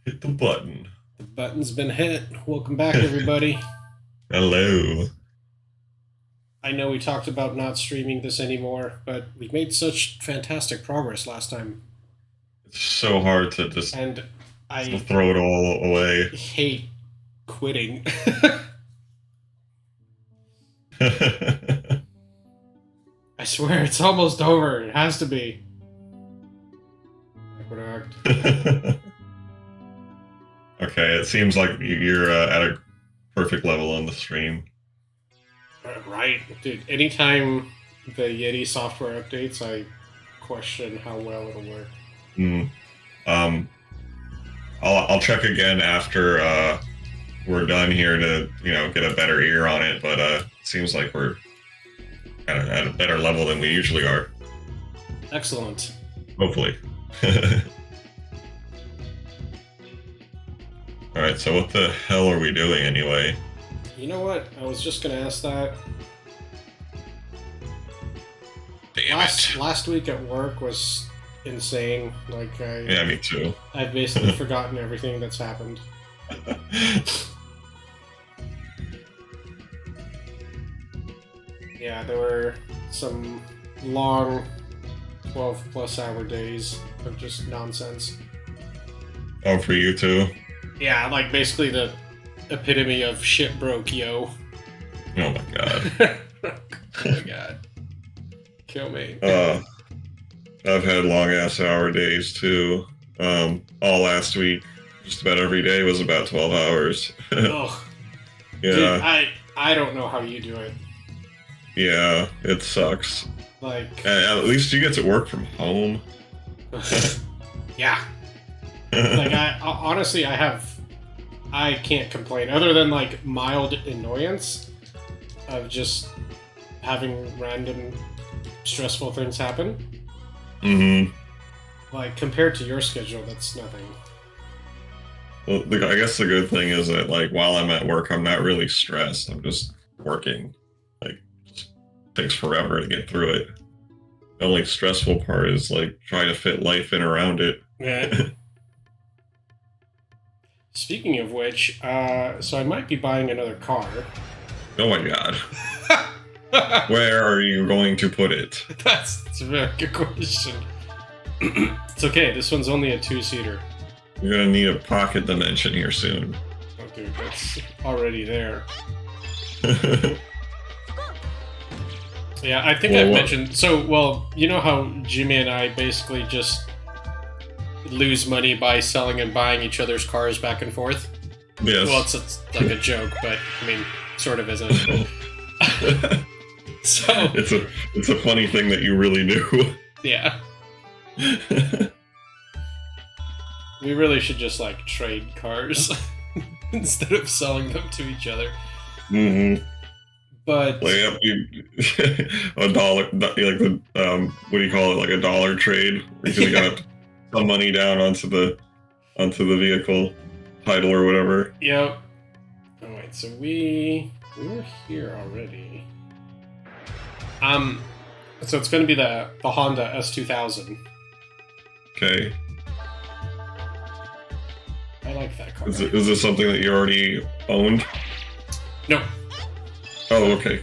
Hit the button. The button's been hit. Welcome back, everybody. Hello. I know we talked about not streaming this anymore, but we made such fantastic progress last time, It's so hard to just and I throw it all away. hate quitting. I swear, it's almost over. It has to be. Aqueduct. Okay, it seems like you're at a perfect level on the stream. Right, dude. Anytime the Yeti software updates, I question how well it'll work. Mm. Um, I'll check again after we're done here to get a better ear on it. But it seems like we're at a better level than we usually are. Excellent. Hopefully. All right. So what the hell are we doing anyway? You know what? I was just gonna ask that. Damn last it. last week at work was insane. Like Yeah, me too. I've basically forgotten everything that's happened. Yeah, there were some long 12 plus hour days of just nonsense. Oh, for you too? Yeah, like basically the epitome of shit broke, yo. Oh my god. Oh my god. Kill me. I've had long ass hour days too. All last week, just about every day was about 12 hours. Ugh. Yeah. Dude, I don't know how you do it. Yeah, it sucks. Like, At least you get to work from home. yeah. Like, honestly, I can't complain. Other than, like, mild annoyance of just having random stressful things happen. Mm-hmm. Like, compared to your schedule, that's nothing. Well, I guess the good thing is that, like, while I'm at work, I'm not really stressed. I'm just working. Like, just takes forever to get through it. The only stressful part is, like, trying to fit life in around it. Yeah. Speaking of which, so I might be buying another car. Oh my god. Where are you going to put it? That's a very good question. It's okay, this one's only a two-seater. You're gonna need a pocket dimension here soon. Oh, dude, that's already there. Yeah, I think I've mentioned. So, well, you know how Jimmy and I basically just lose money by selling and buying each other's cars back and forth? Yes. Well, it's like a joke, but I mean, sort of isn't. So it's a funny thing that you really do. Yeah. We really should just like trade cars instead of selling them to each other. Mm-hmm. But like a dollar, like the what do you call it? Like a dollar trade. Where you got some money down onto the vehicle title or whatever. Yep. All right, so we were here already. So it's going to be the Honda S2000. Okay. I like that car. Is this something that you already owned? No. Oh, okay.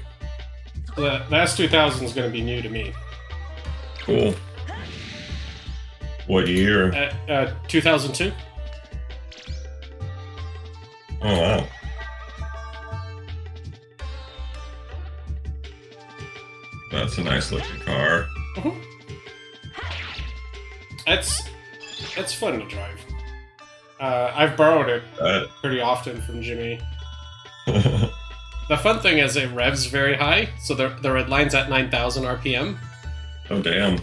The S2000 is going to be new to me. Cool. What year? 2002. Oh, wow. That's a nice looking car. Mm-hmm. It's fun to drive. I've borrowed it pretty often from Jimmy. The fun thing is it revs very high, so the red line's at 9,000 RPM. Oh, damn.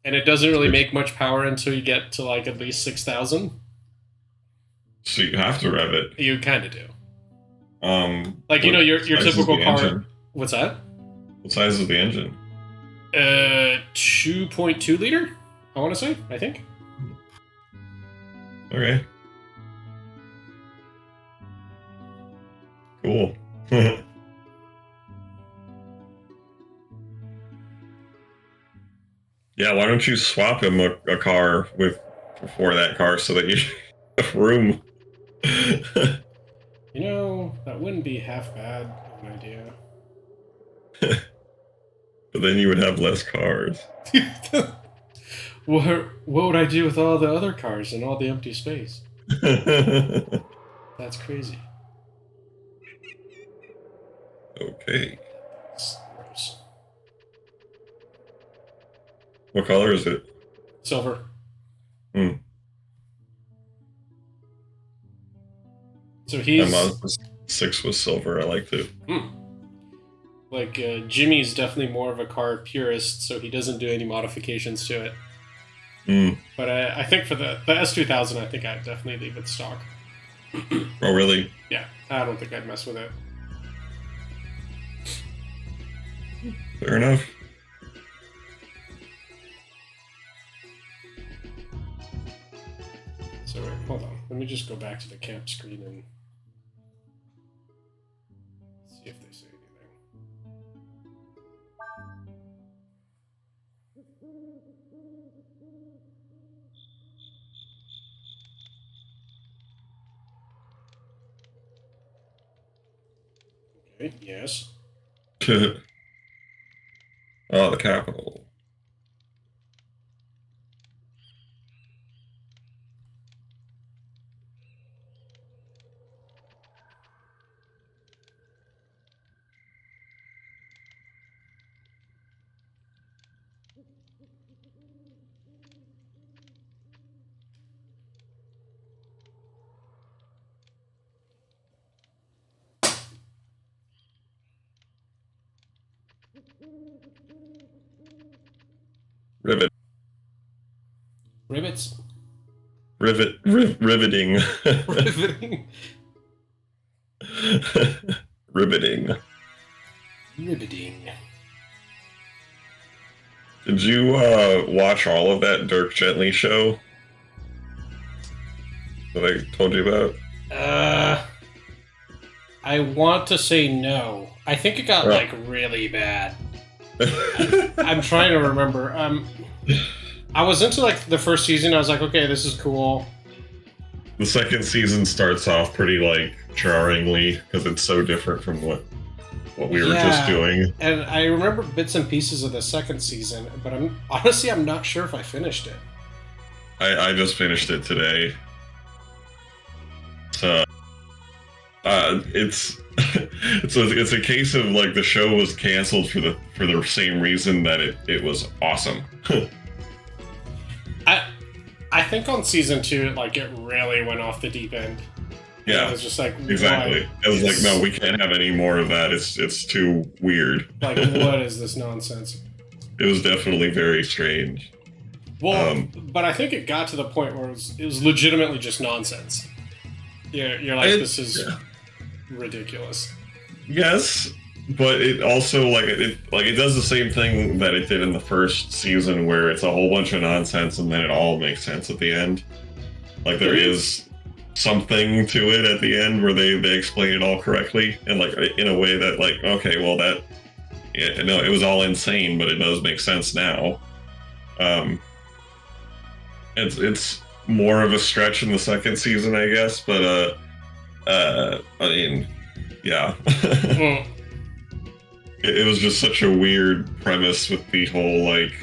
And it doesn't really make much power until you get to like at least 6,000. So you have to rev it. You kind of do. Like, your typical car. Engine? What's that? What size is the engine? 2.2 liter, I want to say, I think. Okay. Cool. Yeah, why don't you swap him a car for that car so that you room. You know, that wouldn't be half bad of an idea. But then you would have less cars. What would I do with all the other cars and all the empty space? That's crazy. Okay. That's gross. What color is it? Silver. Hmm. So he's... My Mazda 6 was silver. I liked it. Like, Jimmy's definitely more of a car purist, so he doesn't do any modifications to it. But I think for the S2000, I think I'd definitely leave it stock. Oh, really? Yeah, I don't think I'd mess with it. Fair enough. So wait, hold on. Let me just go back to the camp screen and see if they say anything. Okay, yes. Oh, the capital. Rivet. Rivets. Riveting. Riveting. Riveting. Riveting. Did you watch all of that Dirk Gently show that I told you about? I want to say no. I think it got like really bad. I'm trying to remember. I was into like the first season. I was like, okay, this is cool. The second season starts off pretty like jarringly because it's so different from what we were just doing. And I remember bits and pieces of the second season, but I'm not sure if I finished it. I just finished it today. So it's it's a case of like the show was canceled for the same reason that it was awesome. I think on season 2, like it really went off the deep end. Yeah, it was just like exactly. It was like, no, we can't have any more of that. It's too weird. Like, what is this nonsense? It was definitely very strange. Well, but I think it got to the point where it was legitimately just nonsense. You're like, this is ridiculous. Yes, but it also it does the same thing that it did in the first season, where it's a whole bunch of nonsense and then it all makes sense at the end. Like there is something to it at the end where they explain it all correctly and like in a way that like, okay, well no, it was all insane, but it does make sense now. It's more of a stretch in the second season, I guess, but I mean, yeah. It was just such a weird premise with the whole like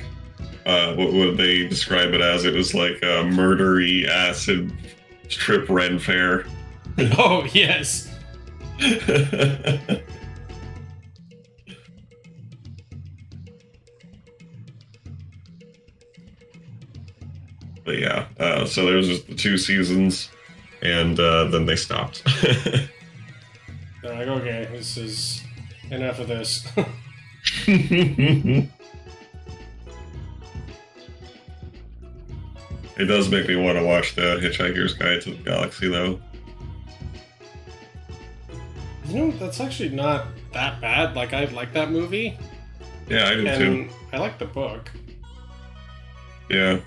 what would they describe it as? It was like a murdery acid trip Ren fair. Oh yes. But yeah, so there was just the 2 seasons, and then they stopped. They're like, okay, this is enough of this. It does make me want to watch the Hitchhiker's Guide to the Galaxy, though. You know, that's actually not that bad. Like, I like that movie. Yeah, I do too. I like the book. Yeah.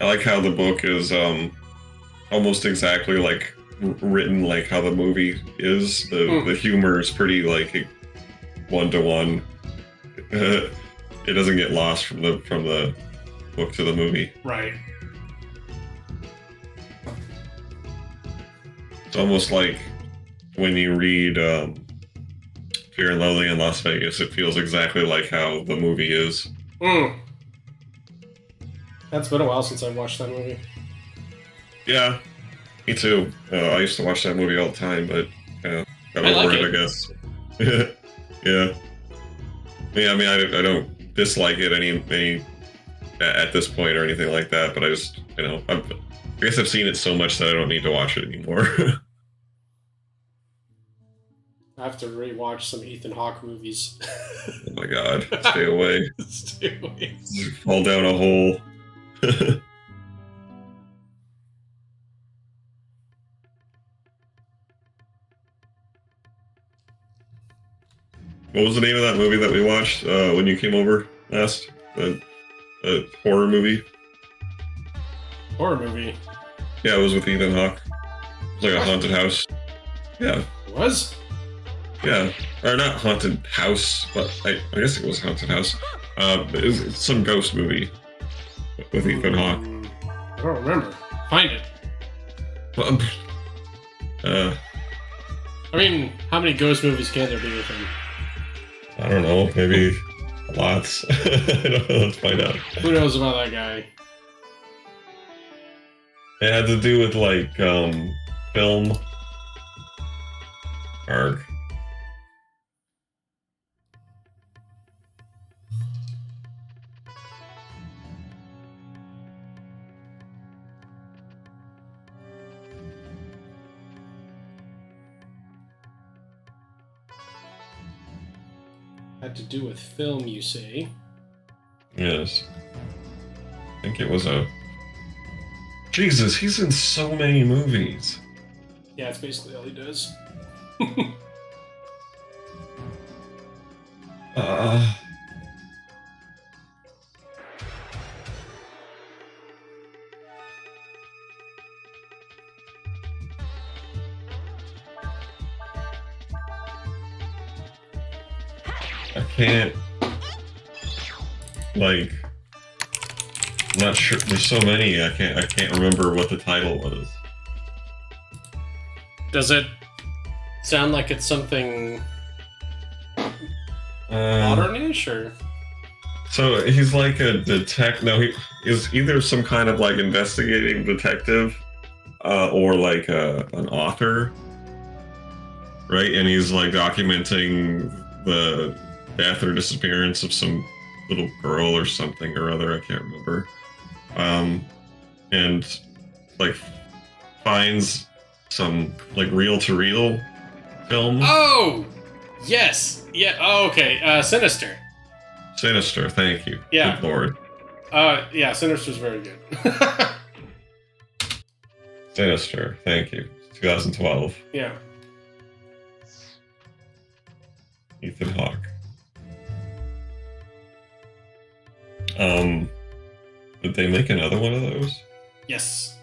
I like how the book is almost exactly like written like how the movie is. The humor is pretty like 1-to-1. It doesn't get lost from the book to the movie. Right. It's almost like when you read Fear and Loathing in Las Vegas, it feels exactly like how the movie is. Mm. That's been a while since I've watched that movie. Yeah, me too. I used to watch that movie all the time, but got I like over it, it. I guess. Yeah. Yeah, I mean, I don't dislike it any at this point or anything like that, but I just, I guess I've seen it so much that I don't need to watch it anymore. I have to rewatch some Ethan Hawke movies. Oh my god, stay away. Stay away. Fall down a hole. What was the name of that movie that we watched when you came over last? The horror movie? Horror movie? Yeah, it was with Ethan Hawke. It was like a haunted house. Yeah. It was? Yeah. Or not haunted house, but I guess it was haunted house. It was some ghost movie with Ethan Hawke. I don't remember. Find it. I mean, how many ghost movies can there be with him? I don't know, maybe lots. I don't know, let's find out. Who knows about that guy? It had to do with like film. Arg. Had to do with film, you say? Yes. I think it was a... Jesus, he's in so many movies. Yeah, it's basically all he does. I can't... Like... I'm not sure. There's so many. I can't remember what the title was. Does it sound like it's something modern-ish, or? So he's like a detective. No, he is either some kind of like investigating detective, or like an author, right? And he's like documenting the death or disappearance of some little girl or something or other. I can't remember. And like finds some like reel-to-reel film. Oh, yes, yeah. Oh, okay. Sinister. Sinister. Thank you. Yeah. Good Lord. Yeah. Sinister's very good. Sinister. Thank you. 2012. Yeah. Ethan Hawke. Did they make another one of those? Yes.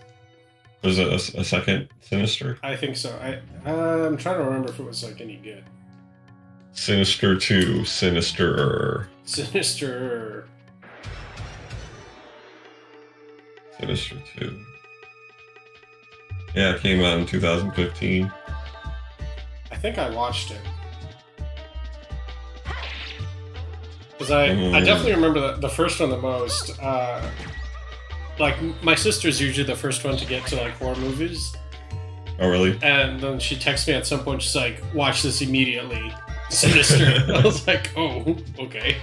Was it a second Sinister? I think so. I'm trying to remember if it was like any good. Sinister 2, Sinister. Sinister. Sinister 2. Yeah, it came out in 2015. I think I watched it. Because I definitely remember the first one the most. Like, my sister's usually the first one to get to, like, horror movies. Oh, really? And then she texts me at some point, she's like, watch this immediately. Sinister. I was like, oh, okay.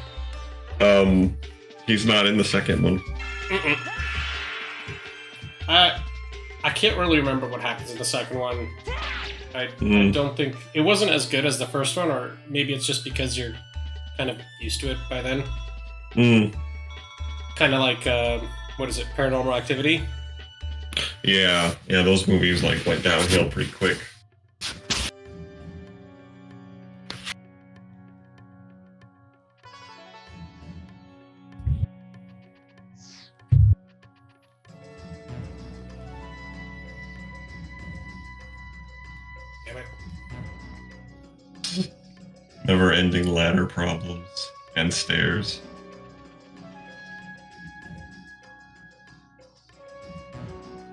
He's not in the second one. I can't really remember what happens in the second one. I don't think... It wasn't as good as the first one, or maybe it's just because you're kind of used to it by then. Kind of like, what is it, Paranormal Activity? Yeah, those movies like went downhill pretty quick. Damn it. Never-ending ladder problems and stairs.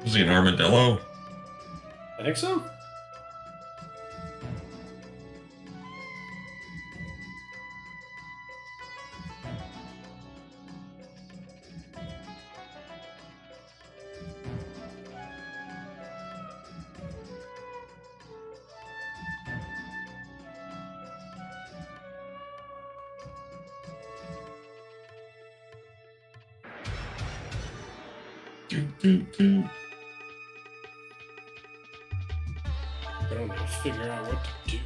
Is he an armadillo? I think so. I don't need to figure out what to do.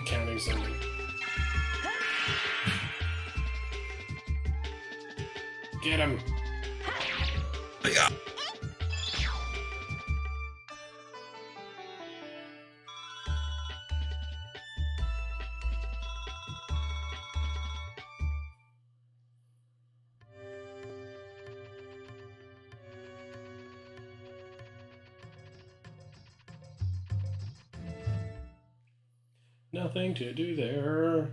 Counting something. Get him. Yeah. Nothing to do there.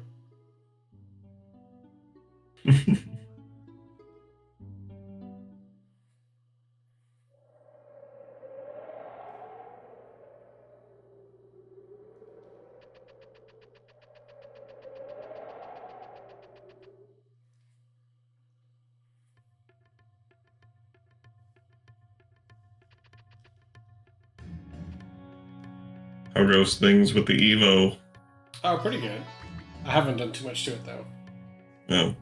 How goes things with the Evo? Oh, pretty good. I haven't done too much to it though. Oh,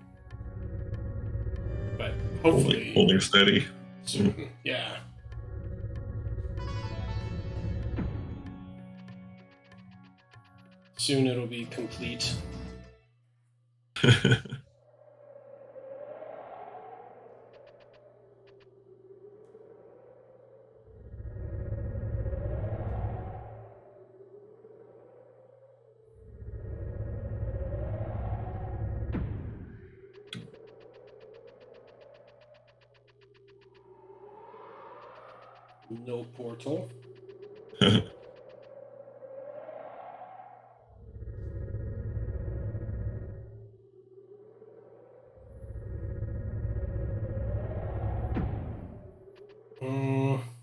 But hopefully holding steady. soon. Yeah. Soon it'll be complete. No portal.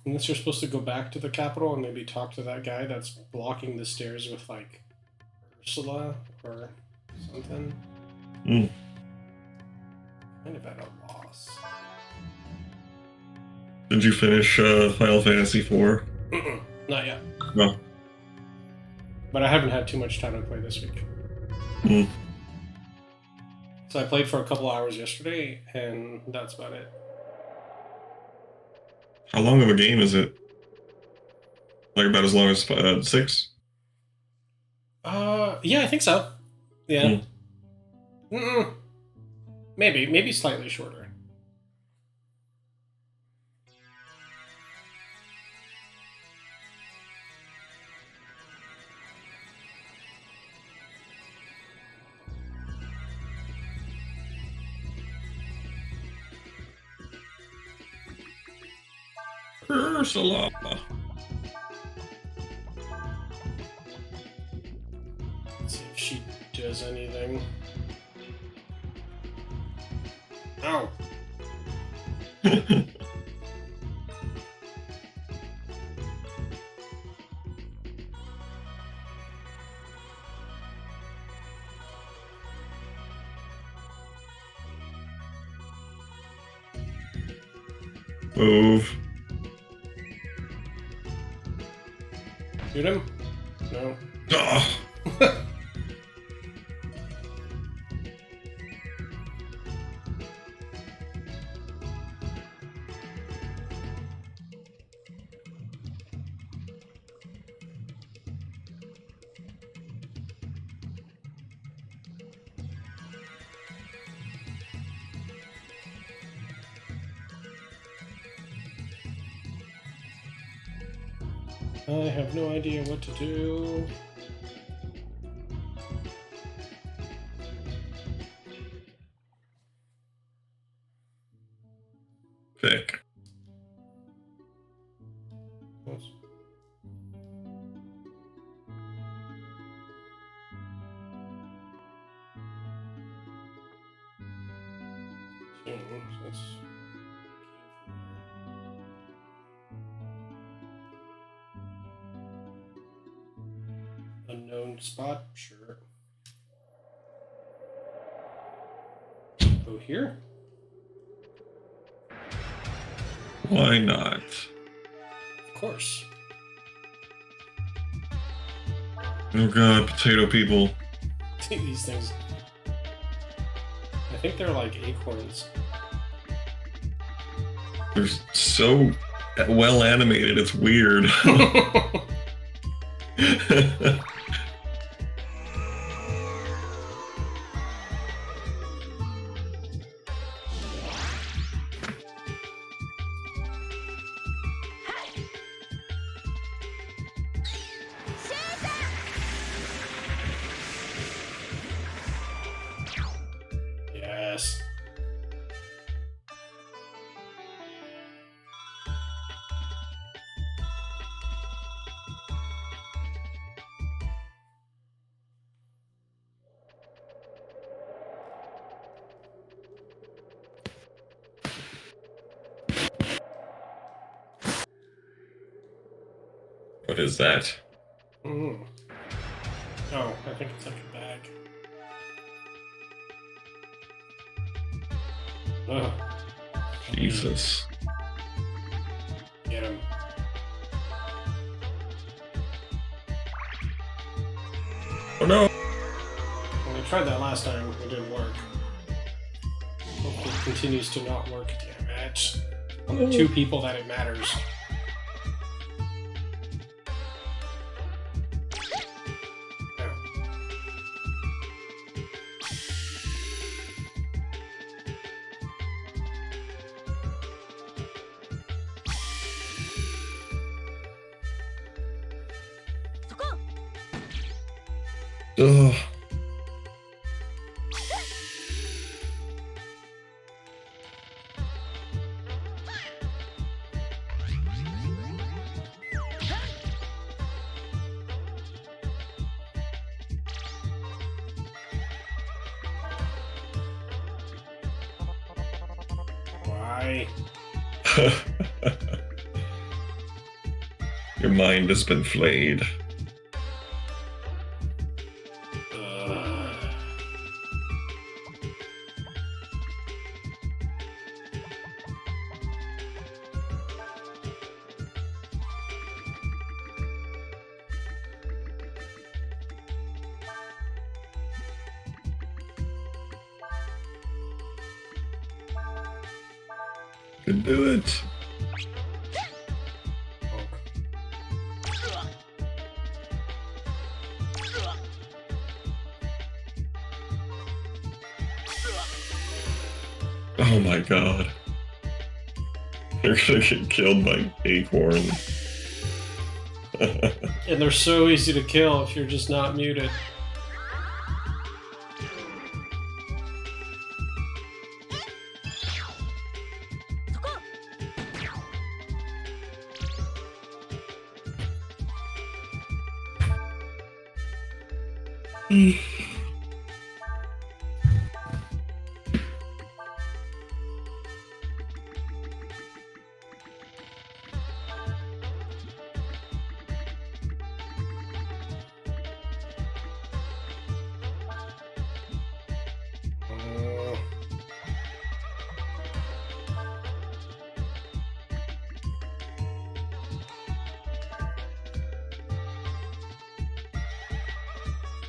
Unless you're supposed to go back to the capital and maybe talk to that guy that's blocking the stairs with, like, Ursula or something. Mm. Kind of at a loss. Did you finish Final Fantasy IV? Not yet. No. But I haven't had too much time to play this week. Mm. So I played for a couple hours yesterday, and that's about it. How long of a game is it? Like about as long as 6? Yeah, I think so. Yeah. Maybe slightly shorter. Ursula. Let's see if she does anything. Ow! Move. Shoot him? No. Oh. I have no idea what to do. pick. Unknown spot, sure. Go here. Why not? Of course. Oh god, potato people. These things. I think they're like acorns. They're so well animated, it's weird. Yes. What is that? Mm. Oh, I think it's like a bag. Ugh. Jesus. Get him. Oh no! When we tried that last time, it didn't work. Hopefully it continues to not work, damn it. On the two people that it matters. Ugh. Why? Your mind has been flayed. Can do it. Oh my god. You're gonna get killed by acorn. And they're so easy to kill if you're just not muted.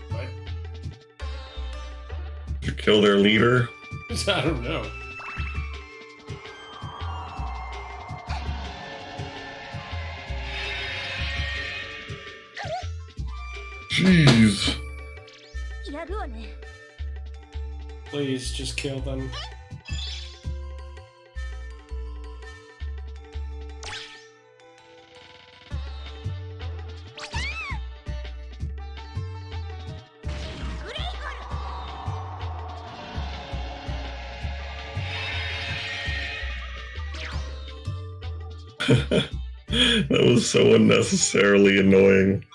What? Did you kill their leader? I don't know. Jeez. Please, just kill them. That was so unnecessarily annoying.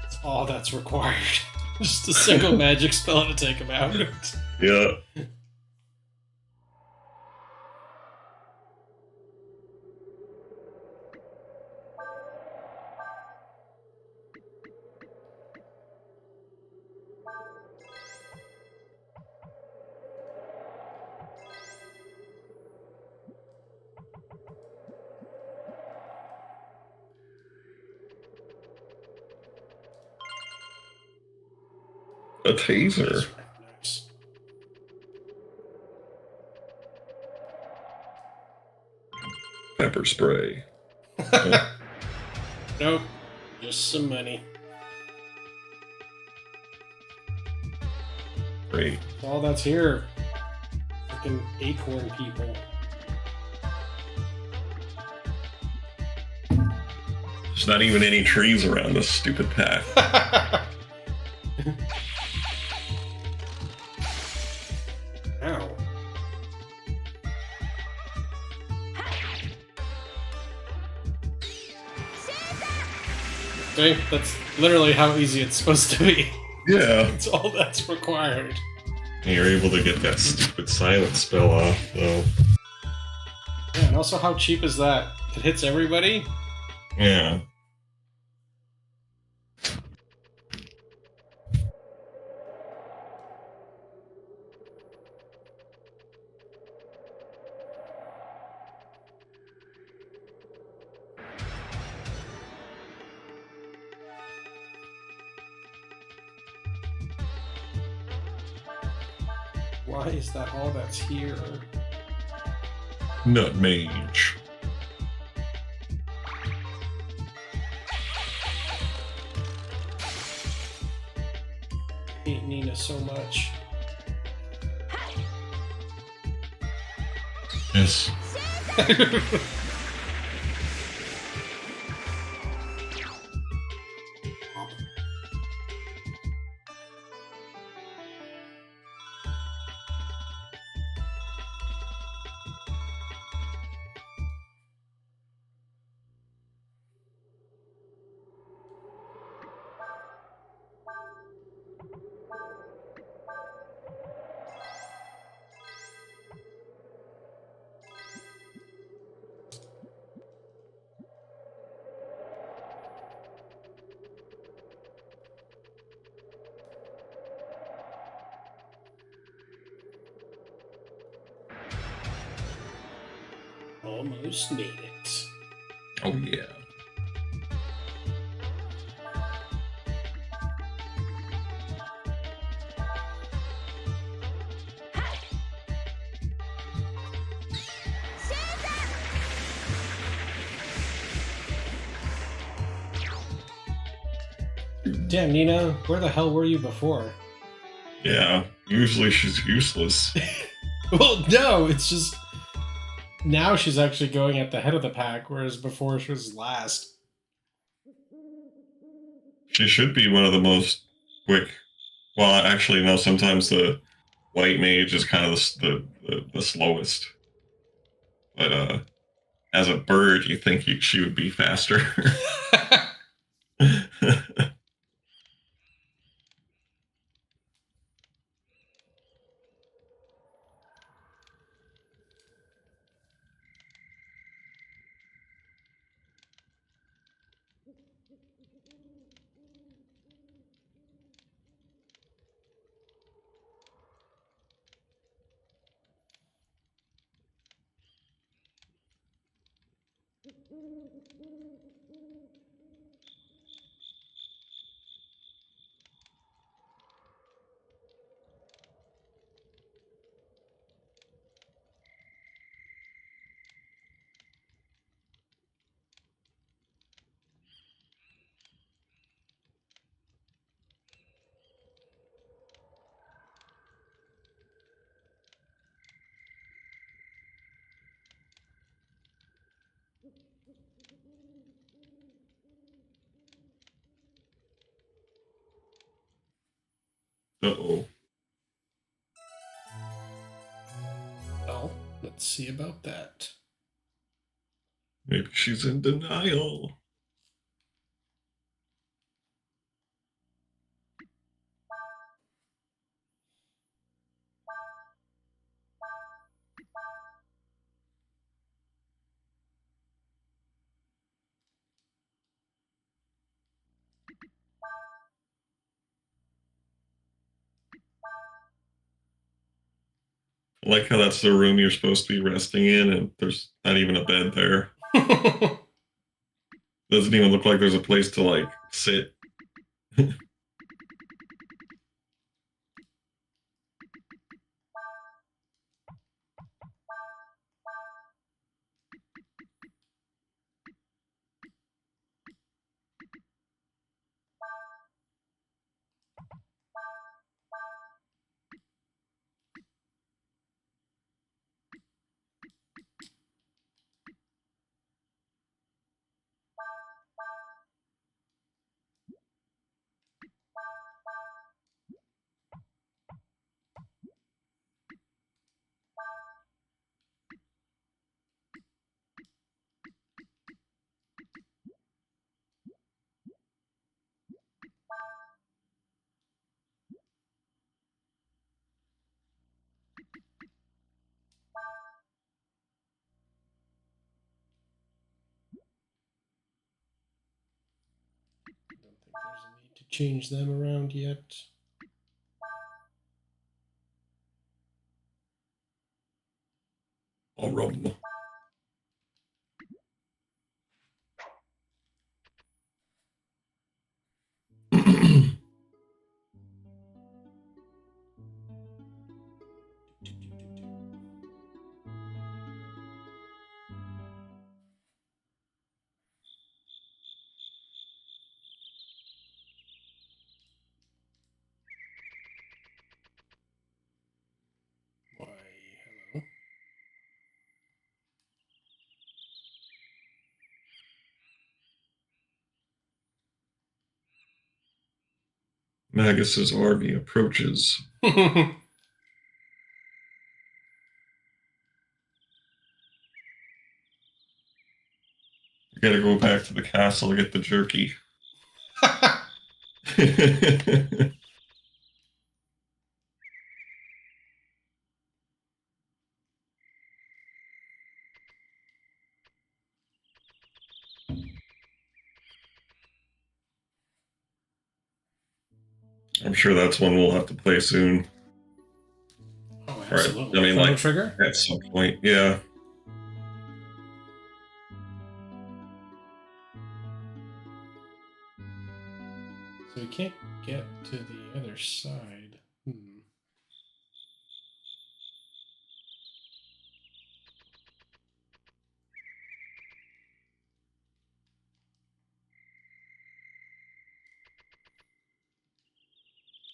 That's all that's required. Just a single magic spell to take him out. Yeah. A taser. Nice. Pepper spray. Nope. Just some money. Great. That's all that's here. Fucking acorn people. There's not even any trees around this stupid path. Ow. See? That's literally how easy it's supposed to be. Yeah. That's all that's required. And you're able to get that stupid silent spell off, though. Yeah, and also how cheap is that? It hits everybody? Yeah. Why is that all that's here? Nut mage. I hate Nina so much. Yes. Almost made it. Oh, yeah. Damn, Nina, where the hell were you before? Yeah. Usually she's useless. Well, no, it's just now she's actually going at the head of the pack, whereas before she was last. She should be one of the most quick. Well, actually, no. Sometimes the white mage is kind of the slowest. But as a bird, you think she would be faster. Uh-oh. Well, Let's see about that. Maybe she's in denial. I like how that's the room you're supposed to be resting in, and there's not even a bed there. Doesn't even look like there's a place to like sit. Don't think there's a need to change them around yet. I'll rub them. Why, hello. Magus's army approaches. Gotta go back to the castle to get the jerky. I'm sure that's one we'll have to play soon. Oh, absolutely. I mean, Chrono like, Trigger? at some point, yeah. So we can't get to the other side.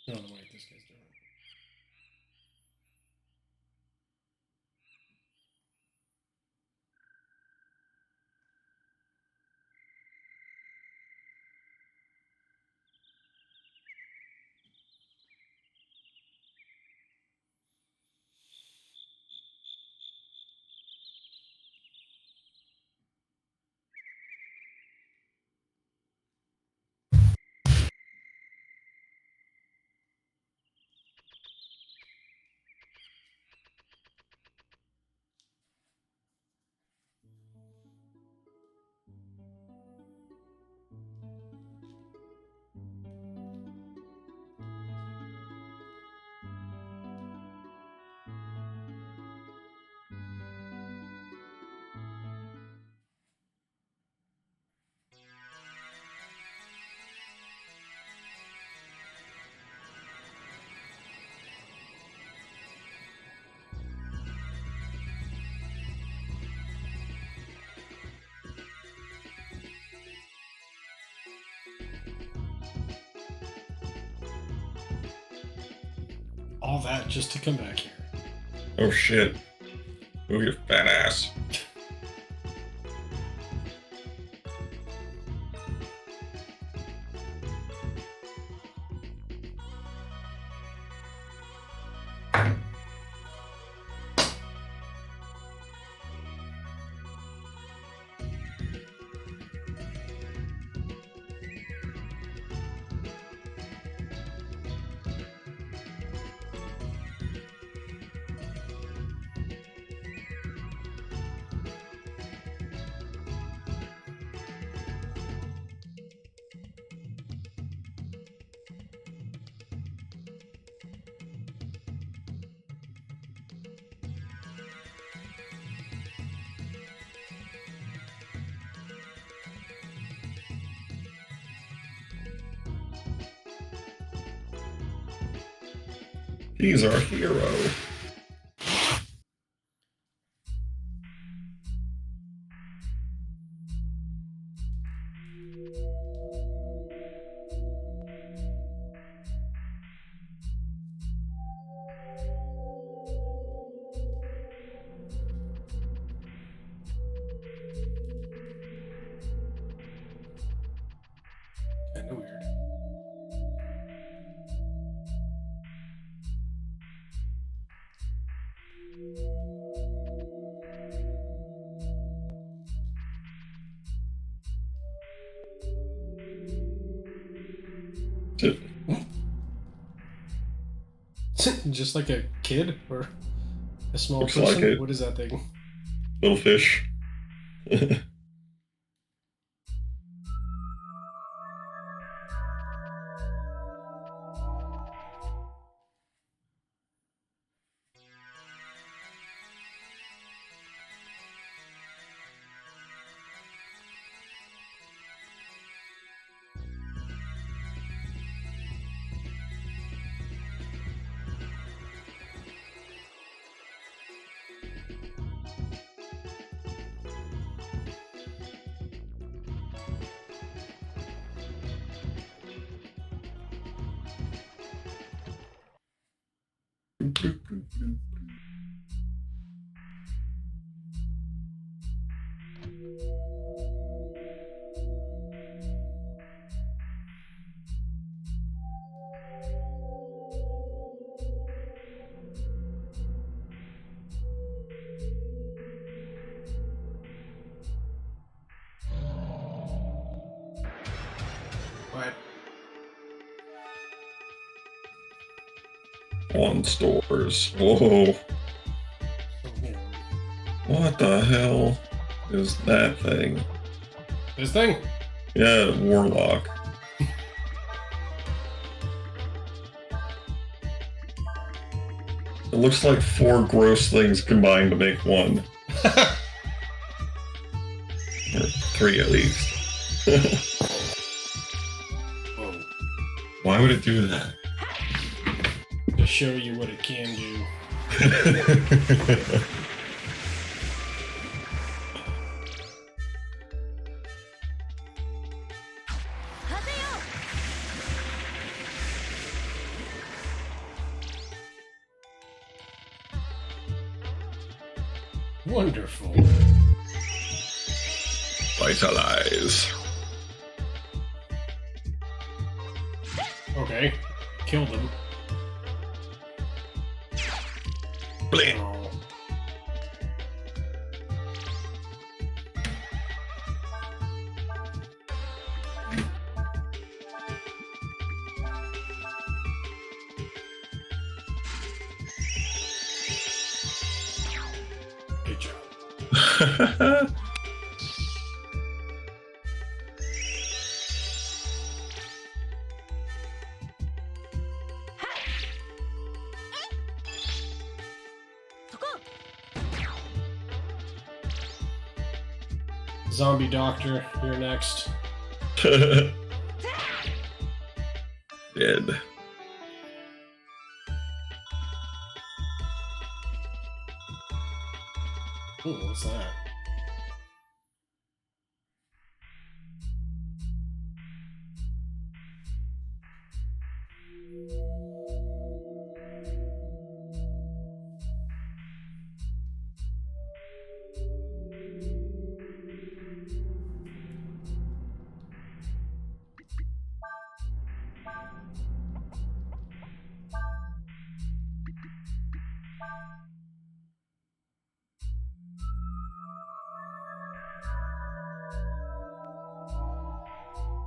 Oh, no, wait, this guy's doing it. All that just to come back here. Oh shit. Move your fat ass. He's our hero. Kinda weird. Just like a kid or a small Looks person? like it. What is that thing? Little fish. What? On stores. Whoa. What the hell is that thing? This thing? Yeah, warlock. It looks like 4 gross things combined to make one. Or 3 at least. Whoa. Why would it do that? To show you what it can do. Wonderful. Vitalize. Okay. Killed him. Blink. Oh. Good job. Zombie Doctor, you're next. Dead. Ooh, what's that?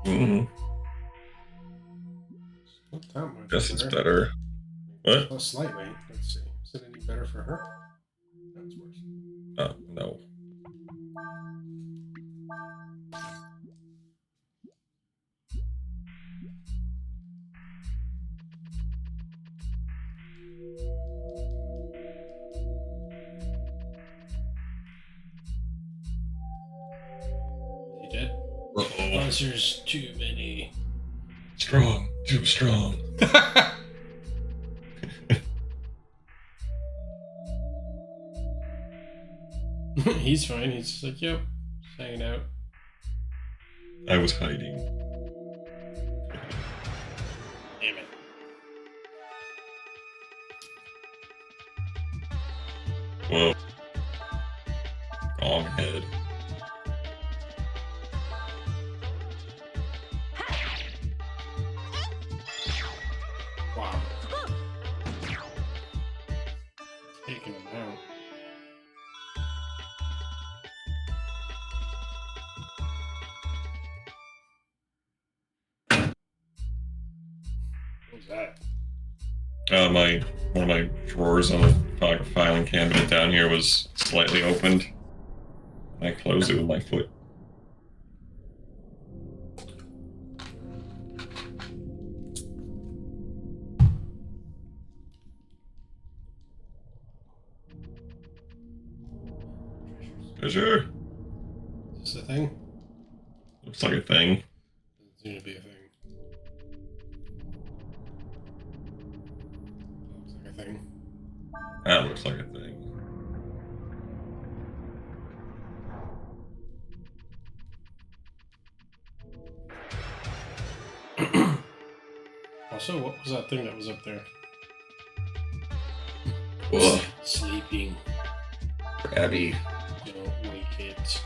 Mm-hmm. Not that much Guess it's better. better. What? Oh, slightly. Let's see. Is it any better for her? That's worse. Oh, no. You did? Uh-oh. Buzzers too many. Strong. Too strong. He's fine. He's just like, yep, just hanging out. I was hiding. Damn it. Whoa. Wrong head. Wow. Taking him out. What was that? One of my drawers on the filing cabinet down here was slightly opened. I closed it with my foot. Treasure. Is this a thing? Looks like a thing. Doesn't seem to be a thing. Looks like a thing. That looks like a thing. Also, what was that thing that was up there? Ugh. Sleeping. Abby. Don't wake it.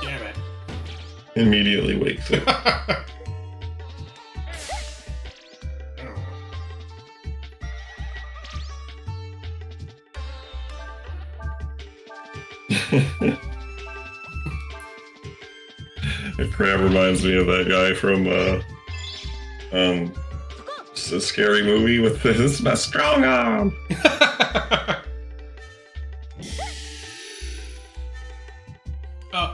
Damn it. Immediately wakes it. It crab reminds me of that guy from it's a scary movie with this is my strong arm.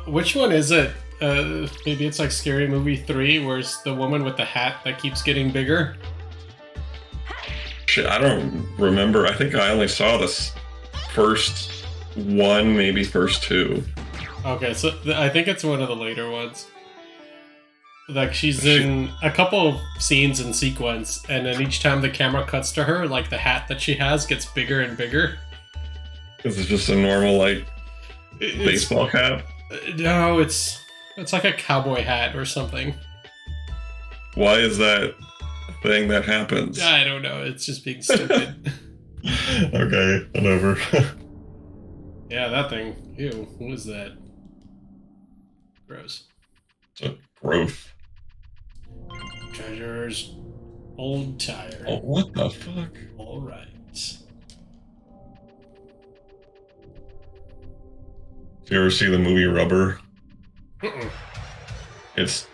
Which one is it? Maybe it's like Scary Movie 3, where it's the woman with the hat that keeps getting bigger. Shit, I don't remember. I think I only saw this first one, maybe first two. Okay, so I think it's one of the later ones. Like, she's in a couple of scenes in sequence, and then each time the camera cuts to her, like, the hat that she has gets bigger and bigger. Is it just a normal, like, baseball cap? No, it's like a cowboy hat or something. Why is that a thing that happens? I don't know, it's just being stupid. Okay, whatever. Yeah, that thing. Ew, what is that? Gross. It's a growth. Treasures. Old tire. Oh, what the fuck? Alright. Did you ever see the movie Rubber? Mm-mm. It's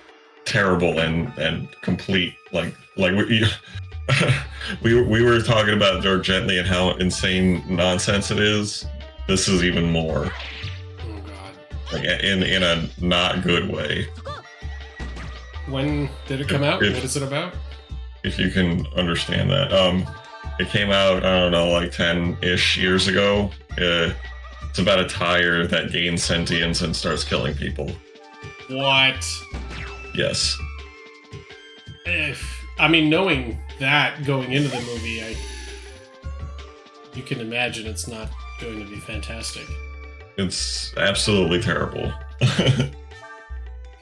terrible and complete. Like we we were talking about Dirk Gently and how insane nonsense it is. This is even more. Oh god. Like in a not good way. When did it come out? What is it about? If you can understand that. It came out, I don't know, like 10-ish years ago. It's about a tire that gains sentience and starts killing people. What? Yes. I mean, knowing that going into the movie, you can imagine it's not going to be fantastic. It's absolutely terrible.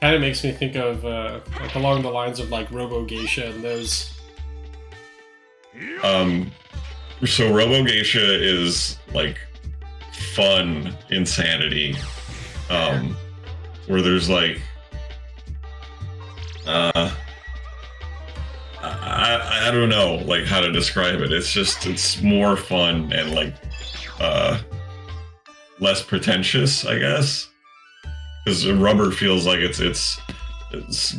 Kind of makes me think of like along the lines of like Robo Geisha and those. So Robo Geisha is like fun insanity, where there's like, I don't know like how to describe it. It's more fun and like less pretentious, I guess. Because Rubber feels like it's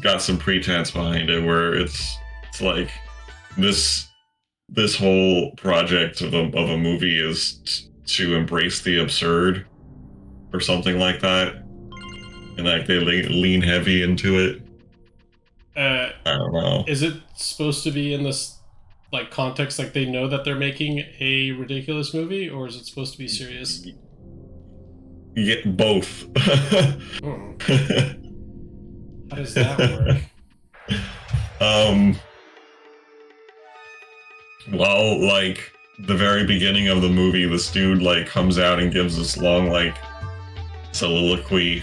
got some pretense behind it, where it's like this whole project of a movie is to embrace the absurd or something like that, and like they lean heavy into it. I don't know. Is it supposed to be in this like context, like they know that they're making a ridiculous movie, or is it supposed to be serious? Yeah, both. Hmm. How does that work? Well, like the very beginning of the movie, this dude like comes out and gives this long like soliloquy,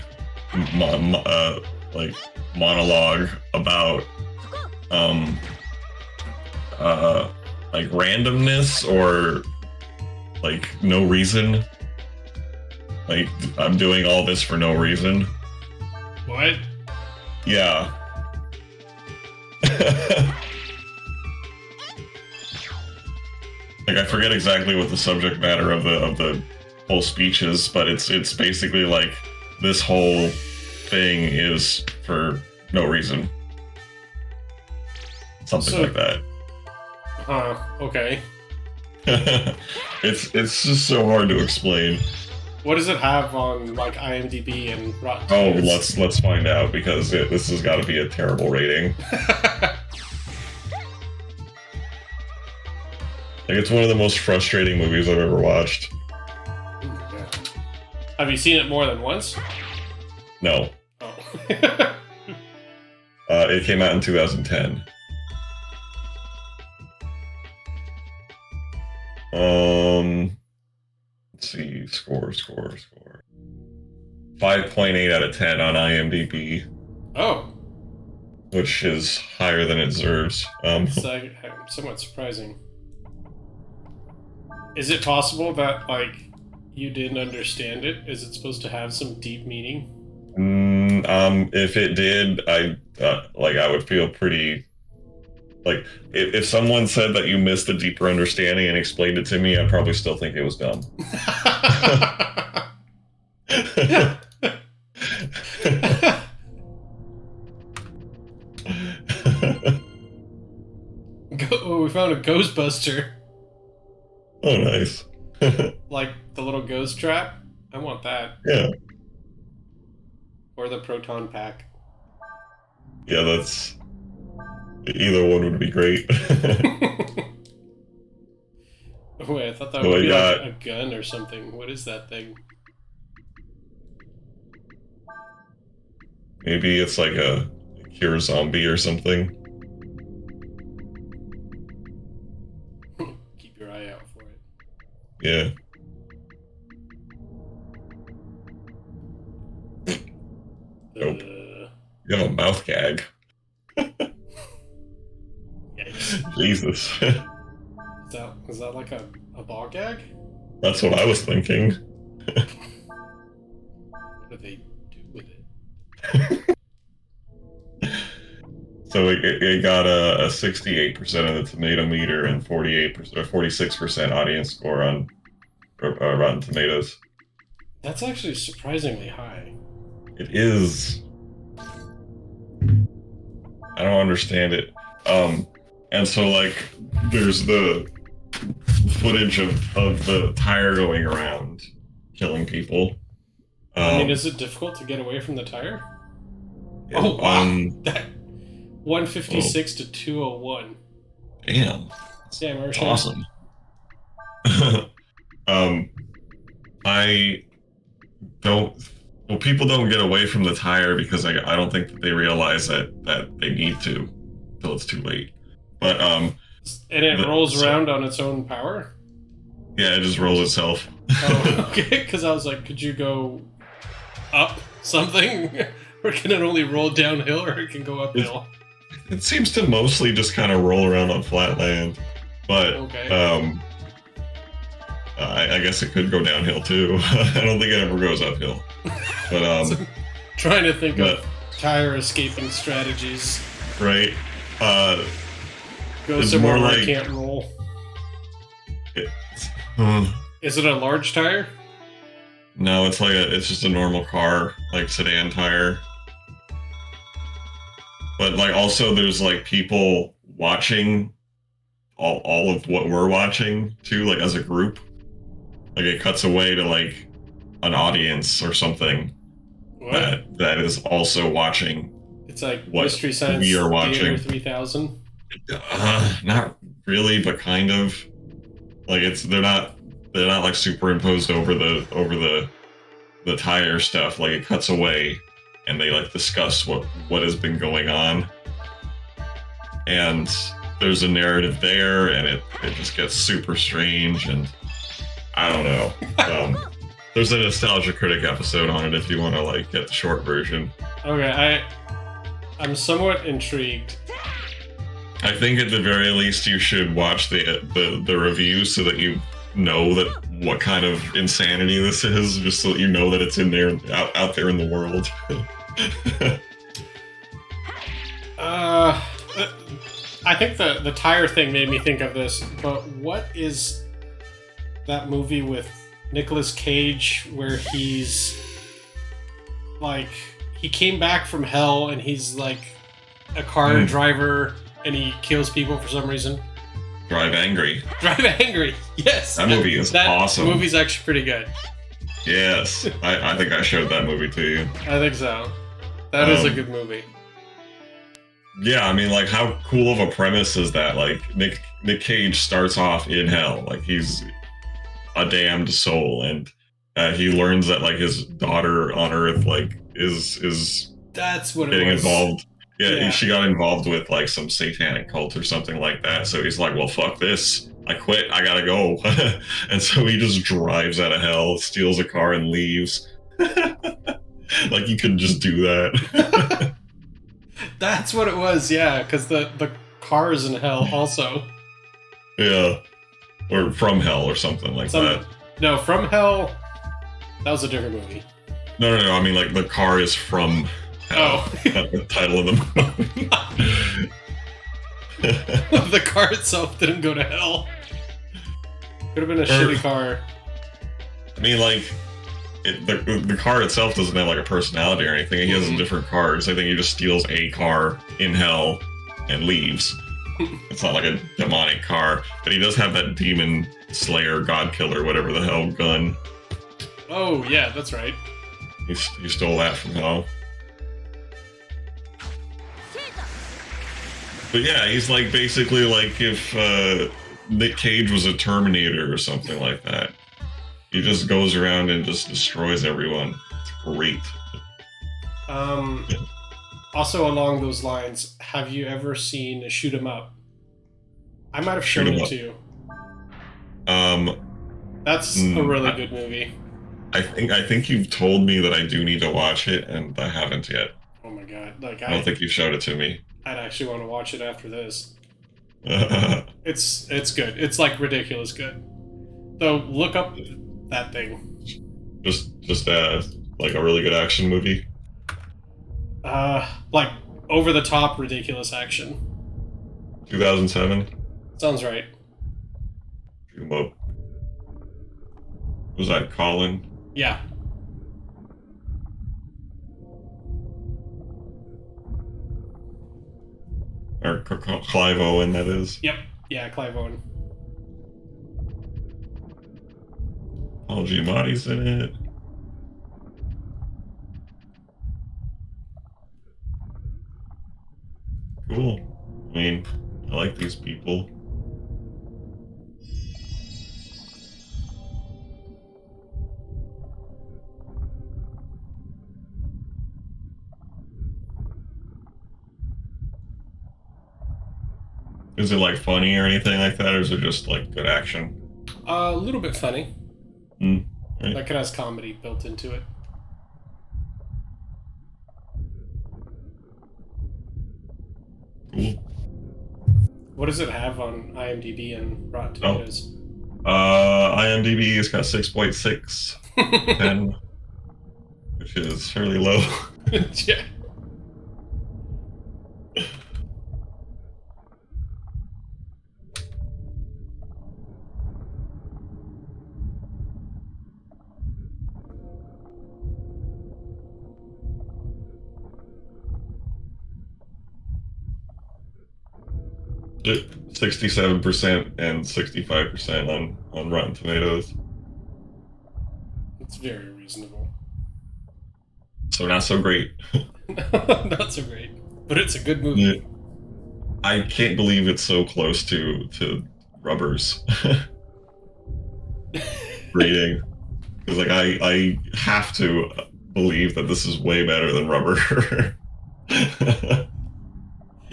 like monologue about um like randomness or like no reason. Like I'm doing all this for no reason. What? Yeah. Like I forget exactly what the subject matter of the whole speech is, but it's basically like this whole thing is for no reason. Something like that. Okay. It's just so hard to explain. What does it have on like IMDb and Rotten Oh, Tomatoes? let's find out because this has got to be a terrible rating. Like it's one of the most frustrating movies I've ever watched. Yeah. Have you seen it more than once? No. Oh. It came out in 2010. Let's see, score. 5.8 out of 10 on IMDb. Oh. Which is higher than it deserves. It's like, somewhat surprising. Is it possible that, like, you didn't understand it? Is it supposed to have some deep meaning? If it did, I would feel pretty... Like, if someone said that you missed a deeper understanding and explained it to me, I'd probably still think it was dumb. Oh, we found a Ghostbuster. Oh, nice. Like the little ghost trap? I want that. Yeah. Or the proton pack. Yeah, that's... Either one would be great. Oh, wait, I thought that would be like a gun or something. What is that thing? Maybe it's like a cure zombie or something. Keep your eye out for it. Yeah. Nope. You have a mouth gag. Yikes. Jesus. Is that like a ball gag? That's what I was thinking. What do they do with it? So it got a 68% of the tomato meter and 48% or 46% audience score on Rotten Tomatoes. That's actually surprisingly high. It is. I don't understand it. And so like there's the footage of the tire going around killing people. I mean, is it difficult to get away from the tire? Oh wow. That 156 to 201. Damn. That's awesome. I don't. Well, people don't get away from the tire because I don't think that they realize that they need to until it's too late. But and it rolls around on its own power. Yeah, it just rolls itself. Oh, okay. Because I was like, could you go up something, or can it only roll downhill, or it can go uphill? It seems to mostly just kind of roll around on flat land, but okay. I guess it could go downhill too. I don't think it ever goes uphill. But so, trying to think of tire escaping strategies. Right. Go somewhere where I can't roll. Is it a large tire? No, it's just a normal car, like sedan tire. But like also there's like people watching all of what we're watching too, like as a group. Like it cuts away to like an audience or something that is also watching. It's like what Mystery Science we are watching. Theater 3000. Not really, but kind of. Like they're not like superimposed over the tire stuff. Like it cuts away and they like discuss what has been going on. And there's a narrative there, and it just gets super strange, and I don't know. There's a Nostalgia Critic episode on it if you want to like get the short version. Okay, I'm somewhat intrigued. I think at the very least you should watch the review so that you know that what kind of insanity this is, just so that you know that it's in there out there in the world. I think the tire thing made me think of this, but what is that movie with Nicolas Cage where he's like he came back from hell and he's like a car driver and he kills people for some reason? Drive Angry. Drive Angry. Yes. That movie is awesome. That movie's actually pretty good. Yes. I think I showed that movie to you. I think so. That is a good movie. Yeah, I mean, like, how cool of a premise is that? Like, Nick Cage starts off in hell. Like, he's a damned soul, and he learns that, like, his daughter on Earth, like, is that's what getting it was. involved. Yeah, she got involved with, like, some satanic cult or something like that. So he's like, well, fuck this. I quit. I gotta go. And so he just drives out of hell, steals a car, and leaves. Like, you could just do that. That's what it was, yeah, because the car is in hell also. Yeah. Or From Hell or something like that. No, From Hell, that was a different movie. No, I mean, like, the car is from hell. Oh. That's the title of the movie. The car itself didn't go to hell. Could have been a shitty car. I mean, like, the car itself doesn't have, like, a personality or anything. He has a different car. So I think he just steals a car in hell and leaves. It's not like a demonic car. But he does have that demon slayer, god killer, whatever the hell, gun. Oh, yeah, that's right. He stole that from hell. But yeah, he's like basically like if Nick Cage was a Terminator or something like that. He just goes around and just destroys everyone. It's great. Also along those lines, have you ever seen Shoot 'Em Up? I might have shown it to you. That's a really good movie. I think you've told me that I do need to watch it, and I haven't yet. Oh my god! Like I don't think you showed it to me. I'd actually want to watch it after this. It's good. It's like ridiculous good. Though look up that thing. Just like a really good action movie. Like over the top ridiculous action. 2007. Sounds right. Shoot 'em up. Was that Colin? Yeah. Or Clive Owen, that is. Yep. Yeah, Clive Owen. Paul Giamatti's in it. Cool. I mean, I like these people. Is it like funny or anything like that, or is it just like good action? A little bit funny. Right. Like it has comedy built into it. Cool. What does it have on IMDb and Rotten Tomatoes? IMDb has got 6.6, 10, which is fairly low. Yeah. It 67% and 65% on Rotten Tomatoes. It's very reasonable. So not so great. Not so great. But it's a good movie. I can't believe it's so close to Rubber's rating. Because like I have to believe that this is way better than Rubber.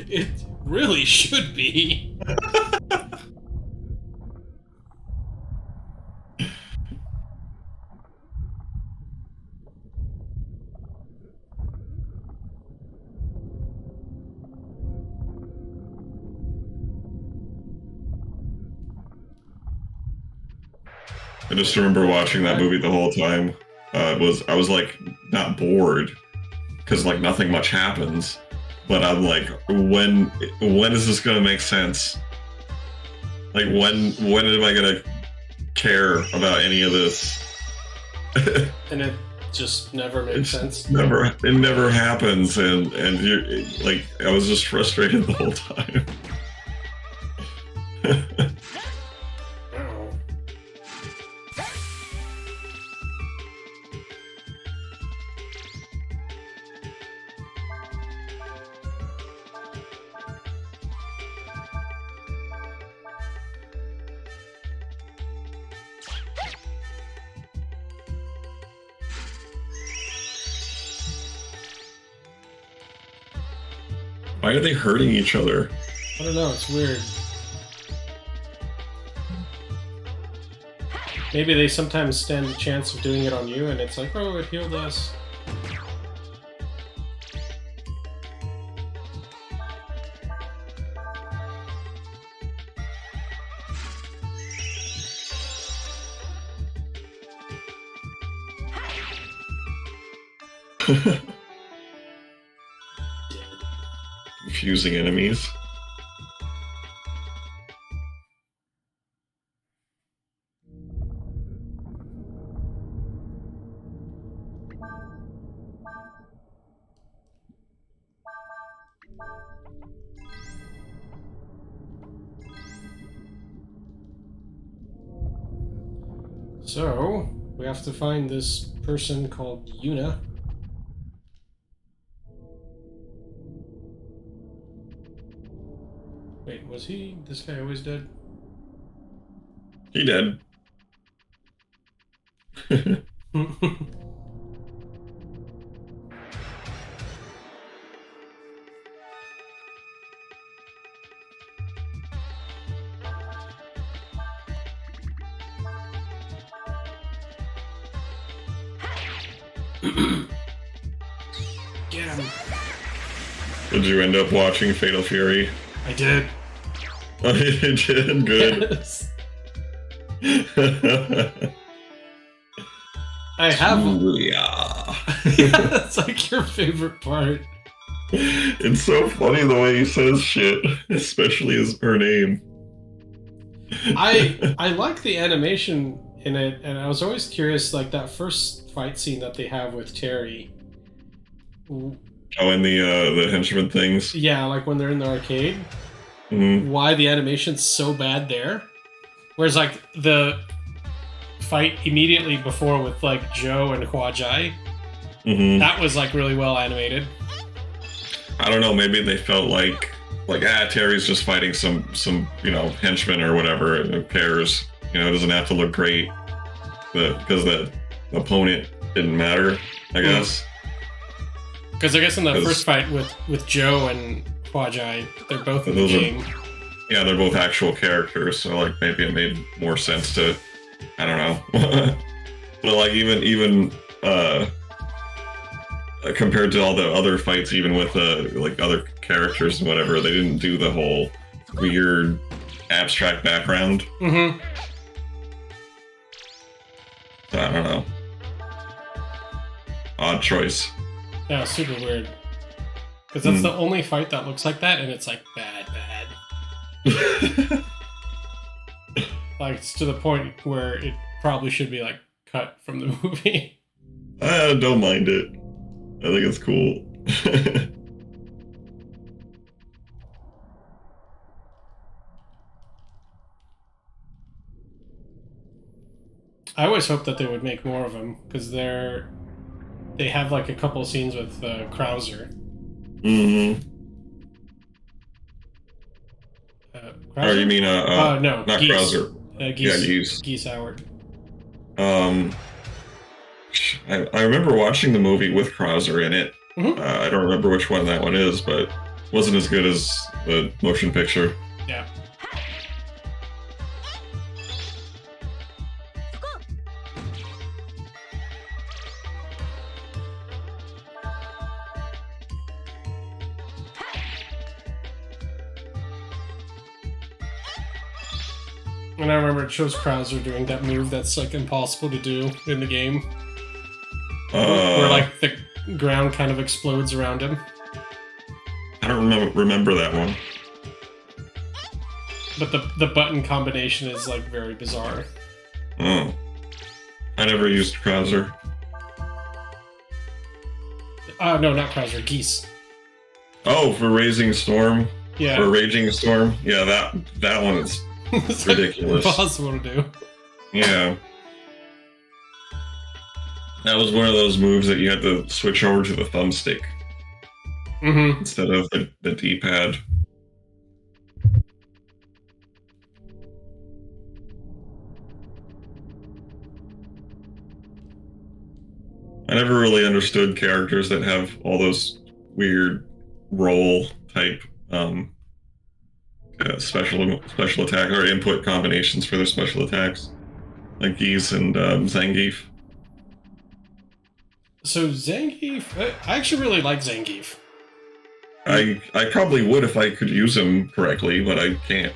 It really should be. I just remember watching that movie the whole time. I was like not bored because like nothing much happens, but I'm like, when is this gonna make sense? Like when am I gonna care about any of this? And it just never makes sense. It never happens, and you're like, I was just frustrated the whole time. Why are they hurting each other? I don't know, it's weird. Maybe they sometimes stand a chance of doing it on you, and it's like, oh, it healed us. Confusing enemies. So, we have to find this person called Yuna. Wait, was this guy always dead? He dead. Get him! Did you end up watching Fatal Fury? I did. Oh, you did? Good. Yes. I have. Yeah. That's like your favorite part. It's so funny the way he says shit, especially her name. I like the animation in it, and I was always curious, like that first fight scene that they have with Terry. Oh, and the henchman things. Yeah, like when they're in the arcade. Mm-hmm. Why the animation's so bad there, whereas like the fight immediately before with like Joe and Huajai, that was like really well animated. I don't know, maybe they felt like Terry's just fighting some henchman or whatever, and who cares? It doesn't have to look great, because the opponent didn't matter, I guess. Because I guess in the first fight with Joe and Huajai, they're both in the game. Yeah, they're both actual characters, so like maybe it made more sense to, I don't know. But like even compared to all the other fights, even with like other characters and whatever, they didn't do the whole weird abstract background. Mm-hmm. So I don't know. Odd choice. Yeah, super weird. Because that's the only fight that looks like that, and it's like bad. Like it's to the point where it probably should be like cut from the movie. I don't mind it. I think it's cool. I always hoped that they would make more of them, because they have like a couple scenes with Krauser. Mm-hmm. Krauser? Oh, you mean no, not Geese. Krauser. Geese. Geese Howard. I remember watching the movie with Krauser in it. Mm-hmm. I don't remember which one that one is, but Wasn't as good as the motion picture. Yeah. And I remember it shows Krauser doing that move that's like impossible to do in the game. Where like the ground kind of explodes around him. I don't remember that one. But the button combination is like very bizarre. Oh. I never used Krauser. No, not Krauser, Geese. Oh, for Raising Storm? Yeah. Or Raging Storm? Yeah, that one is it's ridiculous. Like impossible to do. Yeah. That was one of those moves that you had to switch over to the thumbstick. Mm-hmm. Instead of the D-pad. I never really understood characters that have all weird roll type special attack or input combinations for their special attacks, like Geese and Zangief. So Zangief, I actually really like Zangief. I probably would if I could use him correctly, but I can't.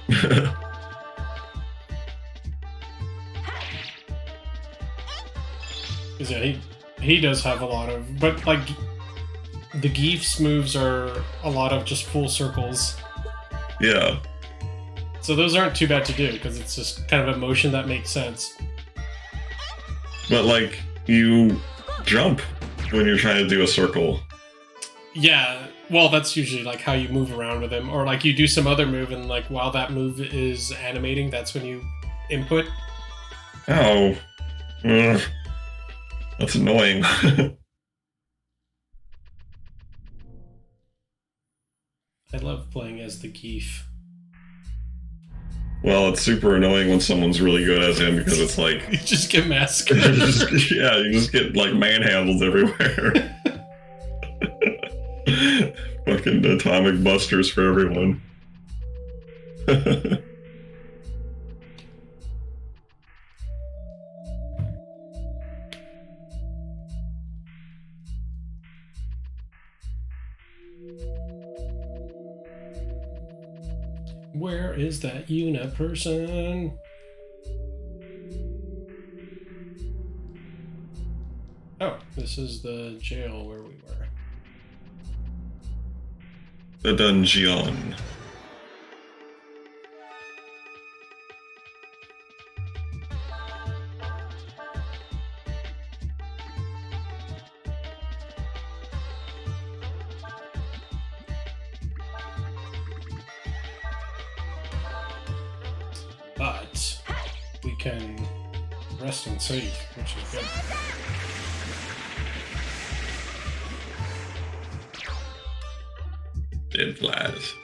Yeah, he does have a lot of, but like the Geef's moves are a lot of just full circles. Yeah. So those aren't too bad to do because it's just kind of a motion that makes sense. But like you jump when you're trying to do a circle. Yeah, well, that's usually like how you move around with him, or like you do some other move, and like while that move is animating, that's when you input. Oh, that's annoying. I love playing as the Geef. Well, it's super annoying when someone's really good as him because it's like you just get massacred. you just get like manhandled everywhere. Fucking atomic busters for everyone. Where is that unit person? Oh, this is the jail where we were. The dungeon. But we can rest and save, which is good. Dead flies.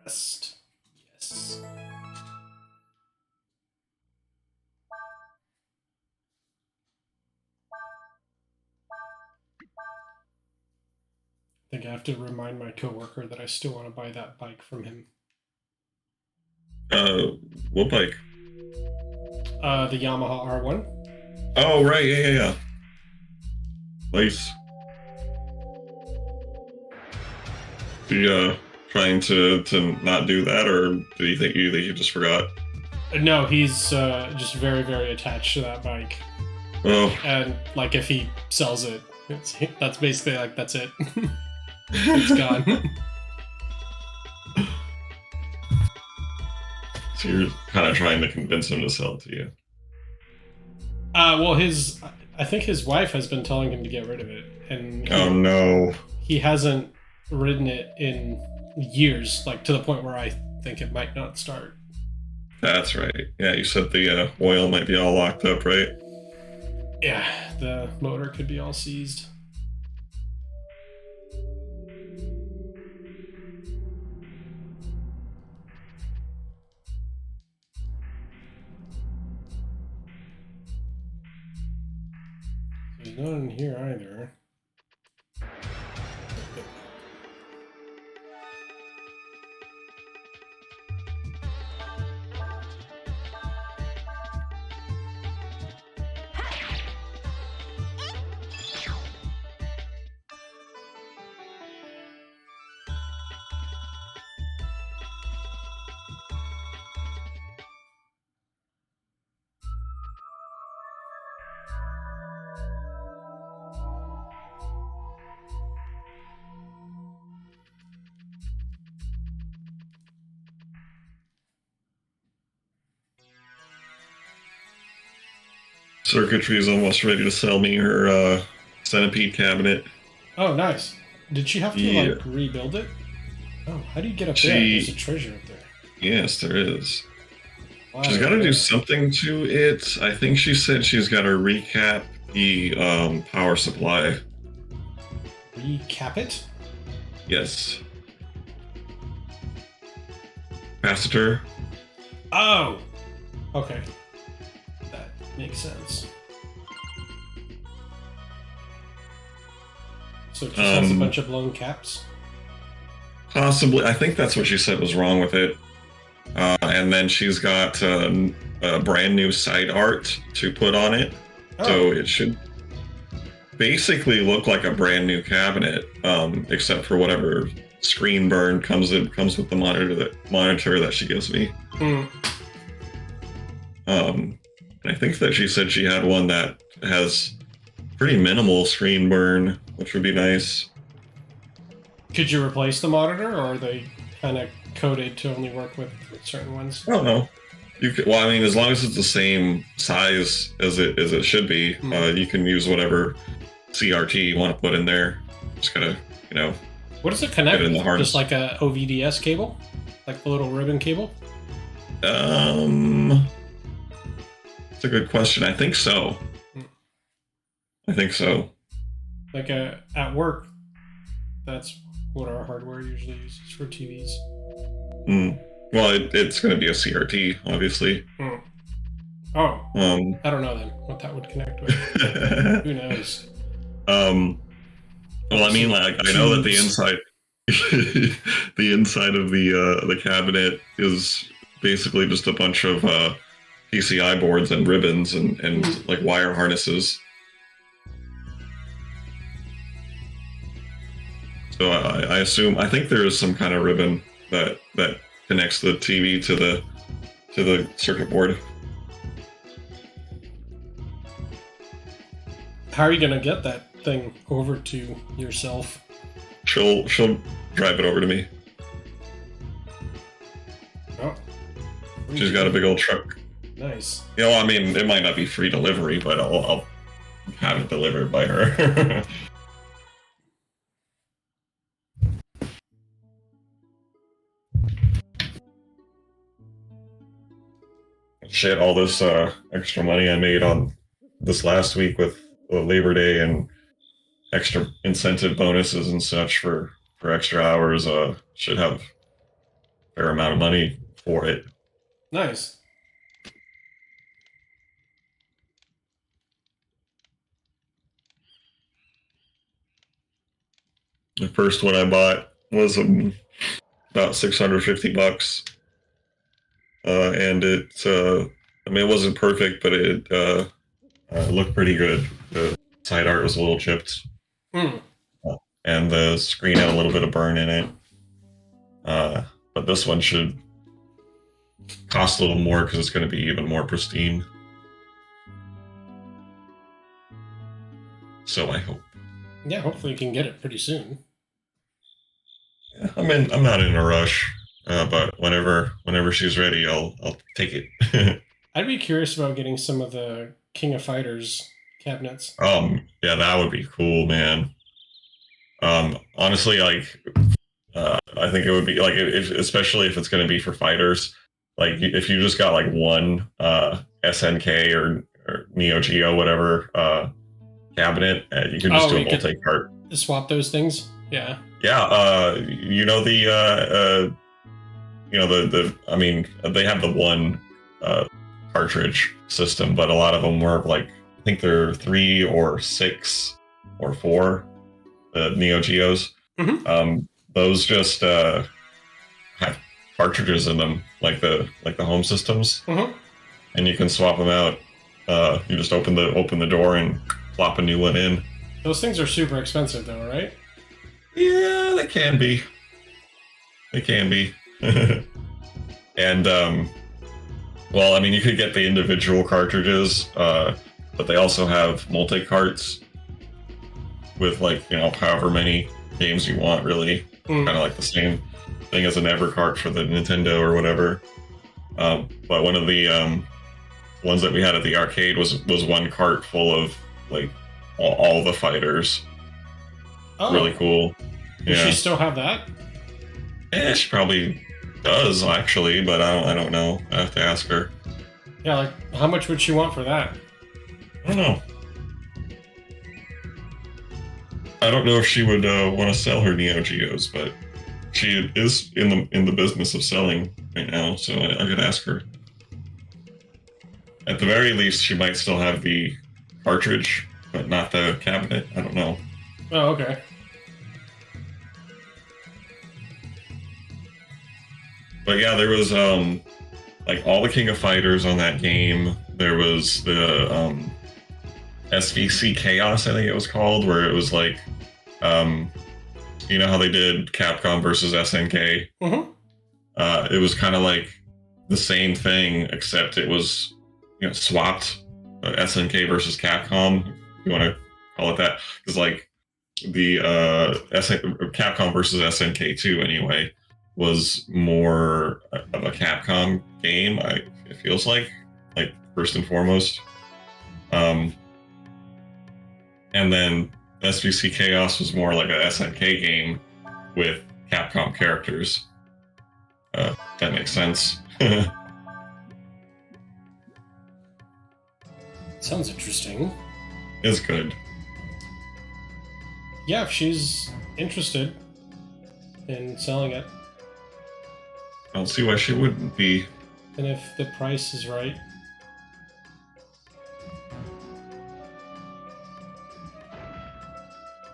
Rest. Yes. I think I have to remind my coworker that I still want to buy that bike from him. What bike? The Yamaha R1. Oh, right, yeah. Nice. You trying to not do that, or do you think you just forgot? No, he's just very, very attached to that bike. Oh. And like if he sells it, that's basically like that's it. It's gone. So you're kind of trying to convince him to sell it to you. Well, I think his wife has been telling him to get rid of it, and Oh no. he hasn't ridden it in years, like to the point where I think it might not start. That's right. Yeah, you said the oil might be all locked up, right? Yeah, the motor could be all seized. He's not in here either. Circuitry is almost ready to sell me her centipede cabinet. Oh, nice. Did she have to like rebuild it? Oh, how do you get up there? There's a treasure up there. Yes, there is. Wow, She's got to do something to it. I think she said she's got to recap the power supply. Recap it? Yes. Capacitor. Oh! Okay. That makes sense. So it just has a bunch of blown caps? Possibly. I think that's what she said was wrong with it. And then she's got a brand new side art to put on it. Oh. So it should basically look like a brand new cabinet, except for whatever screen burn comes with the monitor that she gives me. And I think that she said she had one that has pretty minimal screen burn, which would be nice. Could you replace the monitor, or are they kind of coded to only work with certain ones? I don't know. You could, well, I mean, as long as it's the same size as it should be, you can use whatever CRT you want to put in there. Just gotta, What does it connect with? Just like a OVDS cable? Like the little ribbon cable? That's a good question. I think so. I think so. Like at work, that's what our hardware usually uses for TVs. Well, it's going to be a CRT, obviously. Oh. I don't know then what that would connect with. Who knows? Well, I mean, like, I know that the inside, the inside of the cabinet is basically just a bunch of PCI boards and ribbons and like wire harnesses. So I think there is some kind of ribbon that connects the TV to the circuit board. How are you gonna get that thing over to yourself? She'll drive it over to me. Oh. She's got a big old truck. Nice. I mean, it might not be free delivery, but I'll have it delivered by her. Shit, all this extra money I made on this last week with Labor Day and extra incentive bonuses and such for extra hours, should have a fair amount of money for it. Nice. The first one I bought was about $650. And I mean, it wasn't perfect, but it looked pretty good. The side art was a little chipped. And the screen had a little bit of burn in it. But this one should cost a little more because it's going to be even more pristine. So I hope. Yeah, hopefully you can get it pretty soon. Yeah, I'm not in a rush, but whenever she's ready, I'll take it. I'd be curious about getting some of the King of Fighters cabinets. Yeah, that would be cool, man. Honestly, like, I think it would be like, especially if it's going to be for fighters. Like, if you just got like one SNK or Neo Geo, whatever cabinet, and you can just do a multi-cart. Swap those things. Yeah. Yeah. You know the I mean, they have the one cartridge system, but a lot of them were like, I think they're 3 or 6 or 4 Neo Geos. Mm-hmm. Those just have cartridges in them, like the home systems, and you can swap them out. You just open the door and plop a new one in. Those things are super expensive, though, right? Yeah, they can be. They can be. And well, I mean, you could get the individual cartridges, but they also have multi-carts with, like, you know, however many games you want, really. Kind of like the same thing as an Evercart for the Nintendo or whatever. But one of the ones that we had at the arcade was one cart full of, like, all the fighters. Oh. Really cool. Does she still have that? Yeah, she probably does, actually, but I don't know. I have to ask her. Yeah, like, how much would she want for that? I don't know. I don't know if she would want to sell her Neo Geos, but she is in the business of selling right now, so I could ask her. At the very least, she might still have the cartridge, but not the cabinet. I don't know. Oh, okay. But yeah, there was like all the King of Fighters on that game. There was the SVC Chaos, I think it was called, where it was like, you know how they did Capcom versus SNK? It was kind of like the same thing, except it was, you know, swapped. SNK versus Capcom, if you want to call it that, because like the Capcom versus SNK 2 anyway was more of a Capcom game. It feels like first and foremost. And then SVC Chaos was more like a SNK game with Capcom characters. If that makes sense. Sounds interesting. It's good. Yeah, if she's interested in selling it. I don't see why she wouldn't be. And if the price is right.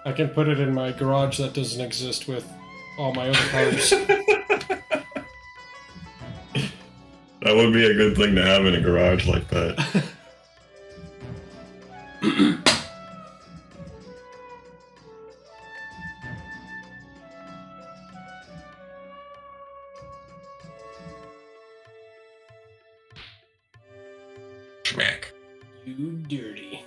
I can put it in my garage that doesn't exist with all my other cars. That would be a good thing to have in a garage like that. Schmack. You dirty.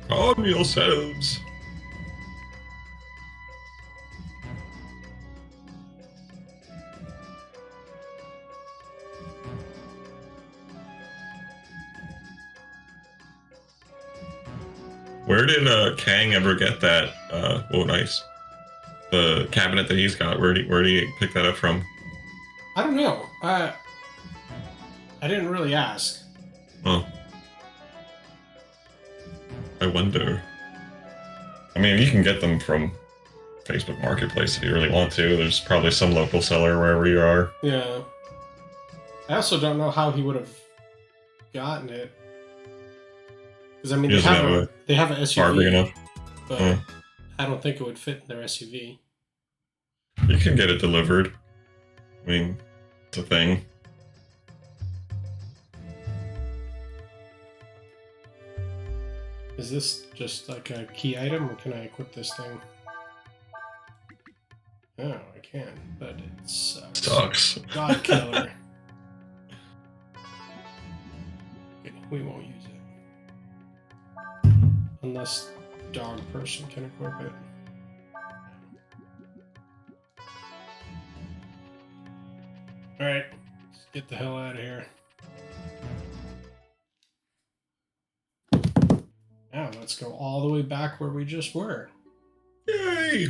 Calm yourselves. Where did Kang ever get that? Oh, nice. The cabinet that he's got. Where did he pick that up from? I don't know. I didn't really ask. Oh. I wonder. I mean, you can get them from Facebook Marketplace if you really want to. There's probably some local seller wherever you are. Yeah. I also don't know how he would have gotten it. Because, I mean, they have an SUV. Car big enough. But I don't think it would fit in their SUV. You can get it delivered. I mean, it's a thing. Is this just like a key item, or can I equip this thing? Oh, I can, but it sucks. Sucks. God killer. Okay, we won't use it. Unless dog person can equip it. Alright, let's get the hell out of here. Now let's go all the way back where we just were. Yay!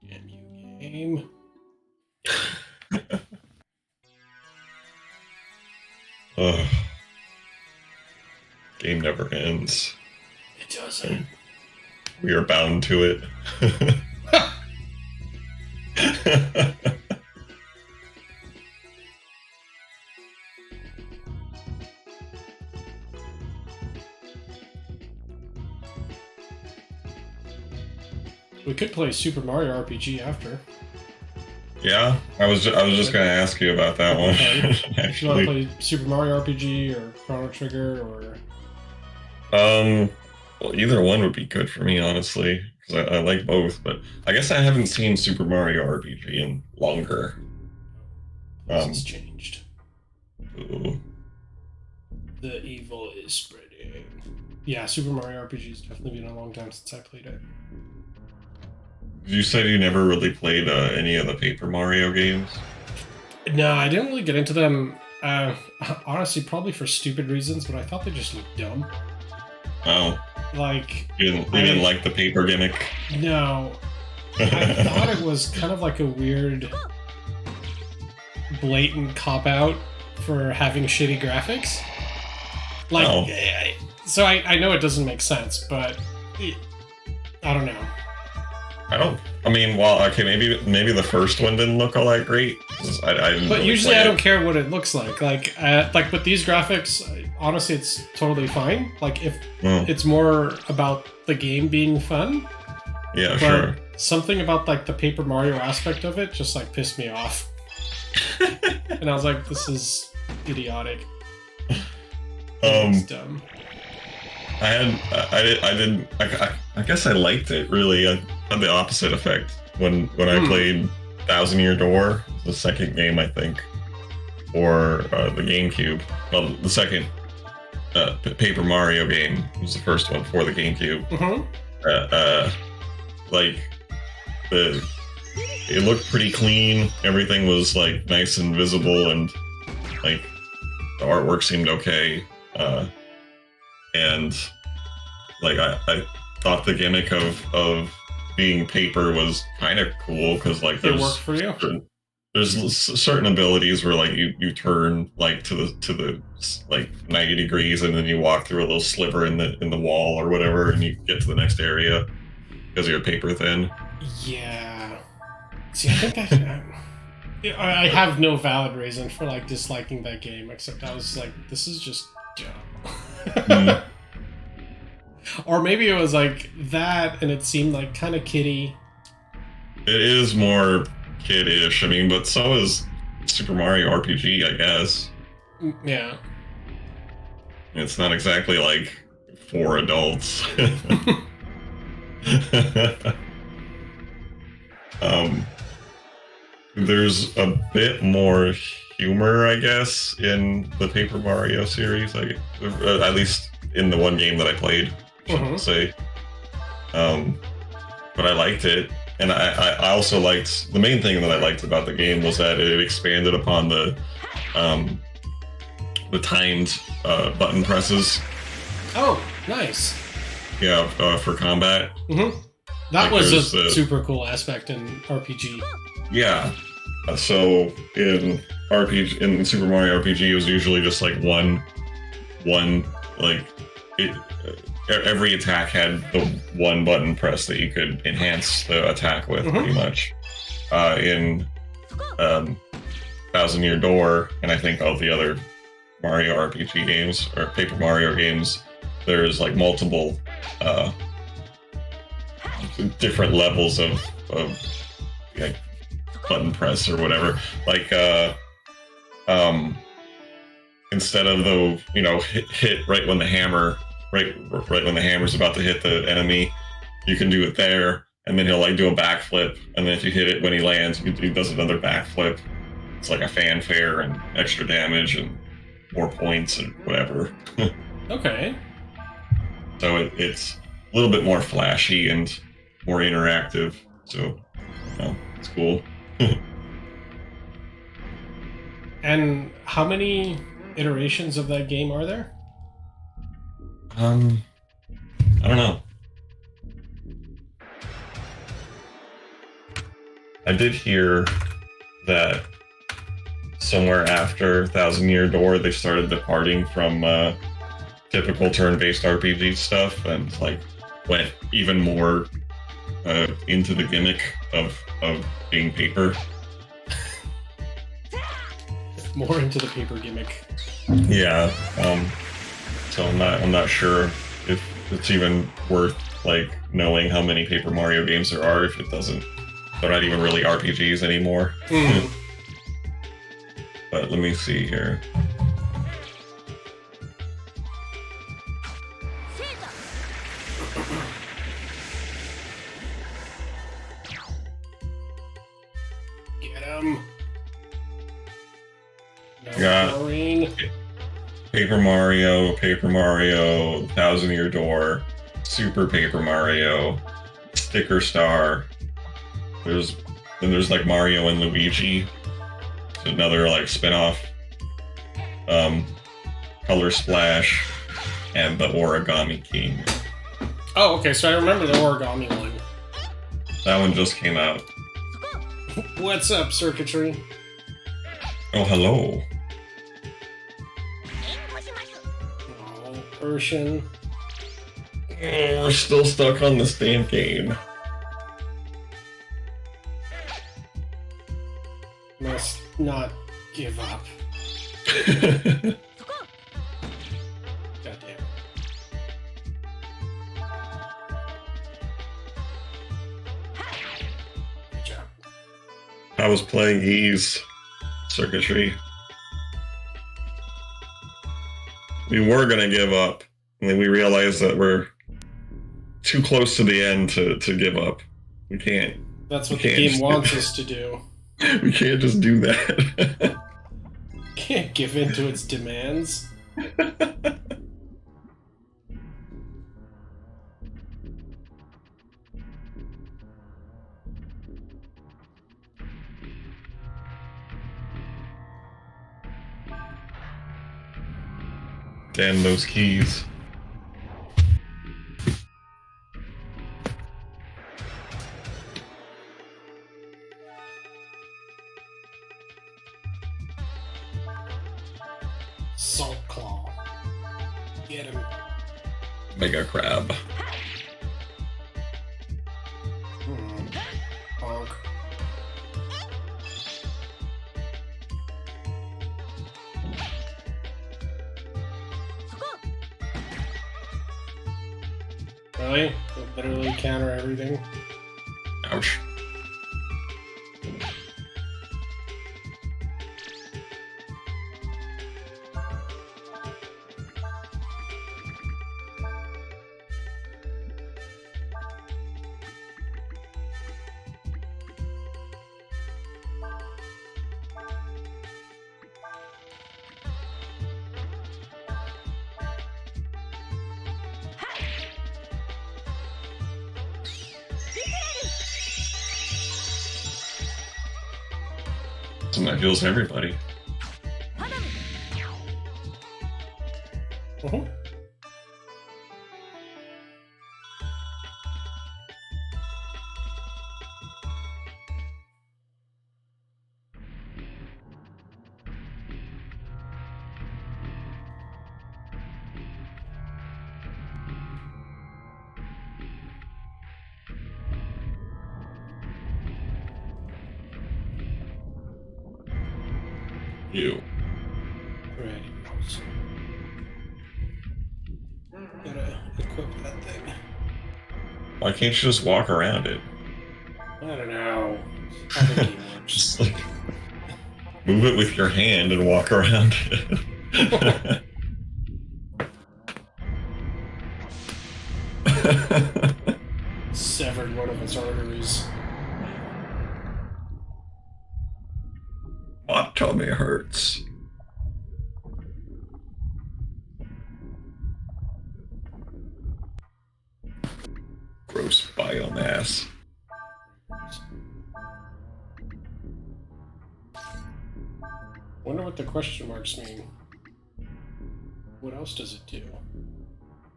Damn you, game. Ugh. Game never ends. It doesn't. We are bound to it. We could play Super Mario RPG after. Yeah, I was just gonna ask you about that one. If you want to play Super Mario RPG or Chrono Trigger or well, either one would be good for me, honestly, because I like both. But I guess I haven't seen Super Mario RPG in longer. It's changed. Ooh. The evil is spreading. Yeah, Super Mario RPG has definitely been a long time since I played it. You said you never really played any of the Paper Mario games? No, I didn't really get into them. Honestly, probably for stupid reasons, but I thought they just looked dumb. Oh. Like... You didn't like the paper gimmick? No. I thought it was kind of like a weird, blatant cop-out for having shitty graphics. Like, oh. So I know it doesn't make sense, but... I don't know. I mean, well, okay, maybe the first one didn't look all that great. I didn't but really usually play I don't care what it looks like. Like with these graphics, honestly, it's totally fine. Like if it's more about the game being fun. Yeah, but sure. Something about like the Paper Mario aspect of it just like pissed me off. And I was like, this is idiotic. It's dumb. I guess I liked it, really. I had the opposite effect when I played Thousand Year Door, the second game, I think, or the GameCube. Well, the second Paper Mario game was the first one for the GameCube. It looked pretty clean. Everything was like nice and visible, and like the artwork seemed okay. And like I thought the gimmick of being paper was kind of cool because like there's certain abilities where like you turn like to the like 90 degrees and then you walk through a little sliver in the wall or whatever and you get to the next area because you're paper thin. Yeah. See, I think I have no valid reason for like disliking that game except I was like, this is just dumb. Or maybe it was like that and it seemed like kind of kiddie. It is more kid-ish, I mean, but so is Super Mario RPG, I guess. Yeah. It's not exactly like for adults. There's a bit more humor, I guess, in the Paper Mario series, at least in the one game that I played, I should say. But I liked it, and I also liked, the main thing that I liked about the game was that it expanded upon the timed button presses. Oh, nice. Yeah, for combat. That was a super cool aspect in RPG. Yeah. So in Super Mario RPG, it was usually just like one like every attack had the one button press that you could enhance the attack with, pretty much. In Thousand Year Door, and I think all the other Mario RPG games or Paper Mario games, there's like multiple different levels of like button press or whatever. Like instead of the hit right when the hammer right when the hammer's about to hit the enemy, you can do it there, and then he'll like do a backflip, and then if you hit it when he lands, he does another backflip. It's like a fanfare and extra damage, and more points and whatever. Okay. So it's a little bit more flashy and more interactive. So, it's cool. And how many iterations of that game are there? I don't know. I did hear that somewhere after Thousand Year Door, they started departing from typical turn-based RPG stuff and like went even more into the gimmick of being paper. More into the paper gimmick. Yeah. So I'm not sure if it's even worth like knowing how many Paper Mario games there are if they're not even really RPGs anymore. But let me see here. Get him. Got Paper Mario, Thousand Year Door, Super Paper Mario, Sticker Star. There's like Mario and Luigi, another like spin-off. Color Splash, and the Origami King. Oh, okay, so I remember the Origami one. That one just came out. What's up, Circuitry? Oh, hello. Oh, Urshan. We're still stuck on this damn game. Must not give up. Goddamn. Good job. I was playing Ease Circuitry. We were gonna give up, and then we realized that we're too close to the end to give up. We can't. That's what the game wants us to do. We can't just do that. Can't give in to its demands. Damn those keys. Salt Claw. Get him. Mega Crab. Bonk. Really? It'll literally counter everything? Ouch. And that heals everybody. You. Right. Gotta equip that thing. Why can't you just walk around it? I don't know how the game works. Just like move it with your hand and walk around it. Severed one of its arteries. My tummy hurts. guess. Wonder what the question marks mean. What else does it do?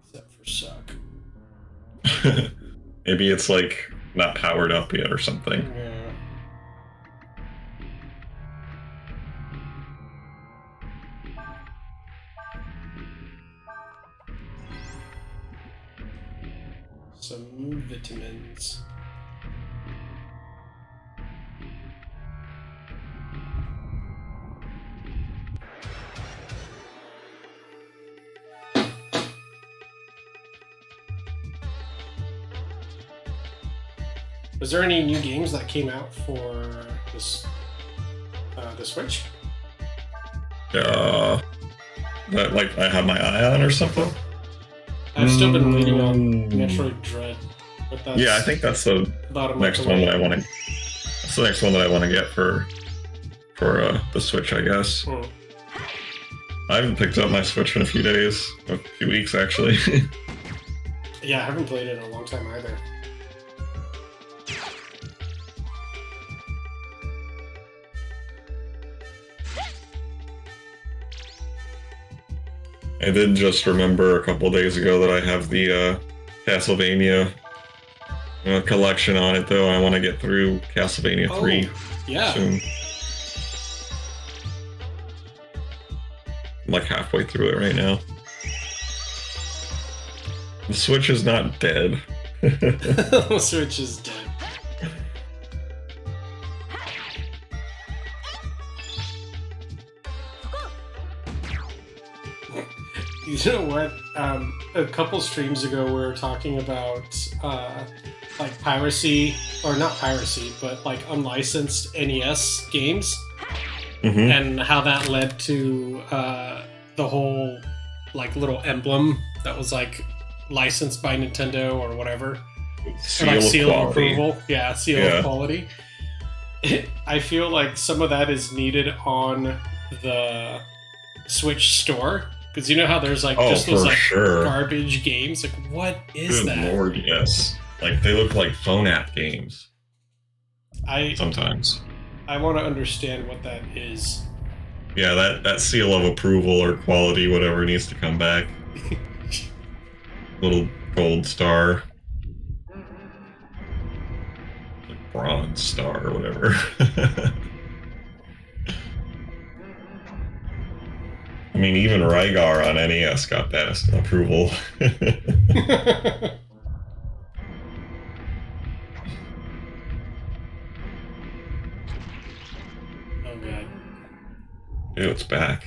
Except for suck. Maybe it's like not powered up yet or something. Yeah. Some vitamins. Was there any new games that came out for this the Switch? That like I have my eye on or something. I've still been waiting on Metroid Dread, but that's I think that's the next one that I want to. That's the next one that I want to get for the Switch, I guess. I haven't picked up my Switch in a few days, a few weeks actually. Yeah, I haven't played it in a long time either. I did just remember a couple days ago that I have the Castlevania collection on it, though. I want to get through Castlevania 3 soon. I'm like halfway through it right now. The Switch is not dead. The Switch is dead. You know what? A couple streams ago, we were talking about like piracy, or not piracy, but like unlicensed NES games, and how that led to the whole like little emblem that was like licensed by Nintendo or whatever, seal of approval. Yeah, seal of quality. I feel like some of that is needed on the Switch store. Because you know how there's like just those like garbage games? Like, what is that? Good lord, yes. Like, they look like phone app games. Sometimes. I want to understand what that is. Yeah, that seal of approval or quality, whatever, needs to come back. Little gold star. Like bronze star or whatever. I mean, even Rygar on NES got that approval. Oh god. Ew, it's back.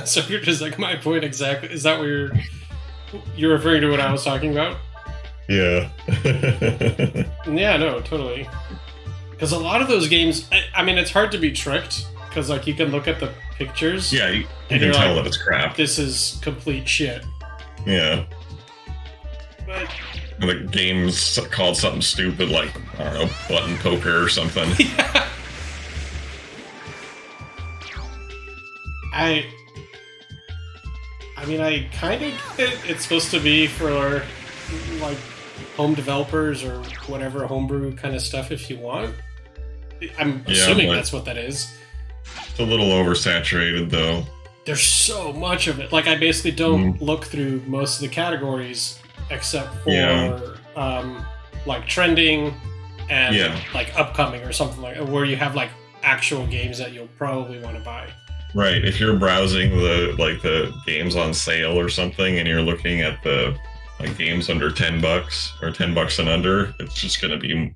So you're just like, my point exactly. Is that what you're referring to what I was talking about? Yeah. Yeah, no, totally. Because a lot of those games, I mean, it's hard to be tricked, because like you can look at the pictures. Yeah, you can tell that it's crap. This is complete shit. Yeah. But the game's called something stupid like, I don't know, button poker or something. Yeah. I mean, I kind of get it. It's supposed to be for like home developers or whatever homebrew kind of stuff if you want. I'm assuming that's what that is. It's a little oversaturated, though. There's so much of it. Like, I basically don't look through most of the categories except for like trending and like upcoming or something like where you have like actual games that you'll probably want to buy. Right. If you're browsing the games on sale or something, and you're looking at the like games under $10 or $10 and under, it's just gonna be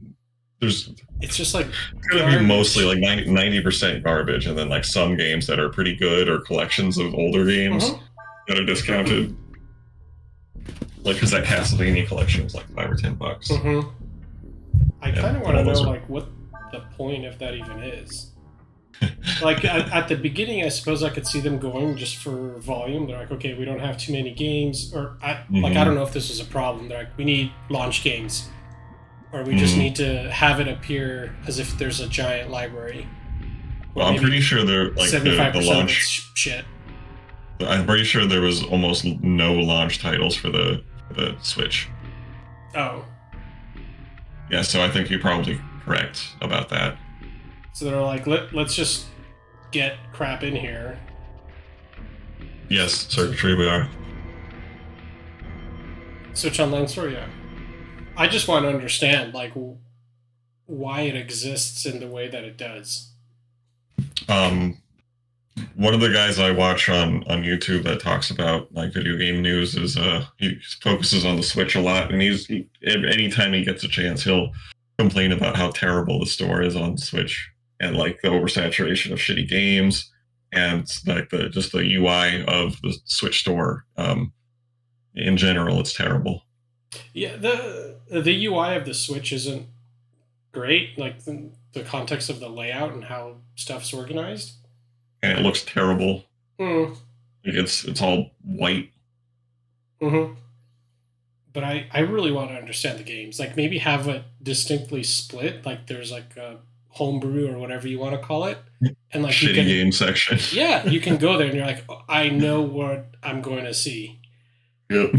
it's just like it's gonna be mostly like 90% garbage, and then like some games that are pretty good or collections of older games that are discounted. Like, because that Castlevania collection was like $5 or $10. I kind of want to know like what the point of that even is. Like at the beginning, I suppose I could see them going just for volume. They're like, okay, we don't have too many games, or I don't know if this was a problem. They're like, we need launch games, or we just need to have it appear as if there's a giant library. Well, I'm pretty sure they're like 75% the launch shit. I'm pretty sure there was almost no launch titles for the Switch. Oh. Yeah, so I think you're probably correct about that. So they're like, let's just get crap in here. Yes, circuitry we are. Switch Online Store, yeah. I just want to understand, like, why it exists in the way that it does. One of the guys I watch on YouTube that talks about like video game news is he focuses on the Switch a lot, and anytime he gets a chance, he'll complain about how terrible the store is on Switch and like the oversaturation of shitty games and like the UI of the Switch store. In general, it's terrible. Yeah, the UI of the Switch isn't great. Like the context of the layout and how stuff's organized. And it looks terrible. Mm. Like it's all white. Mm-hmm. But I really want to understand the games. Like maybe have it distinctly split. Like there's like a homebrew or whatever you want to call it, and like shitty you can, game section. Yeah, you can go there and you're like, oh, I know what I'm going to see. Yep.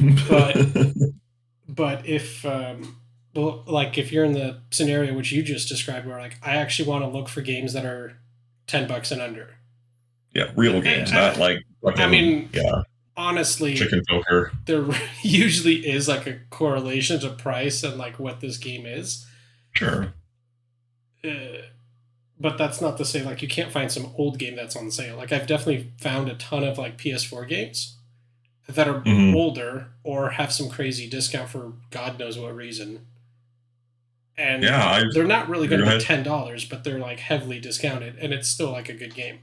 But if well, like if you're in the scenario which you just described, where like I actually want to look for games that are $10 and under. Yeah, real games, not like fucking, I mean, yeah. Honestly, chicken poker. There usually is like a correlation to price and like what this game is. Sure. But that's not to say like you can't find some old game that's on sale. Like I've definitely found a ton of like PS4 games that are older or have some crazy discount for God knows what reason. And yeah, they're not really going to be $10, but they're like heavily discounted, and it's still like a good game.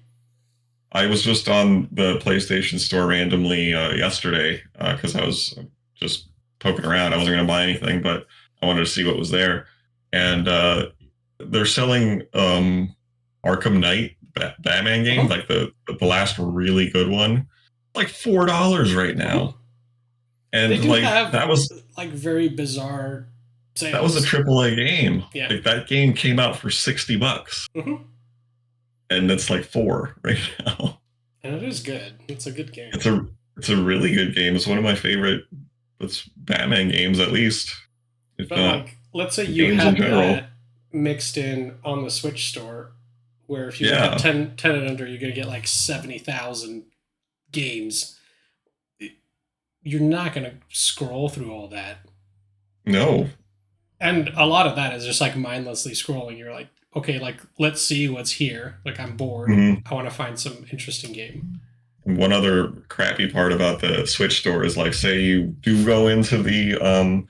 I was just on the PlayStation Store randomly yesterday because I was just poking around. I wasn't going to buy anything, but I wanted to see what was there. And they're selling Arkham Knight Batman game, like the last really good one, like $4 right now. And like that was like very bizarre sales. That was a AAA game. Yeah. Like that game came out for $60. Mm-hmm. And it's like $4 right now. And it is good. It's a good game. It's a really good game. It's one of my favorite Batman games, at least. But like, let's say you had that mixed in on the Switch store, where if you look at 10 and under, you're gonna get like 70,000 games. You're not gonna scroll through all that. No. And a lot of that is just like mindlessly scrolling. You're like, okay, like let's see what's here. Like I'm bored. I want to find some interesting game. One other crappy part about the Switch store is like, say you do go into the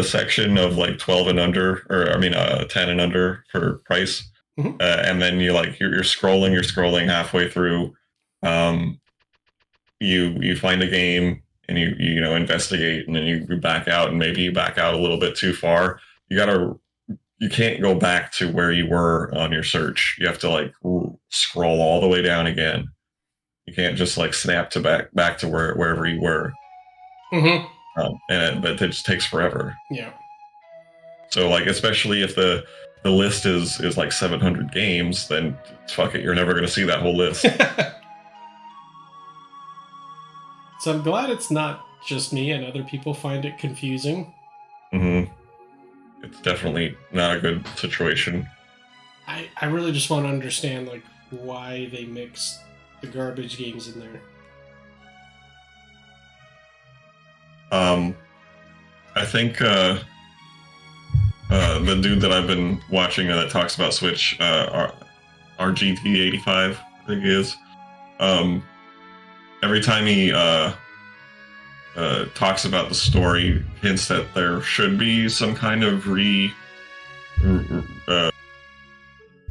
section of like 12 and under, or I mean 10 and under for price, and then you're scrolling halfway through. You find a game and you know investigate, and then you back out, and maybe you back out a little bit too far. You can't go back to where you were on your search. You have to like scroll all the way down again. You can't just like snap to back to wherever you were. But it just takes forever. Yeah. So like, especially if the list is like 700 games, then fuck it, you're never going to see that whole list. So I'm glad it's not just me and other people find it confusing. It's definitely not a good situation. I really just want to understand like why they mix the garbage games in there. I think the dude that I've been watching that talks about Switch, RGT85, I think he is. Every time he talks about the story, hints that there should be some kind of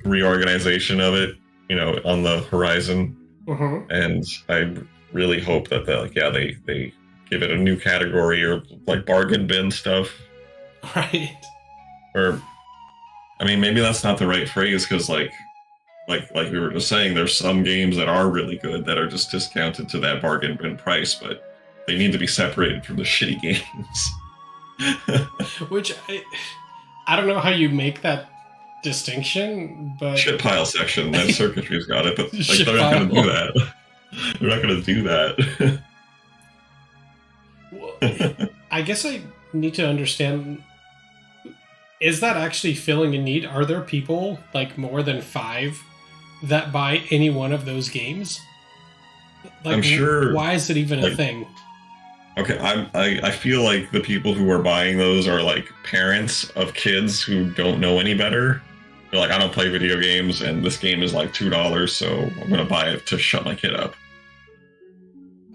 reorganization of it, you know, on the horizon. And I really hope that they give it a new category or like bargain bin stuff. Right. Or, I mean, maybe that's not the right phrase, because like we were just saying, there's some games that are really good that are just discounted to that bargain bin price, but they need to be separated from the shitty games. Which I don't know how you make that distinction, but shit pile section. That circuitry's got it, but like they're not gonna do that. They're not gonna do that. Well, I guess I need to understand. Is that actually filling a need? Are there people, like more than 5, that buy any one of those games? I'm Like, sure. why is it even a Like, thing? okay, I feel like the people who are buying those are like parents of kids who don't know any better. They're like, I don't play video games, and this game is like $2, so I'm gonna buy it to shut my kid up.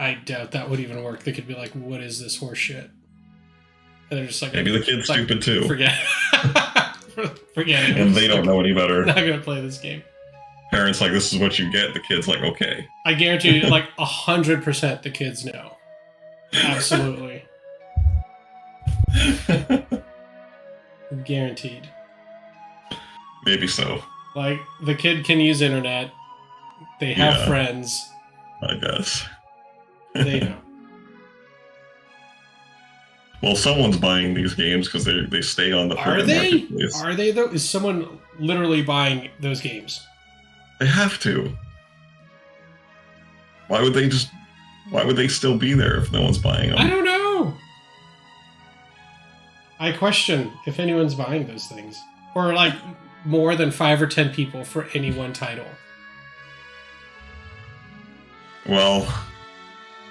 I doubt that would even work. They could be like, "What is this horse shit?" And they're just like, Maybe the kid's like, stupid too, forget, forget it. and they don't know any I'm better. not gonna play this game. Parents like, this is what you get. The kid's like, okay. I guarantee you, like 100%, the kids know. Absolutely, guaranteed. Maybe so. Like the kid can use internet. They have Yeah. friends. I guess. They know. Well, someone's buying these games because they stay on the Are freaking they? marketplace. Are they though? Is someone literally buying those games? They have to. Why would they just? Why would they still be there if no one's buying them? I don't know. I question if anyone's buying those things, or like more than 5 or 10 people for any one title. Well,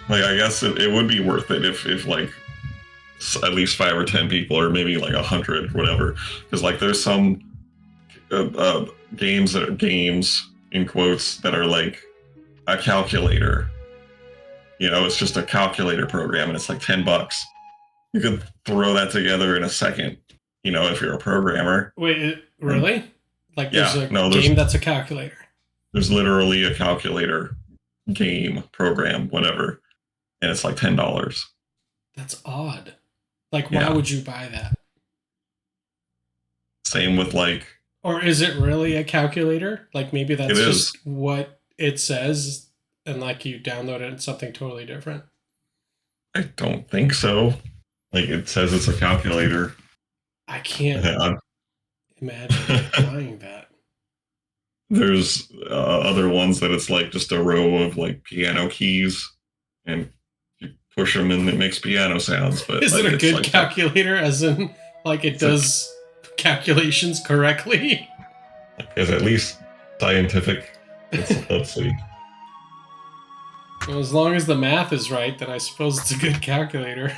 like I guess it would be worth it if like at least 5 or 10 people, or maybe like 100, whatever. Because like there's some games in quotes that are like a calculator. You know, it's just a calculator program, and it's like $10. You could throw that together in a second. You know, if you're a programmer. Wait, really? Like Yeah, there's a no, game that's a calculator. There's literally a calculator game program, whatever, and it's like $10. That's odd. Like, why Yeah. would you buy that? Same with like, Or is it really a calculator? Like maybe that's It is. just what it says, and like you download it and something totally different. I don't think so. Like it says it's a calculator. I can't Yeah. imagine buying that. There's other ones that it's like just a row of like piano keys, and you push them and it makes piano sounds. But Is like, it a it's good like calculator, as in like it does calculations correctly? Is at least scientific. Let's see. Well, as long as the math is right, then I suppose it's a good calculator.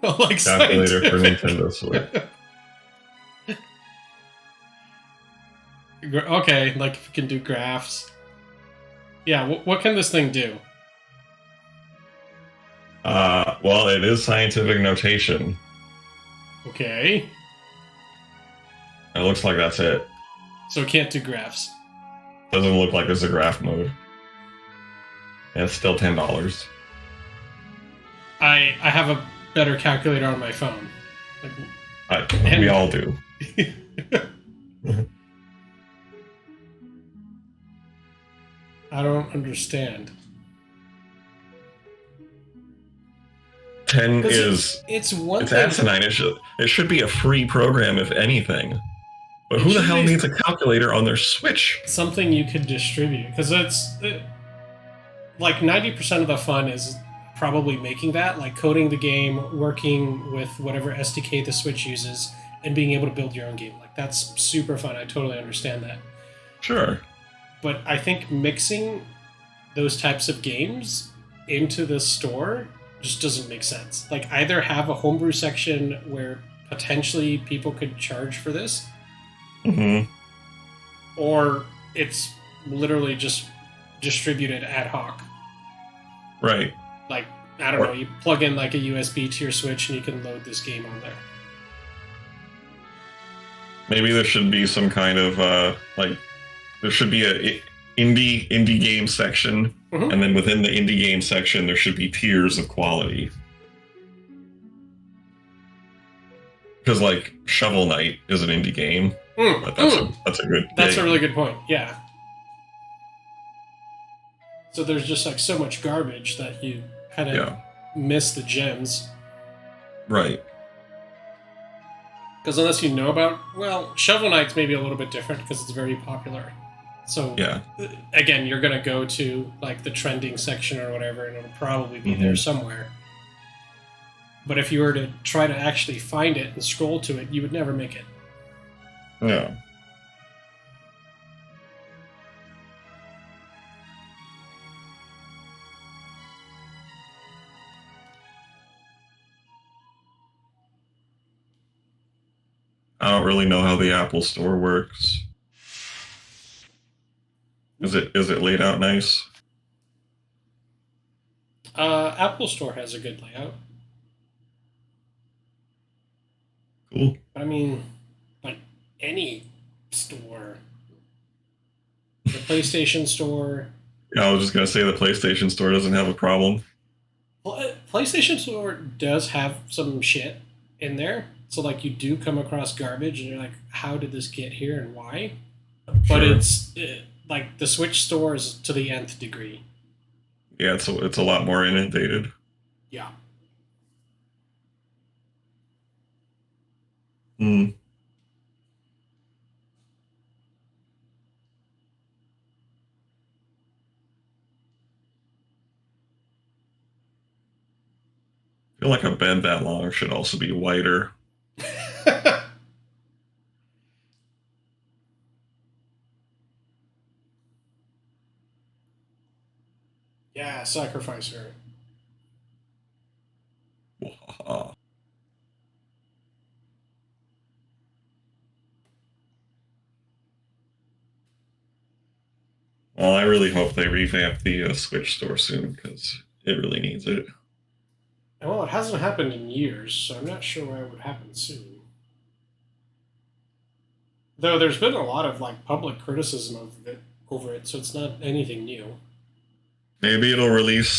Like Calculator for scientific. Nintendo Switch. Okay, like if you can do graphs. Yeah, what can this thing do? Well, it is scientific notation. Okay, It looks like that's it. so it can't do graphs. Doesn't look like there's a graph mode. And it's still $10. I have a better calculator on my phone. Like, We all do. I don't understand. 10 'Cause is It's one it's thing. asinine. It should be a free program, if anything. But It who the should hell be- needs a calculator on their Switch? Something you could distribute, because like 90% of the fun is probably making that, like coding the game, working with whatever SDK the Switch uses, and being able to build your own game. Like that's super fun. I totally understand that. Sure. But I think mixing those types of games into the store just doesn't make sense. Like either have a homebrew section where potentially people could charge for this, Mm-hmm. or it's literally just distributed ad hoc. Right. Like, I don't know, you plug in like a USB to your Switch and you can load this game on there. Maybe there should be some kind of like there should be a indie game section, Mhm. and then within the indie game section there should be tiers of quality. Because like Shovel Knight is an indie game, but that's a good That's game. a really good point, yeah. So there's just like so much garbage that you kind of miss the gems. Right. Because unless you know about, well, Shovel Knight's maybe a little bit different because it's very popular. So Yeah. again, you're gonna go to like the trending section or whatever, and it'll probably be there Hmm. somewhere. But if you were to try to actually find it and scroll to it, you would never make it. Yeah. I don't really know how the Apple Store works. Is it laid out nice? Apple Store has a good layout. Cool. I mean, like any store, the PlayStation Store. Yeah, I was just gonna say the PlayStation Store doesn't have a problem. PlayStation Store does have some shit in there. So like you do come across garbage, and you're like, how did this get here and why? But Sure. it's like the Switch Store is to the nth degree. Yeah, it's a lot more inundated. Yeah. Hmm. I feel like a bed that long should also be wider. Yeah, sacrifice her. Wow. Well, I really hope they revamp the Switch store soon because it really needs it. Well, it hasn't happened in years, so I'm not sure why it would happen soon. Though there's been a lot of like public criticism of it over it, so it's not anything new. Maybe it'll release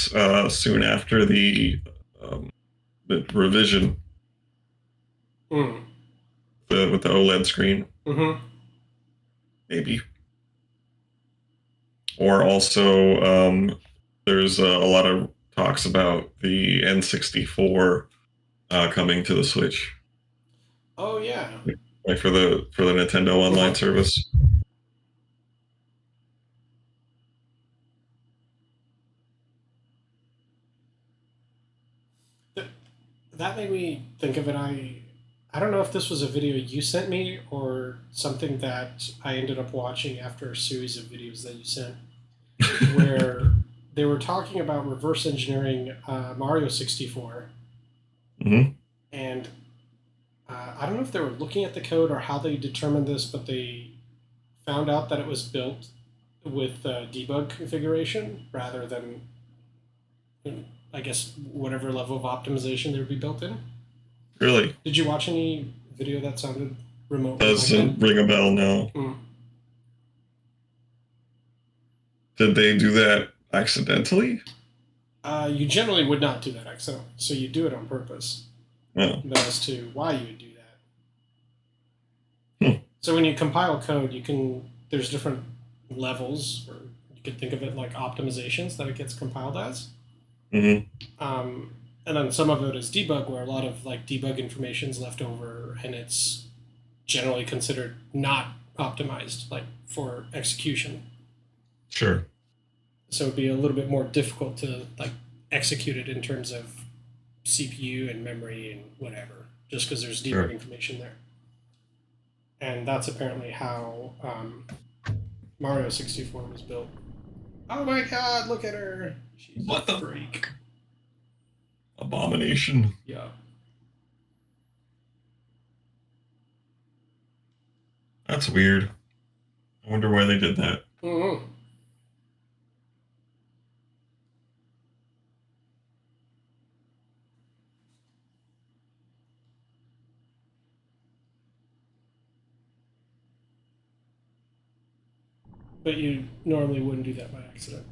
soon after um, the revision Mm. with the OLED screen. Mm-hmm. Maybe. Or also, there's a lot of talks about the N64 coming to the Switch, Oh yeah. like for the Nintendo Online Uh-huh. service. That made me think of it. I don't know if this was a video you sent me or something that I ended up watching after a series of videos that you sent, where they were talking about reverse engineering Mario 64, Hmm. and I don't know if they were looking at the code or how they determined this, but they found out that it was built with debug configuration rather than, I guess, whatever level of optimization there would be built in. Really Did you watch any video that sounded remotely like that? doesn't ring a bell now. Mm. Did they do that accidentally? You generally would not do that accidentally, so you do it on purpose. No. But as to why you would do that, Hmm. so when you compile code, you can there's different levels, or you could think of it like optimizations that it gets compiled as. Hmm. Um, and then some of it is debug, where a lot of like debug information is left over, and it's generally considered not optimized, like for execution. Sure. So it'd be a little bit more difficult to like execute it in terms of CPU and memory and whatever, just because there's debug Sure. information there. And that's apparently how Mario 64 was built. Oh my god, look at her! She's What a the freak. abomination? Yeah. That's weird. I wonder why they did that. Mm-hmm. But you normally wouldn't do that by accident.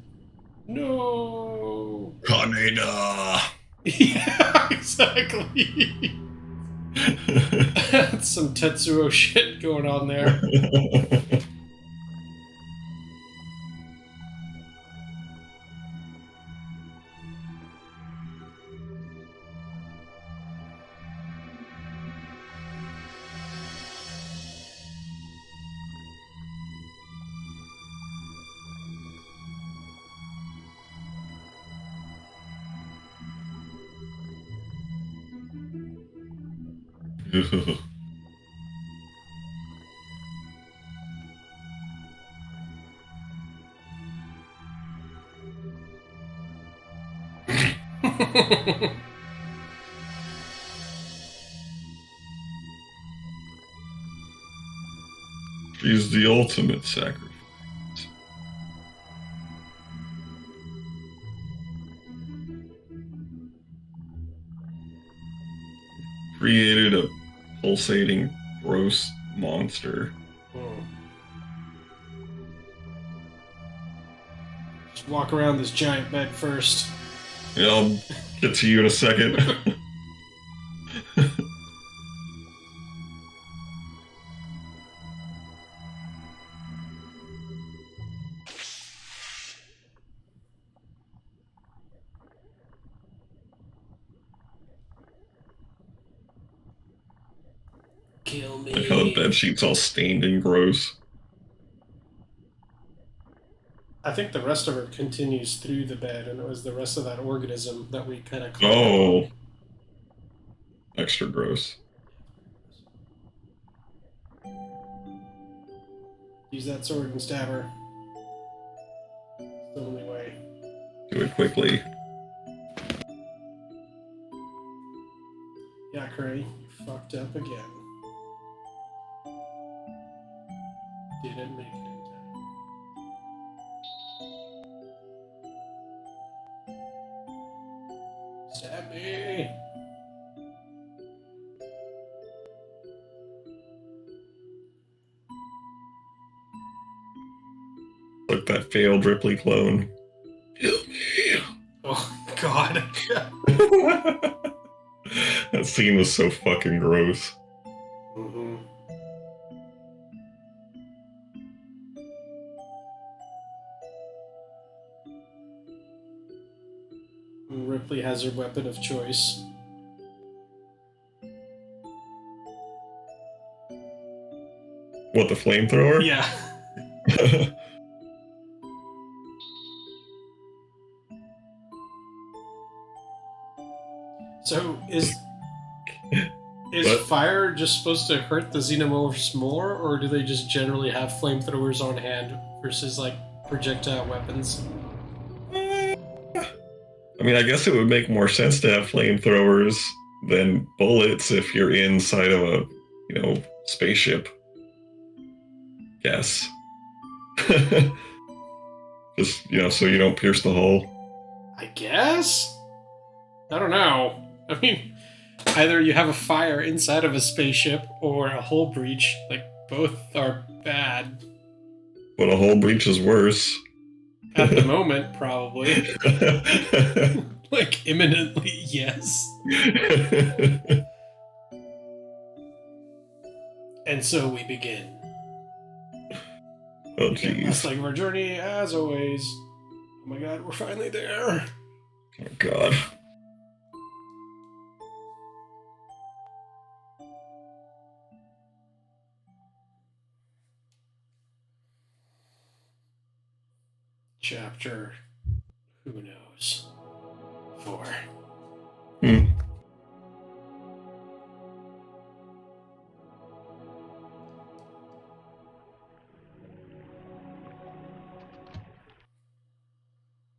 No. Kaneda. Yeah, exactly. That's some Tetsuo shit going on there. She's the ultimate sacrifice. Created a pulsating, gross monster. Just walk around this giant bed first. Yeah, I'll get to you in a second. Kill me. Like how the bed sheet's all stained and gross. I think the rest of her continues through the bed, and it was the rest of that organism that we kind of Oh. Extra gross. Use that sword and stab her. It's the only way. Do it quickly. Yeah, Cray, you fucked up again. Didn't make it in time. Stab me! Like that failed Ripley clone. Kill me. Oh, God. That scene was so fucking gross. Mm-hmm. Ripley has her weapon of choice. What, the flamethrower? Yeah. So, is What? fire just supposed to hurt the xenomorphs more, or do they just generally have flamethrowers on hand versus, like, projectile weapons? I mean, I guess it would make more sense to have flamethrowers than bullets if you're inside of a, spaceship. Yes. Just, so you don't pierce the hull. I guess? I don't know. I mean, either you have a fire inside of a spaceship or a hull breach. Like, both are bad. But a hull breach is worse. At the moment, probably. Like, imminently, yes. And so we begin. Oh, Again, last jeez. leg of our journey, as always. Oh my god, we're finally there. Oh, God. Chapter, who knows, 4. Hmm.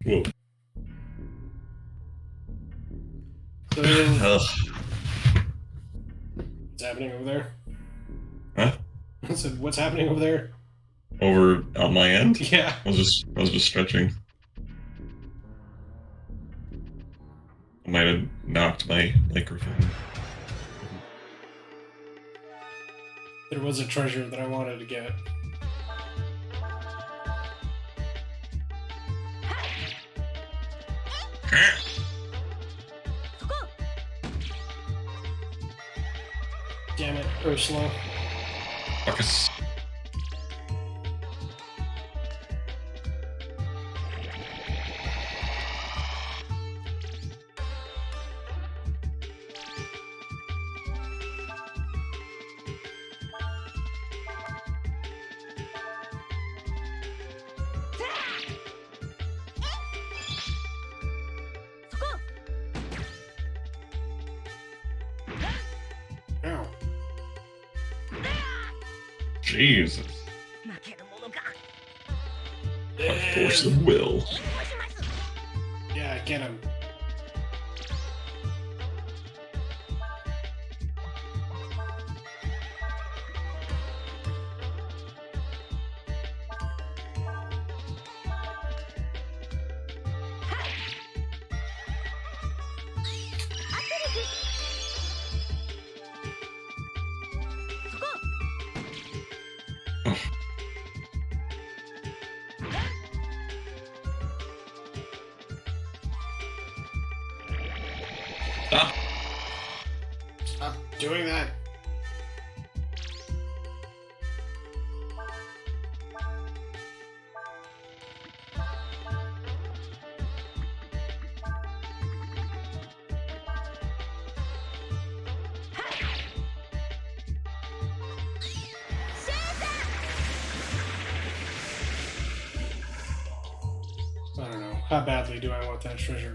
Whoa. So, Ugh. what's happening over there? Huh? I said, what's happening over there? Over on my end? Yeah. I was just stretching. I might have knocked my microphone. There was a treasure that I wanted to get. Damn it, Ursula. Fuckus. Ow. Jesus. A force of will. Yeah, get him. Stop. Stop doing that. I don't know. How badly do I want that treasure?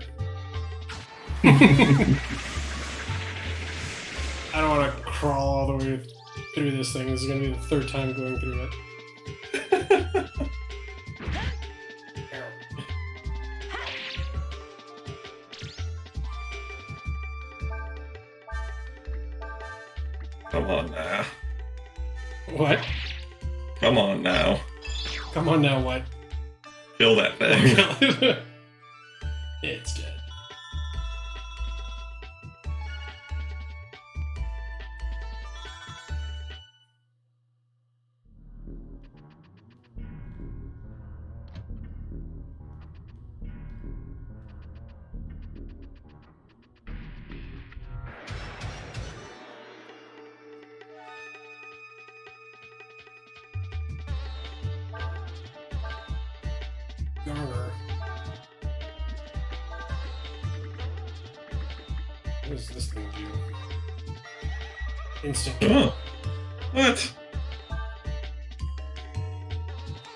I don't want to crawl all the way through this thing. This is going to be the third time going through it. Come on now. What? Come on now. Come on now, what? Kill that thing. It's dead. Garner. What does this thing do? Instant kill. Oh. What?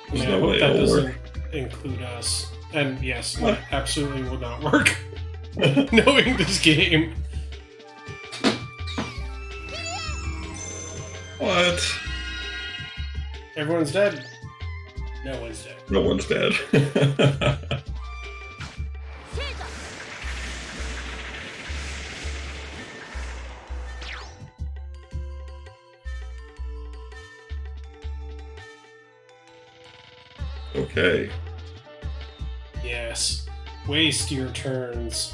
There's Yeah, no I hope way that it'll doesn't work. include us. And yes, What? that absolutely will not work. Knowing this game. What? Everyone's dead. No one's dead. No one's dead. Okay. Yes. Waste your turns.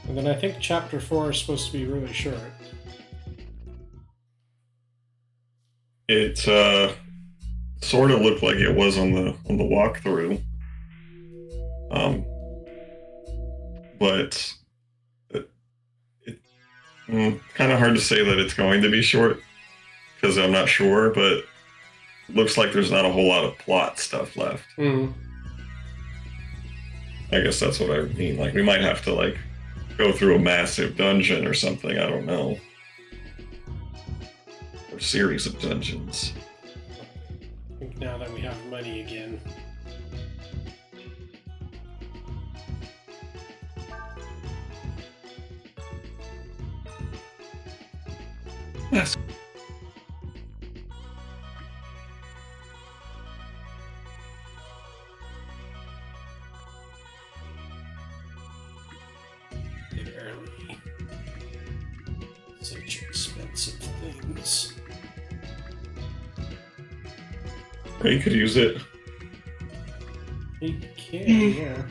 And then I think chapter 4 is supposed to be really short. It sort of looked like it was on the walkthrough. But kind of hard to say that it's going to be short because I'm not sure, but it looks like there's not a whole lot of plot stuff left. Mm. I guess that's what I mean. Like, we might have to, like, go through a massive dungeon or something. I don't know. Or series of dungeons. I think now that we have money again. Yes. Barely. Such expensive things. You could use it. You can, yeah.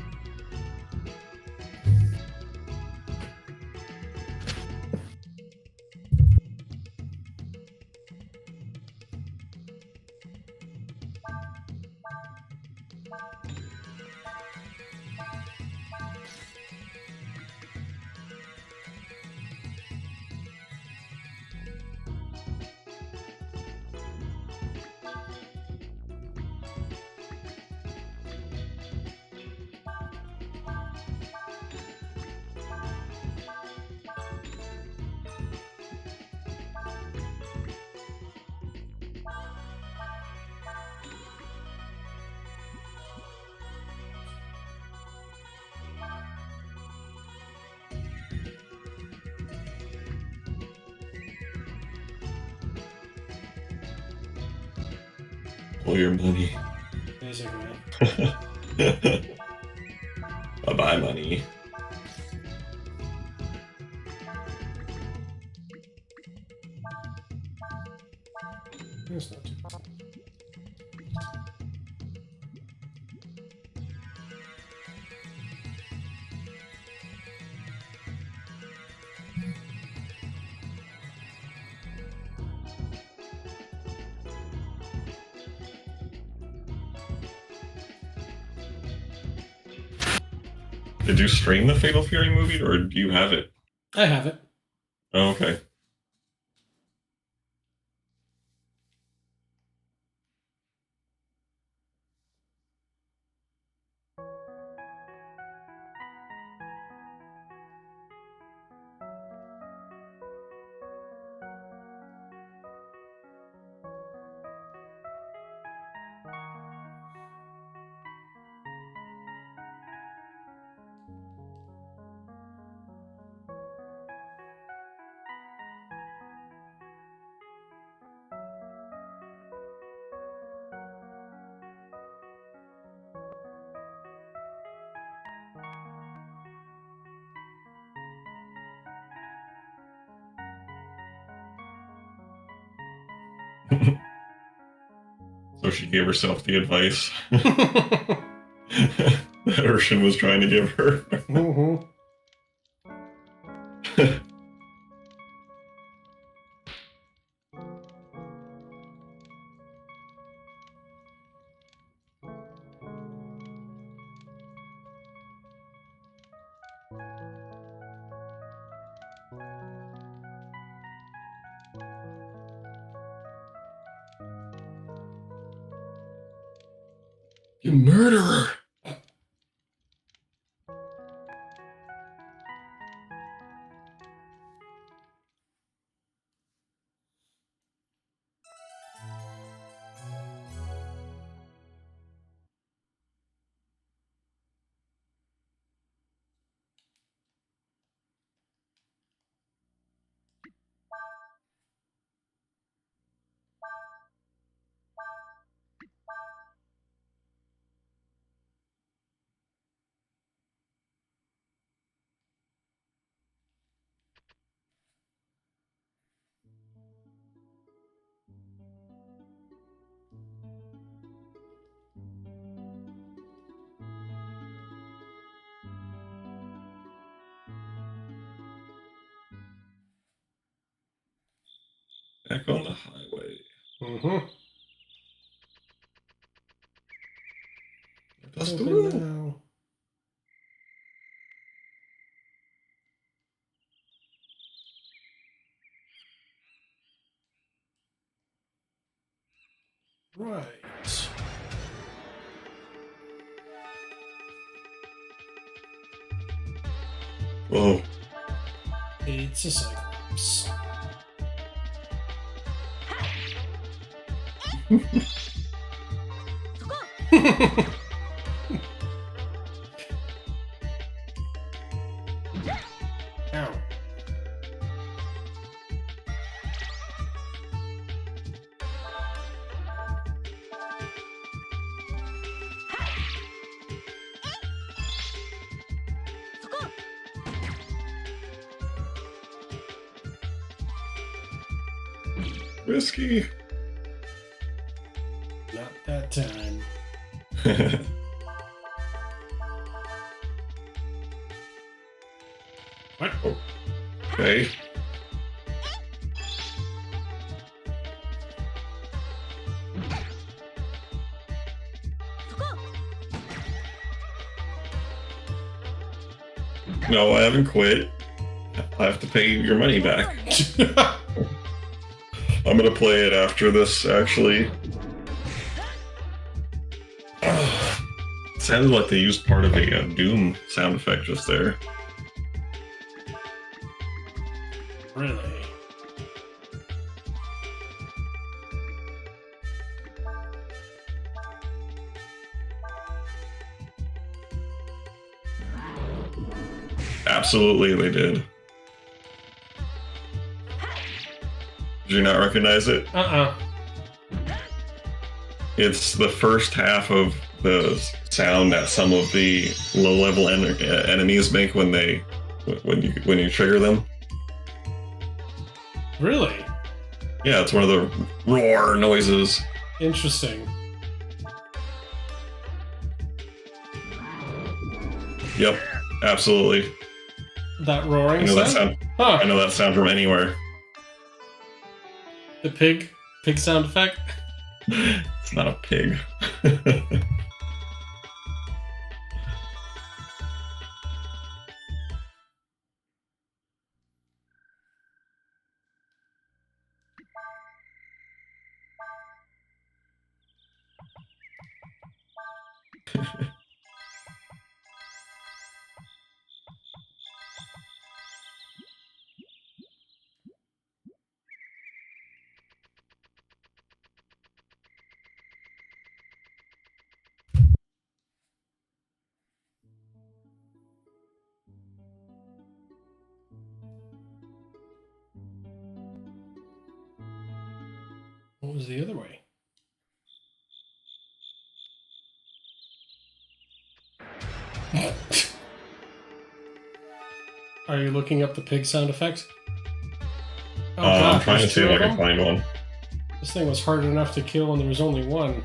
All your money. Basically. Bye-bye, money. It's not too bad. Did you stream the Fatal Fury movie, or do you have it? I have it. Oh, okay. So she gave herself the advice that Urshan was trying to give her. Mm-hmm. You murderer! Back on the highway. Mm-hmm. That's the Open rule. now. Right. Whoa. It's a Cyclops. Ow. Risky. Not that time. What? Okay. No, I haven't quit. I have to pay your money back. I'm gonna play it after this, actually. It sounded like they used part of a Doom sound effect just there. Really? Absolutely, they did. Did you not recognize it? Uh-uh. It's the first half of the sound that some of the low-level enemies make when you trigger them. Really? Yeah, it's one of the roar noises. Interesting. Yep, absolutely. That roaring I know sound? that sound. Huh. I know that sound from anywhere. The pig sound effect? It's not a pig. What was the other way? Are you looking up the pig sound effect? Oh god, I'm trying to see if I can find one. This thing was hard enough to kill and there was only one.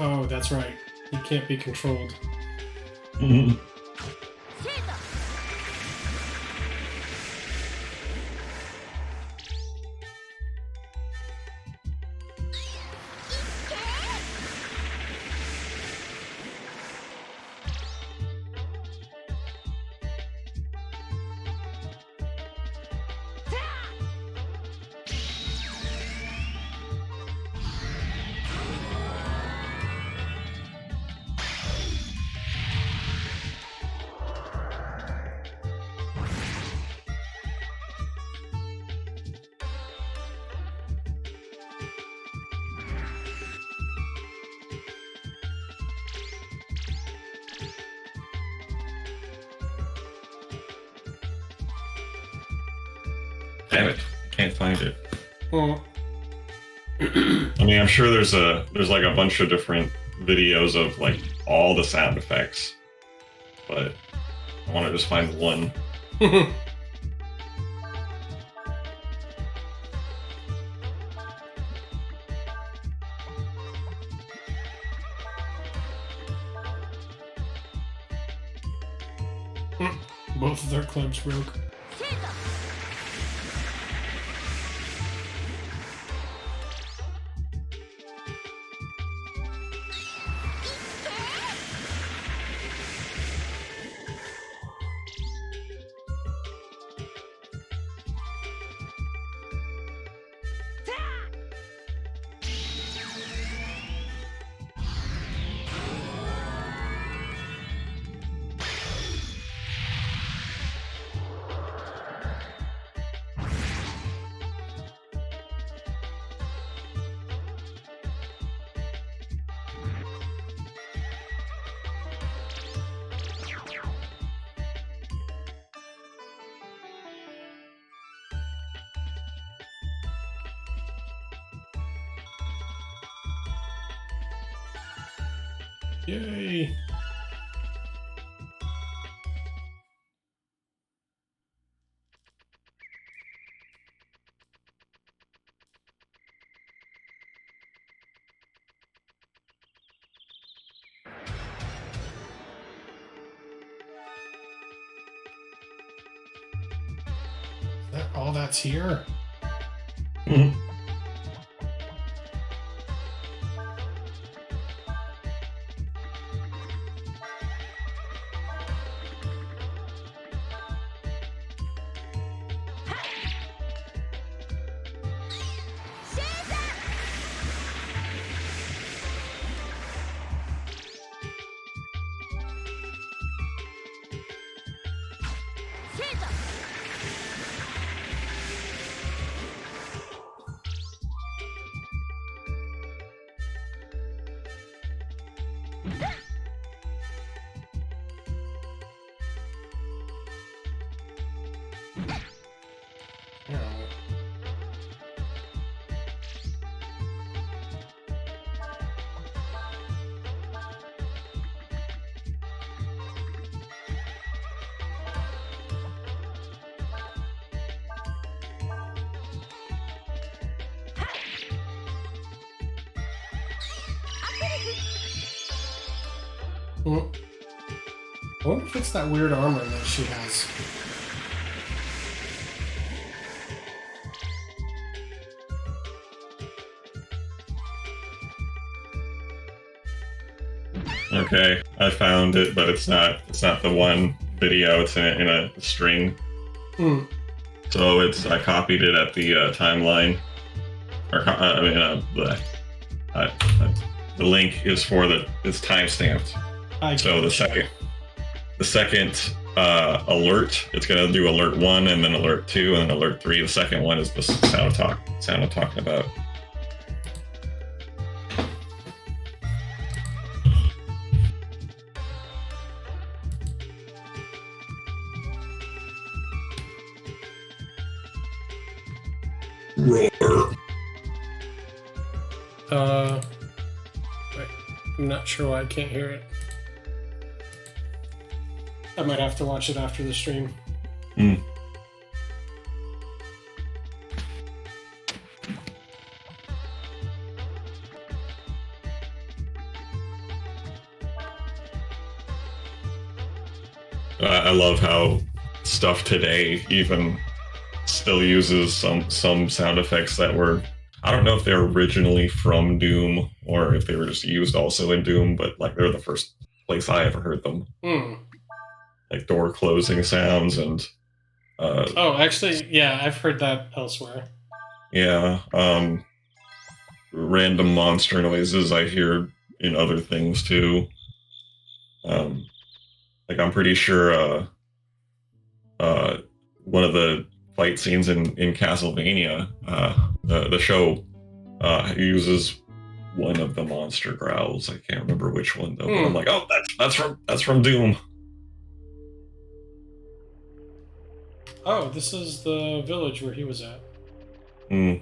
Oh, that's right. He can't be controlled. Mm-hmm. Damn it! Can't find it. Oh. I mean, I'm sure there's like a bunch of different videos of like all the sound effects, but I want to just find one. Both of their clubs broke. Yay! all that's here? Mhm. I wonder if it's that weird armor that she has. Okay, I found it, but it's not. It's not the one video. It's in a string. Hmm. So I copied it at the timeline, or the link is for it's time stamped. So the second alert, it's gonna do alert 1 and then alert 2 and then alert 3. The second one is the sound I'm talking about. Wait, I'm not sure why I can't hear it. I might have to watch it after the stream. Mm. I love how stuff today even still uses some sound effects that were, I don't know if they're originally from Doom or if they were just used also in Doom, but like they're the first place I ever heard them. Like door closing sounds and oh, actually, yeah, I've heard that elsewhere. Yeah, random monster noises I hear in other things too. Like I'm pretty sure one of the fight scenes in Castlevania, the show uses one of the monster growls. I can't remember which one though, but I'm like, oh, that's from Doom. Oh, this is the village where he was at. Hmm.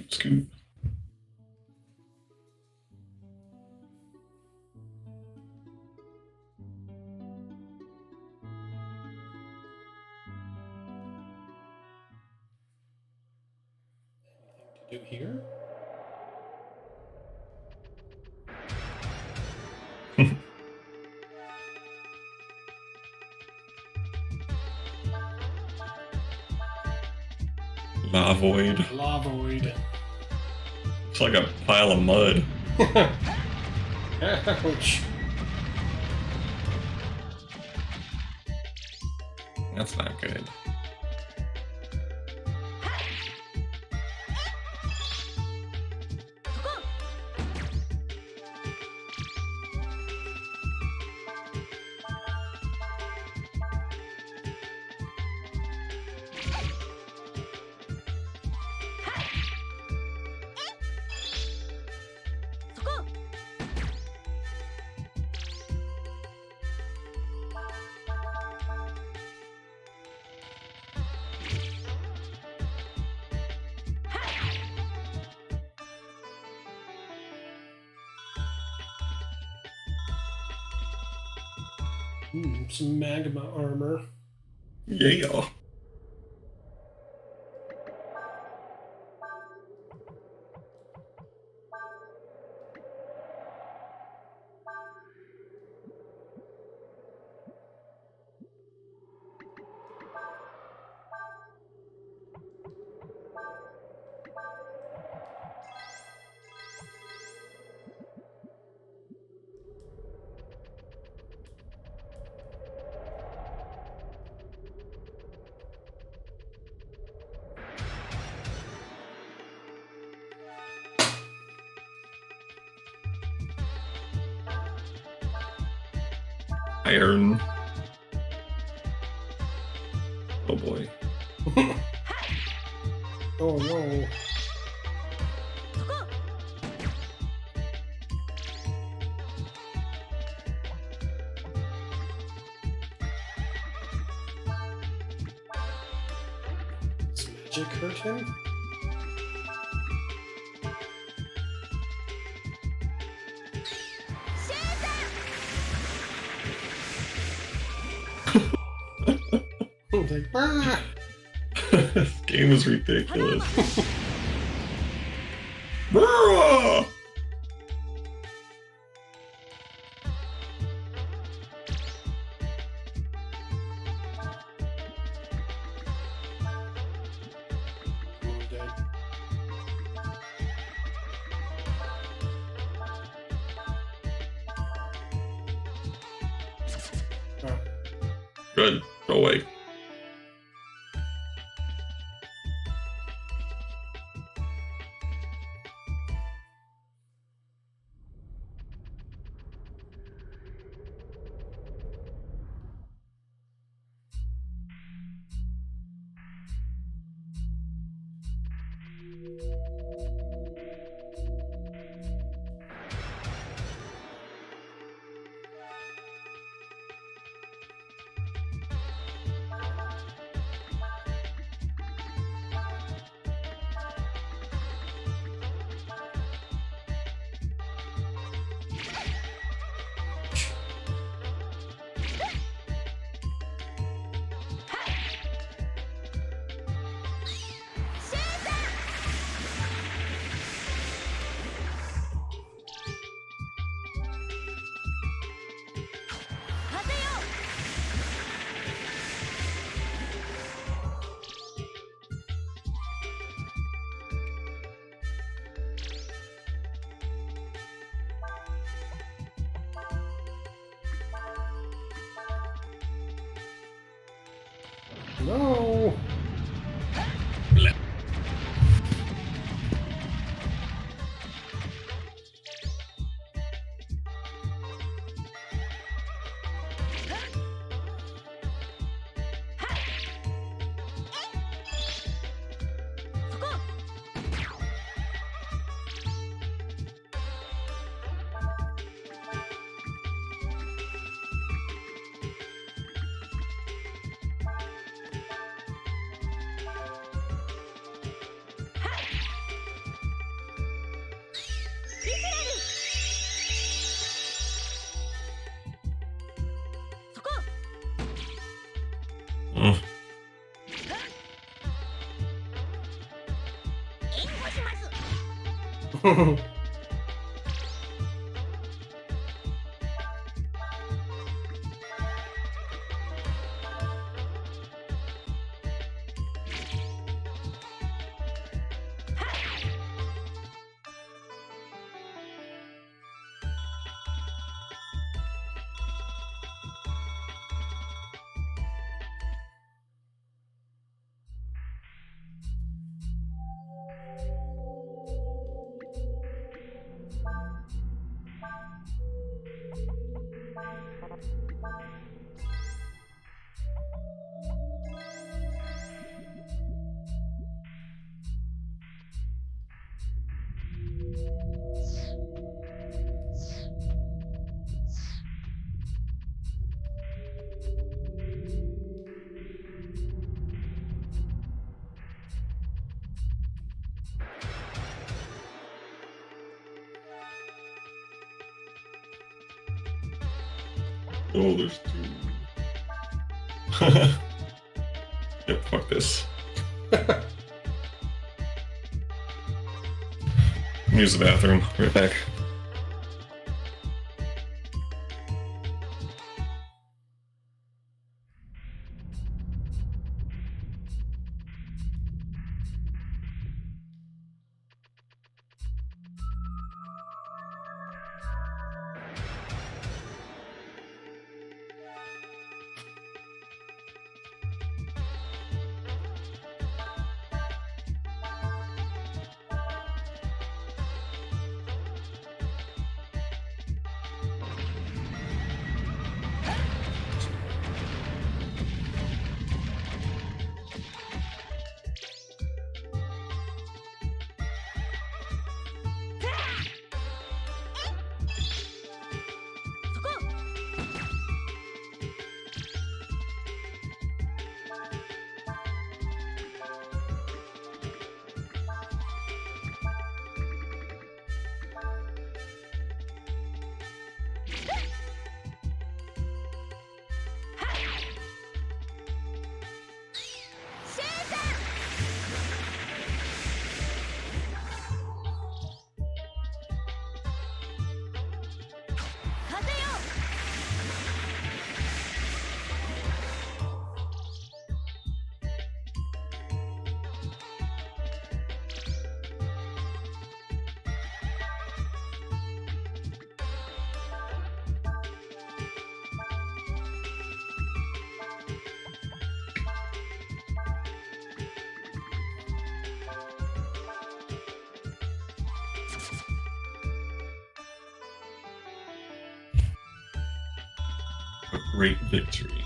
Scoot. Anything to do here? Lavoid. Lavoid. It's like a pile of mud. Ouch. That's not good. Some magma armor. Yeah. Iron. Oh boy. Oh no. Does magic hurt him? Like, ah! This game is ridiculous. Bruh! Oh, dead. Oh. Good. Go away. No! Mm. Oh, there's two. Yep, fuck this. Use the bathroom. Right back. A great victory.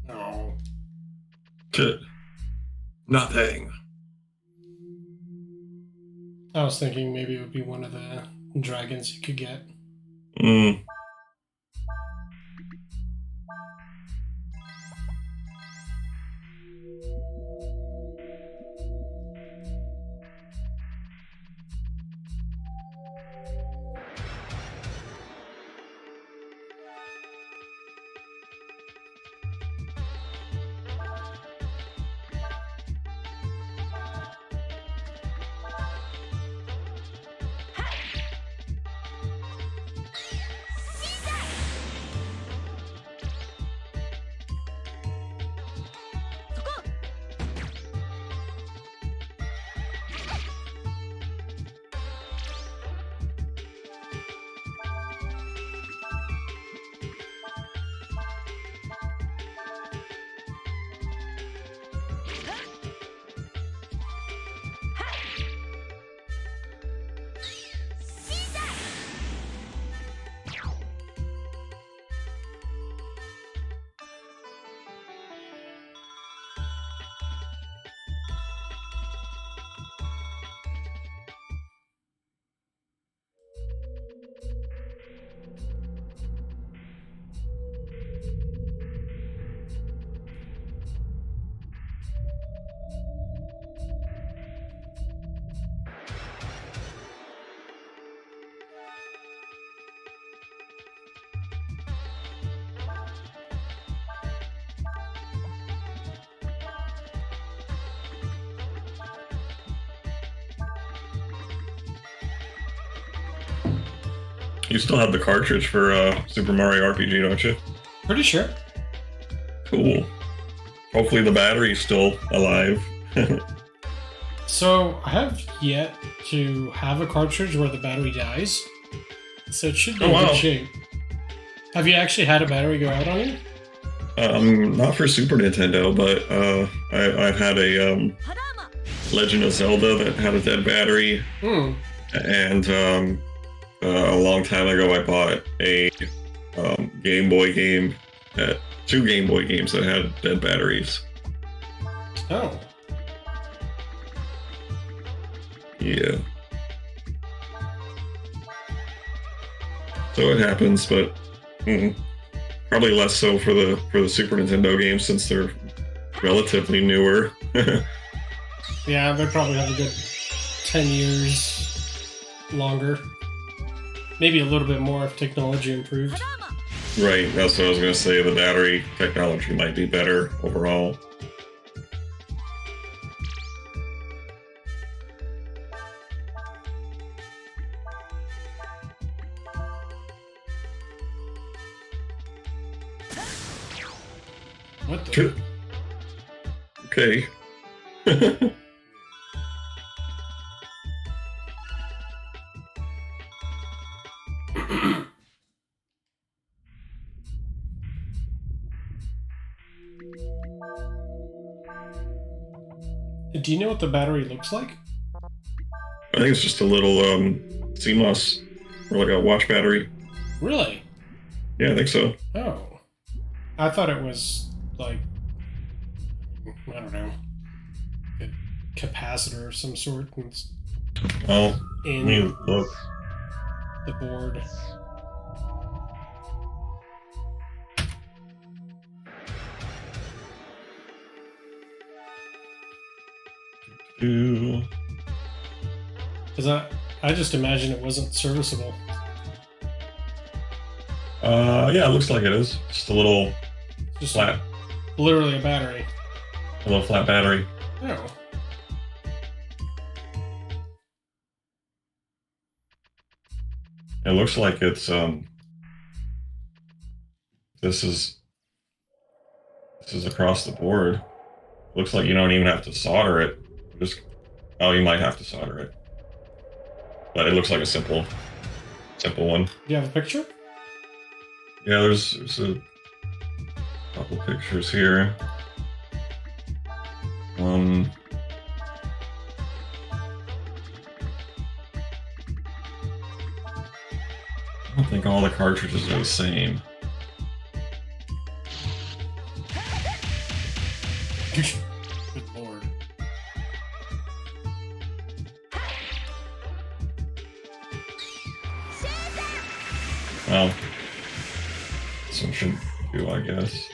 No. Nothing. I was thinking maybe it would be one of the dragons you could get. You still have the cartridge for Super Mario RPG, don't you? Pretty sure. Cool. Hopefully the battery's still alive. So I have yet to have a cartridge where the battery dies, so it should be in good shape. Have you actually had a battery go out on you? Not for Super Nintendo, but I've had a Legend of Zelda that had a dead battery, and a long time ago I bought a Game Boy game, two Game Boy games that had dead batteries. Oh. Yeah. So it happens, but probably less so for the Super Nintendo games since they're relatively newer. Yeah, they probably have a good 10 years longer. Maybe a little bit more if technology improved. Right, that's what I was going to say. The battery technology might be better overall. What the? Okay. Do you know what the battery looks like? I think it's just a little CMOS, or like a watch battery. Really? Yeah, I think so. Oh. I thought it was like, I don't know, a capacitor of some sort Well, in let me look. the board. Because I just imagine it wasn't serviceable. Yeah, it looks like it is. Just a little Just flat, literally a battery. a little flat battery. Oh. It looks like it's this is across the board. Looks like you don't even have to solder it. Just oh, you might have to solder it, but it looks like a simple one. Do you have a picture? Yeah, there's a couple pictures here. I don't think all the cartridges are the same. Good lord. Well, this one should do, I guess.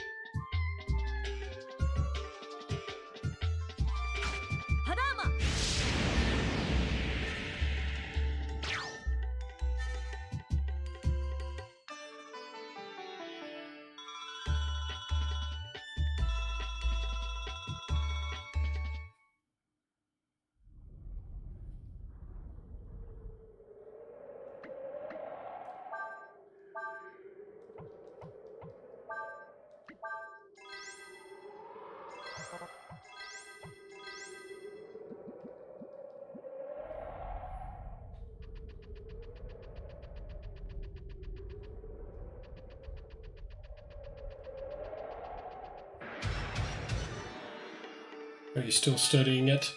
Are you still studying it?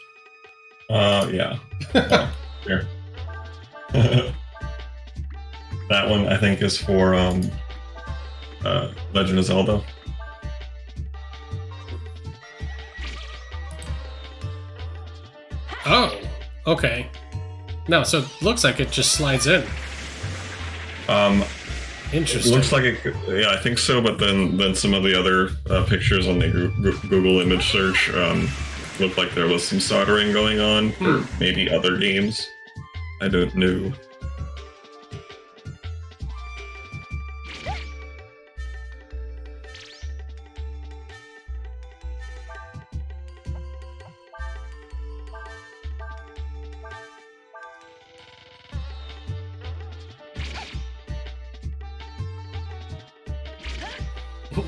Yeah. Oh, here. That one I think is for Legend of Zelda. Oh, okay. No, so it looks like it just slides in. It Interesting. looks like it. Yeah, I think so. But then some of the other pictures on the Google image search looked like there was some soldering going on for maybe other games. I don't know.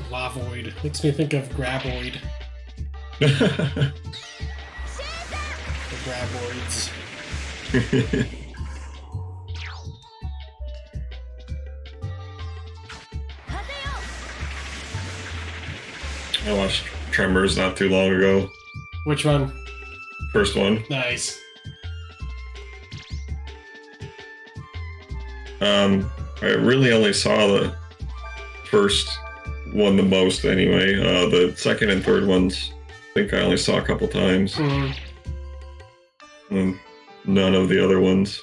Lavoid. Makes me think of Graboid. The Graboids. I watched Tremors not too long ago. Which one? First one. Nice. I really only saw the first one the most anyway. The second and third ones, I think I only saw a couple times. And none of the other ones.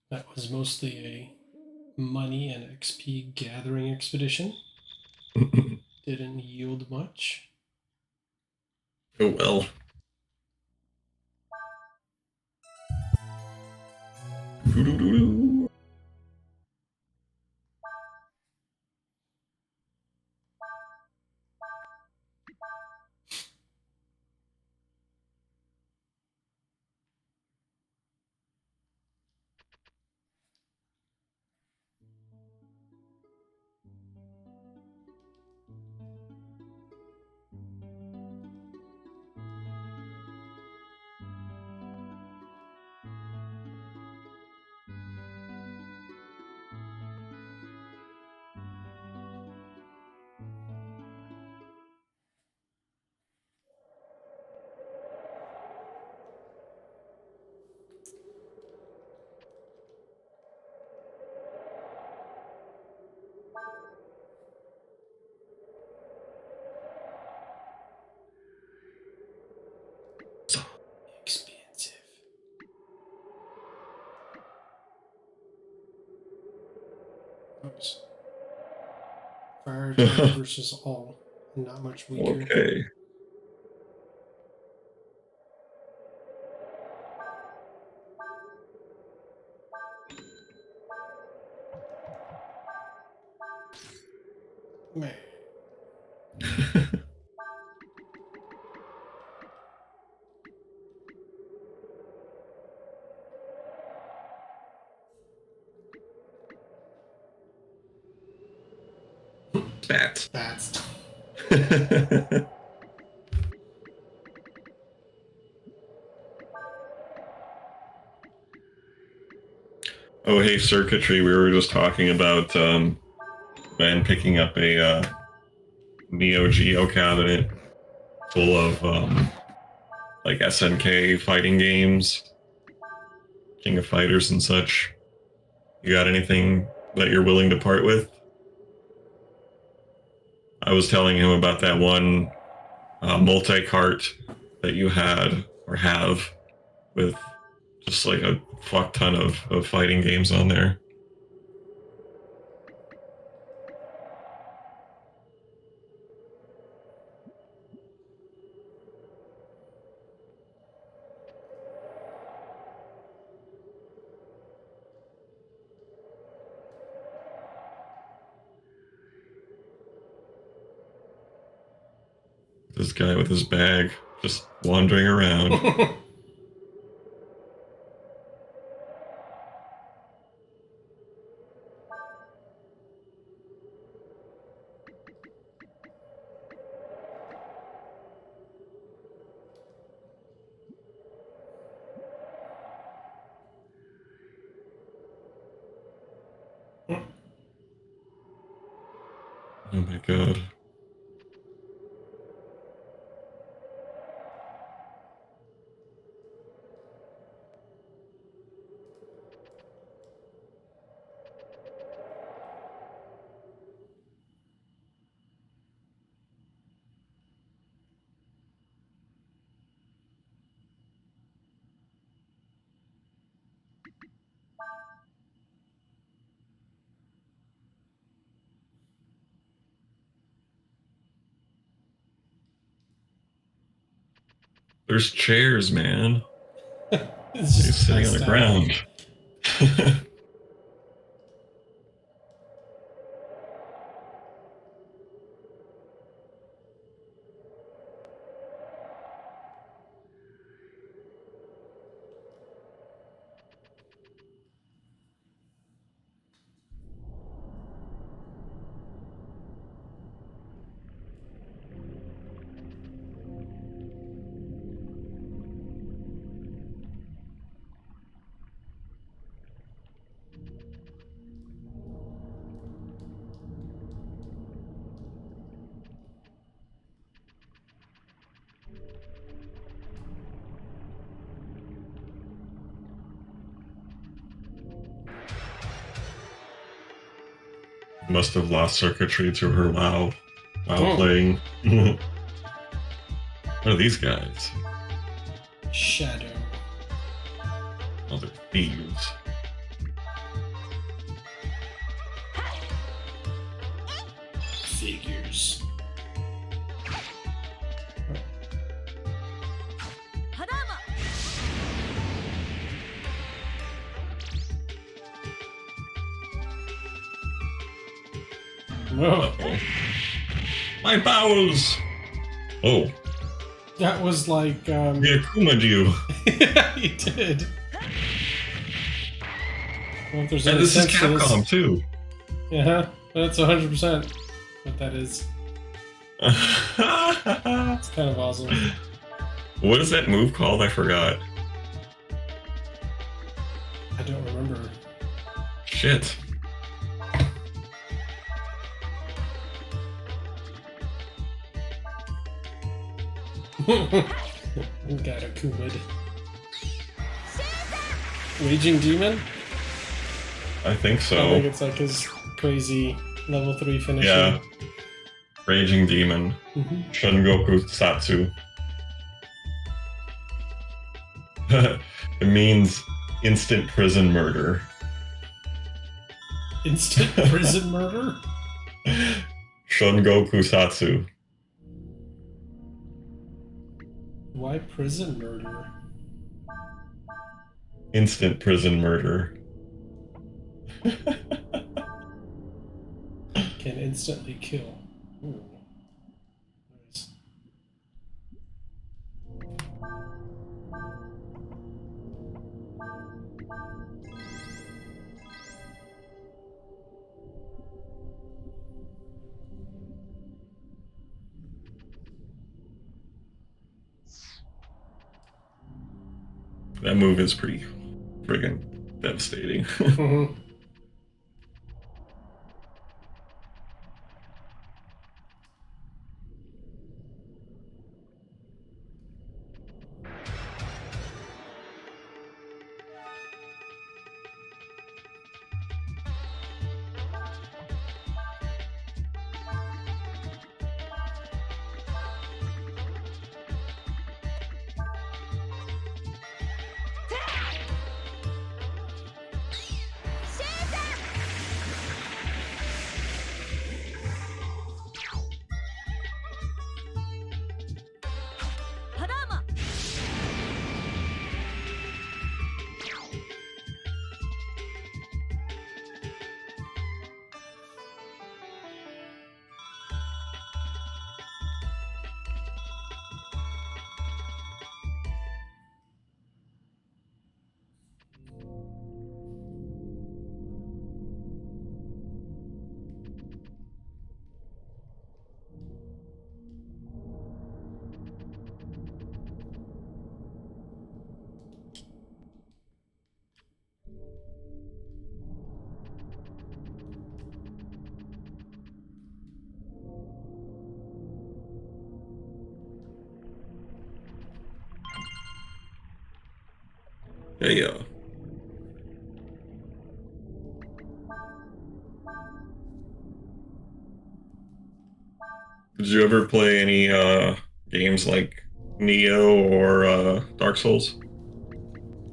That was mostly a money and XP gathering expedition. Didn't yield much. Oh well. Expensive. Nice. Fire attack versus all. Not much weaker. Okay. Man. Bats. Bats. Oh, hey, circuitry. We were just talking about Ben picking up a Neo Geo cabinet full of like SNK fighting games, King of Fighters and such. You got anything that you're willing to part with? I was telling him about that one multi-cart that you had or have with just like a fuck ton of fighting games on there. This guy with his bag just wandering around. Oh my god. There's chairs, man. It's just He's sitting on the ground. Must have lost circuitry to her WoW playing. What are these guys? Shadow. Oh, they're thieves. figures. Whoa. My bowels! Oh. That was like, The Akuma you. yeah, he did. Well, if there's And any this is sense to Capcom, too. Yeah, that's 100% what that is. It's kind of awesome. What is that move called? I forgot. I don't remember. Shit. Got a Kumid. Raging Demon? I think so. I think it's like his crazy level 3 finisher. Yeah. Raging Demon. Shungoku Satsu. It means instant prison murder. Instant prison murder? Shungoku Satsu. Why prison murder? Instant prison murder. Can instantly kill. Ooh. Nice. That move is pretty friggin' devastating. Yeah. Did you ever play any games like Neo or Dark Souls?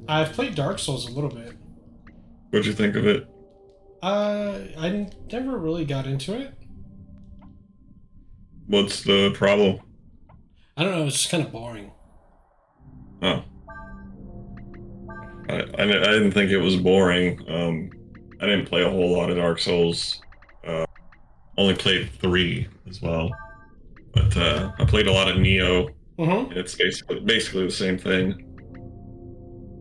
I've played Dark Souls a little bit. What'd you think of it? I never really got into it. What's the problem? I don't know, it's just kind of boring. Oh. I didn't think it was boring. I didn't play a whole lot of Dark Souls. Only played 3 as well. But I played a lot of Neo. And it's basically the same thing.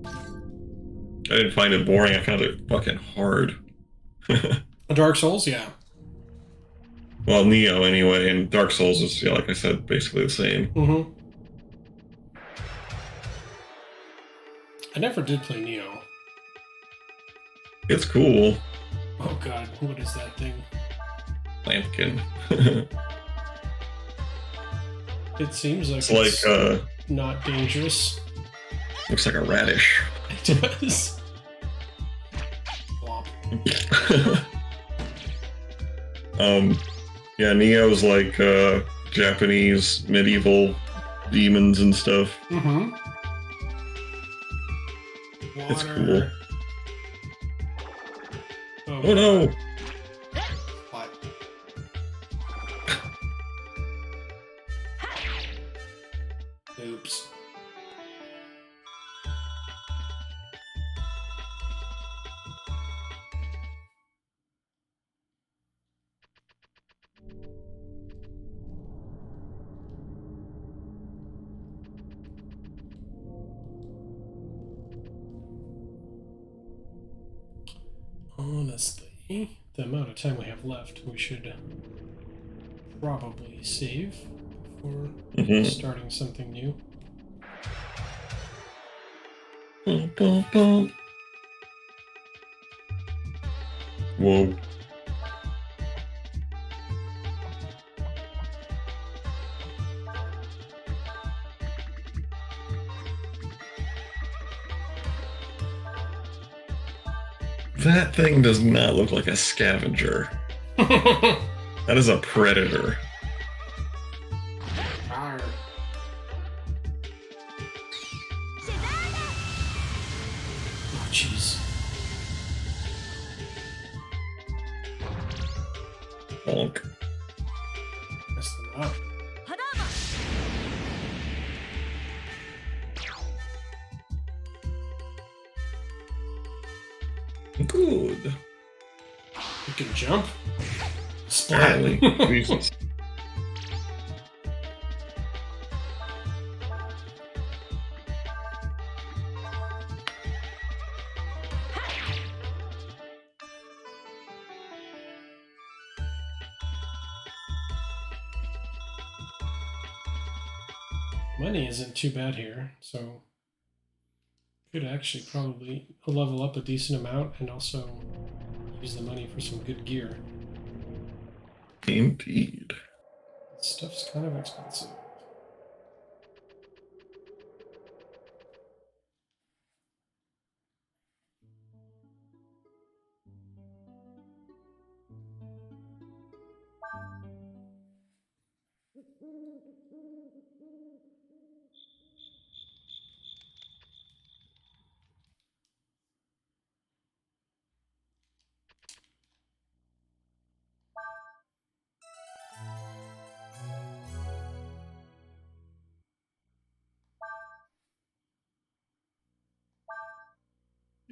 I didn't find it boring. I found it fucking hard. Dark Souls, yeah. Well, Neo anyway, and Dark Souls is, yeah, like I said, basically the same. I never did play Neo. It's cool. Oh god, what is that thing? Lampkin. It seems like it's like not dangerous. Looks like a radish. It does. Yeah, Neo's like Japanese medieval demons and stuff. It's cool. Oh no! What? Honestly, the amount of time we have left, we should probably save before starting something new. Boom, boom, boom. Whoa. That thing does not look like a scavenger. That is a predator. Arr. Oh, jeez. Bonk. Messed them up. Good. You can jump? Splat. Jesus. Money isn't too bad here, so could actually probably level up a decent amount and also use the money for some good gear. Indeed. This stuff's kind of expensive.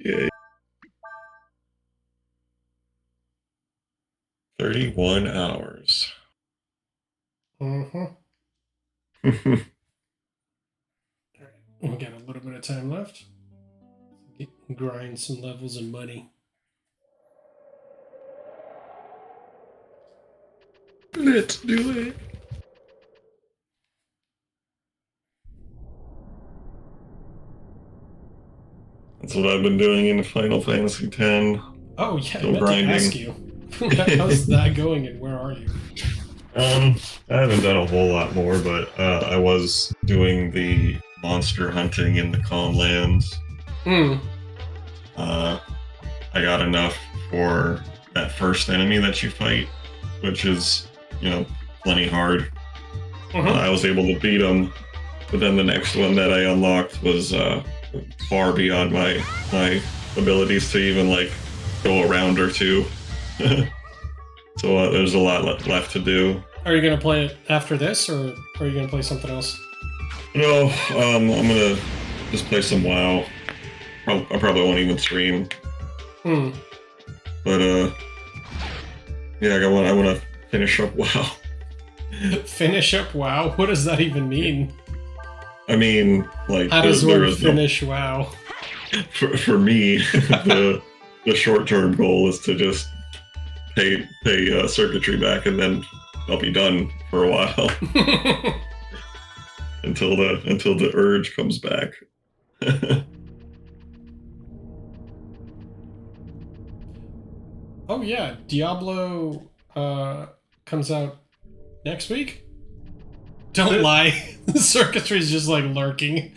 Yay. 31 hours. Mm-hmm. We got a little bit of time left. Grind some levels and money. Let's do it. That's what I've been doing in Final Fantasy X. Oh yeah, Still I meant grinding. to ask you. How's that going and where are you? I haven't done a whole lot more, but I was doing the monster hunting in the Calm Lands. I got enough for that first enemy that you fight, which is, plenty hard. I was able to beat him, but then the next one that I unlocked was far beyond my abilities to even go a round or two. So there's a lot left to do. Are you gonna play it after this, or are you gonna play something else? No, I'm gonna just play some WoW. I probably won't even stream. But yeah, I want to finish up WoW. Finish up WoW? What does that even mean? I mean, how does one finish WoW? For me, the short-term goal is to just pay circuitry back, and then I'll be done for a while until the urge comes back. Oh yeah, Diablo comes out next week? Don't lie. The circuitry's just lurking.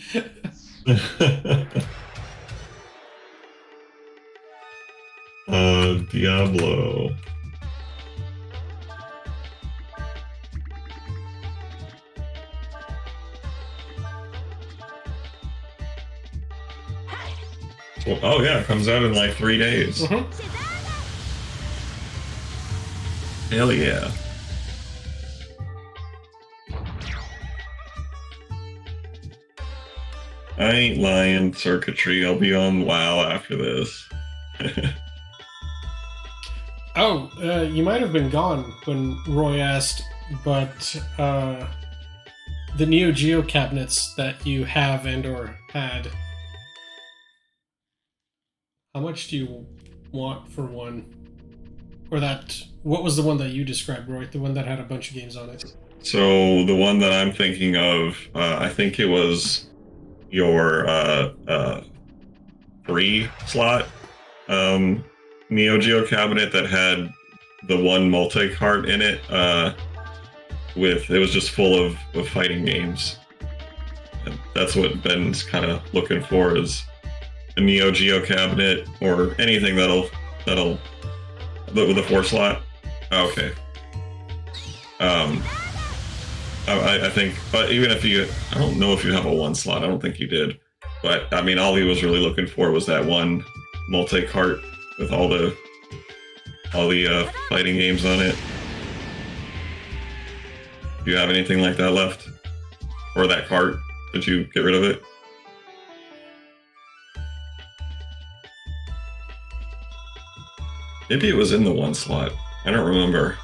Diablo. Well, oh yeah, it comes out in 3 days. Hell yeah. I ain't lying, circuitry. I'll be on WoW after this. Oh, you might have been gone when Roy asked, but the Neo Geo cabinets that you have and or had, how much do you want for one? Or that... What was the one that you described, Roy? The one that had a bunch of games on it? So the one that I'm thinking of, I think it was your free slot Neo Geo cabinet that had the one multi-cart in it. It was just full of fighting games. And that's what Ben's kind of looking for, is a Neo Geo cabinet or anything that'll with a 4 slot. Oh, okay. I think, but even if I don't know if you have a 1 slot. I don't think you did. But I mean, all he was really looking for was that one multi-cart with all the fighting games on it. Do you have anything like that left, or that cart? Did you get rid of it? Maybe it was in the 1 slot. I don't remember.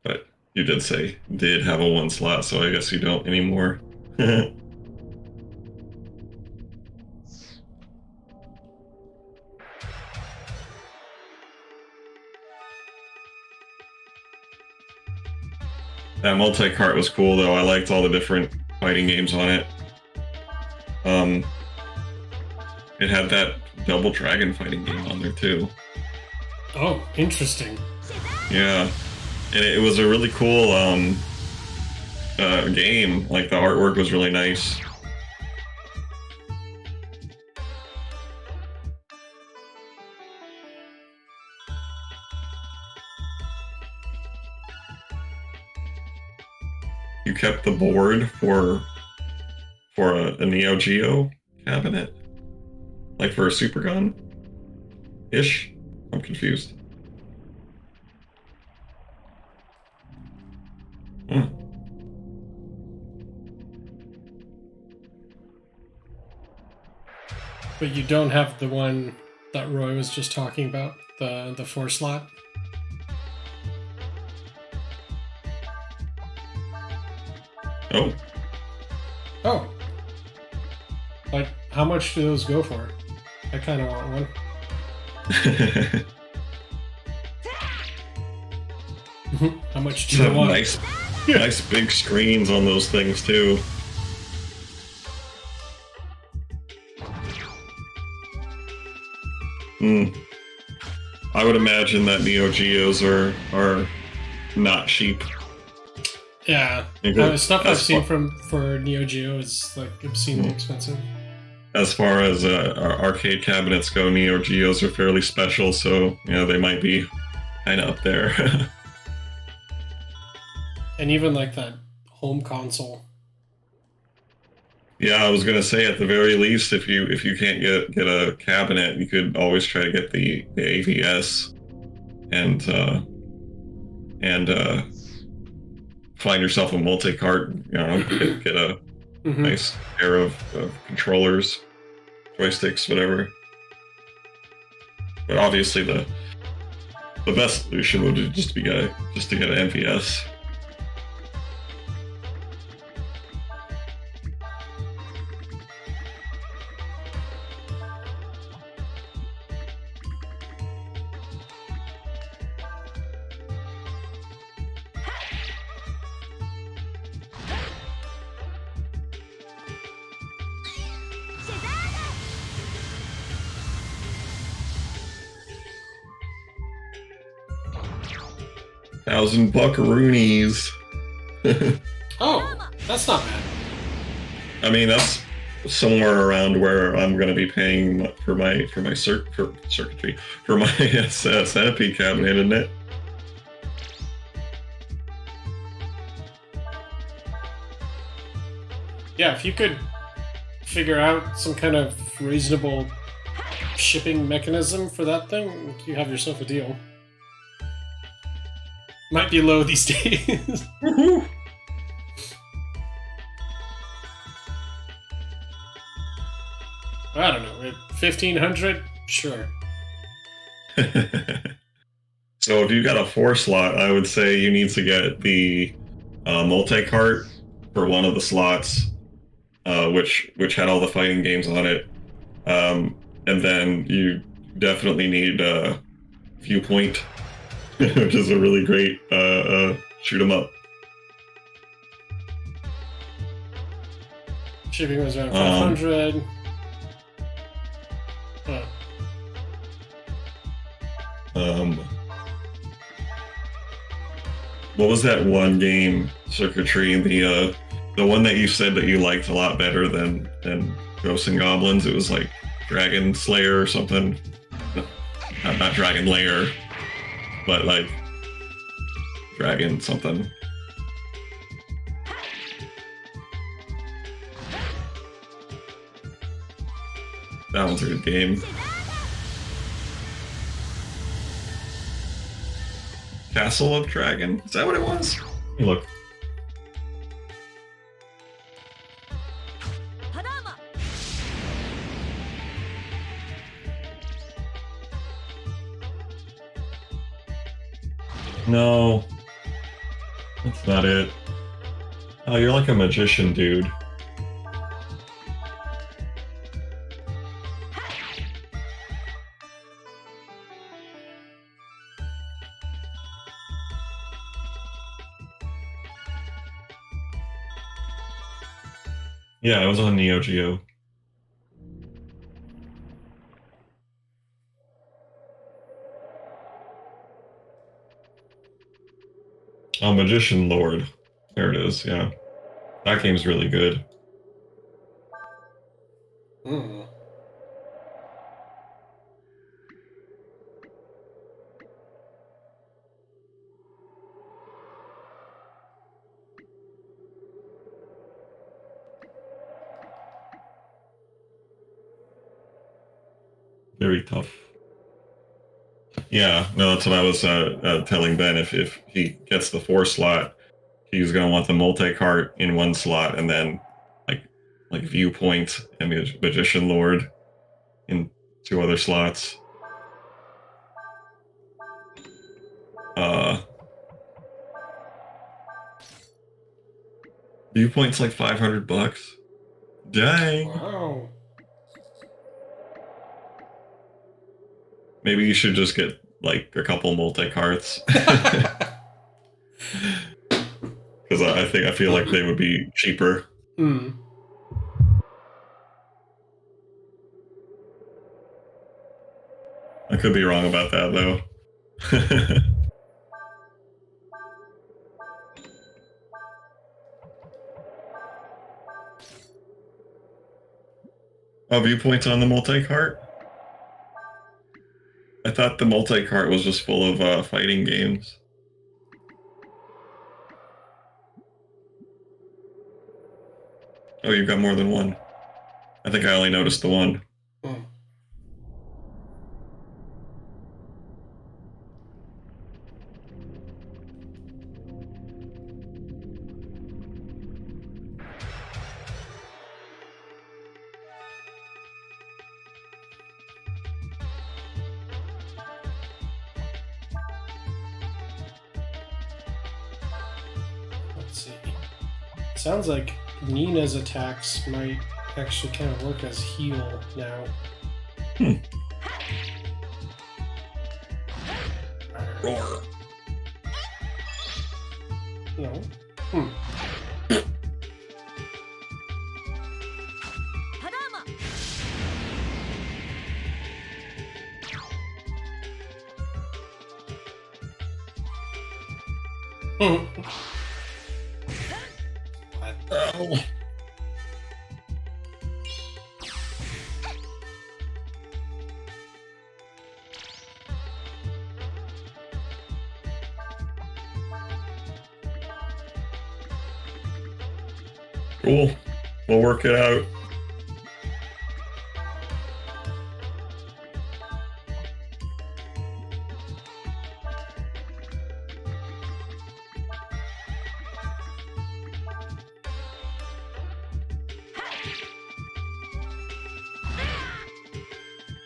But you did say did have a 1 slot, so I guess you don't anymore. That multi-cart was cool, though. I liked all the different fighting games on it. It had that Double Dragon fighting game on there, too. Oh, interesting. Yeah. And it was a really cool game. Like, the artwork was really nice. You kept the board for a Neo Geo cabinet? Like for a Super Gun? Ish? I'm confused. Hmm. But you don't have the one that Roy was just talking about, the 4 slot? Oh. Oh. Like, how much do those go for? I kind of want one. How much do you want? Nice big screens on those things, too. I would imagine that Neo Geos are not cheap. Yeah, stuff I've seen for Neo Geo is like obscenely expensive. As far as arcade cabinets go, Neo Geos are fairly special, so they might be kind of up there. And even like that home console. Yeah, I was gonna say, at the very least, if you can't get a cabinet, you could always try to get the AVS and find yourself a multi-cart. Get a nice pair of controllers, joysticks, whatever. But obviously, the best solution would just to get an MVS. $1,000 buckaroonies. Oh, that's not bad. I mean, that's somewhere around where I'm going to be paying for my circuitry for my centipede cabinet, isn't it? Yeah, if you could figure out some kind of reasonable shipping mechanism for that thing, you have yourself a deal. Might be low these days. I don't know. 1,500? Sure. So if you got a 4 slot, I would say you need to get the multi-cart for one of the slots, which had all the fighting games on it. And then you definitely need Viewpoint, which is a really great shoot 'em up. Shipping was around 500. What was that one game, Circuitry? The one that you said that you liked a lot better than Ghosts and Goblins. It was like Dragon Slayer or something. No, not Dragon Lair, but like Dragon something. That one's a good game. Castle of Dragon? Is that what it was? Look. No. That's not it. Oh, you're like a magician, dude. Yeah, it was on Neo Geo. Oh, Magician Lord. There it is, yeah. That game's really good. Mm. Very tough. Yeah, no, that's what I was telling Ben. If he gets the 4 slot, he's gonna want the multi-cart in 1 slot, and then like Viewpoint and Magician Lord in 2 other slots. Viewpoint's like $500. Dang. Wow. Maybe you should just get like a couple multi-carts. Because I feel like they would be cheaper. Hmm. I could be wrong about that though. Oh, Viewpoint's on the multi-cart? I thought the multi-cart was just full of fighting games. Oh, you've got more than one. I think I only noticed the one. Mm. Let's see. Sounds like Nina's attacks might actually kind of work as heal now. Hmm. Roar. No. Hmm. What? Oh. Cool. We'll work it out.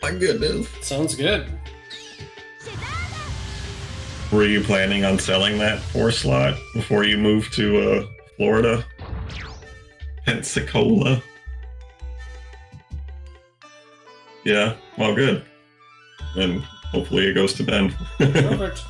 My goodness. Sounds good. Were you planning on selling that 4 slot before you moved to Florida? Hence Pensacola. Yeah, well, good. And hopefully it goes to Ben. Perfect.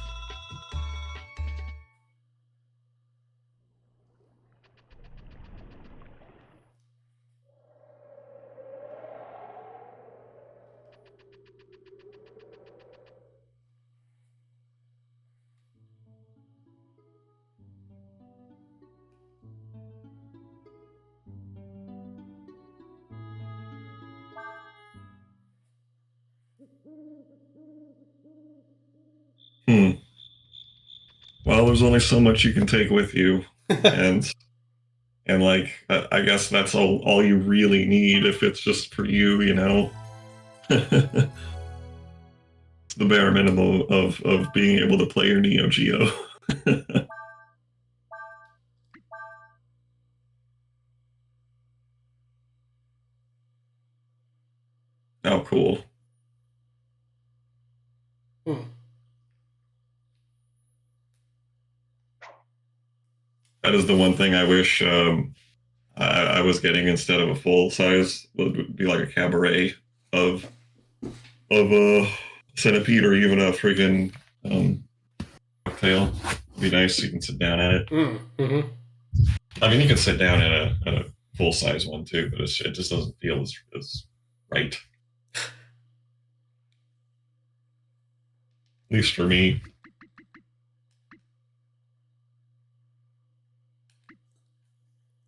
Hmm. Well, there's only so much you can take with you, and like I guess that's all you really need if it's just for you, you know. It's the bare minimum of being able to play your Neo Geo. Oh, cool. Hmm. That is the one thing I wish I was getting instead of a full size. Would be like a cabaret of a centipede or even a freaking cocktail. It'd be nice. You can sit down at it. Mm-hmm. I mean, you can sit down in a full size one too, but it just doesn't feel as right. At least for me.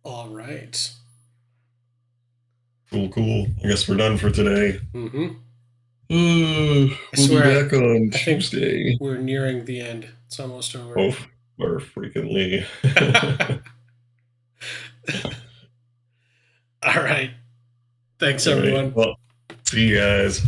All right. Cool, cool. I guess we're done for today. Mm-hmm. We'll be back on I think Tuesday. we're nearing the end. It's almost over. Oh, we're freakingly. All right. Thanks, All right. everyone. Well, see you guys.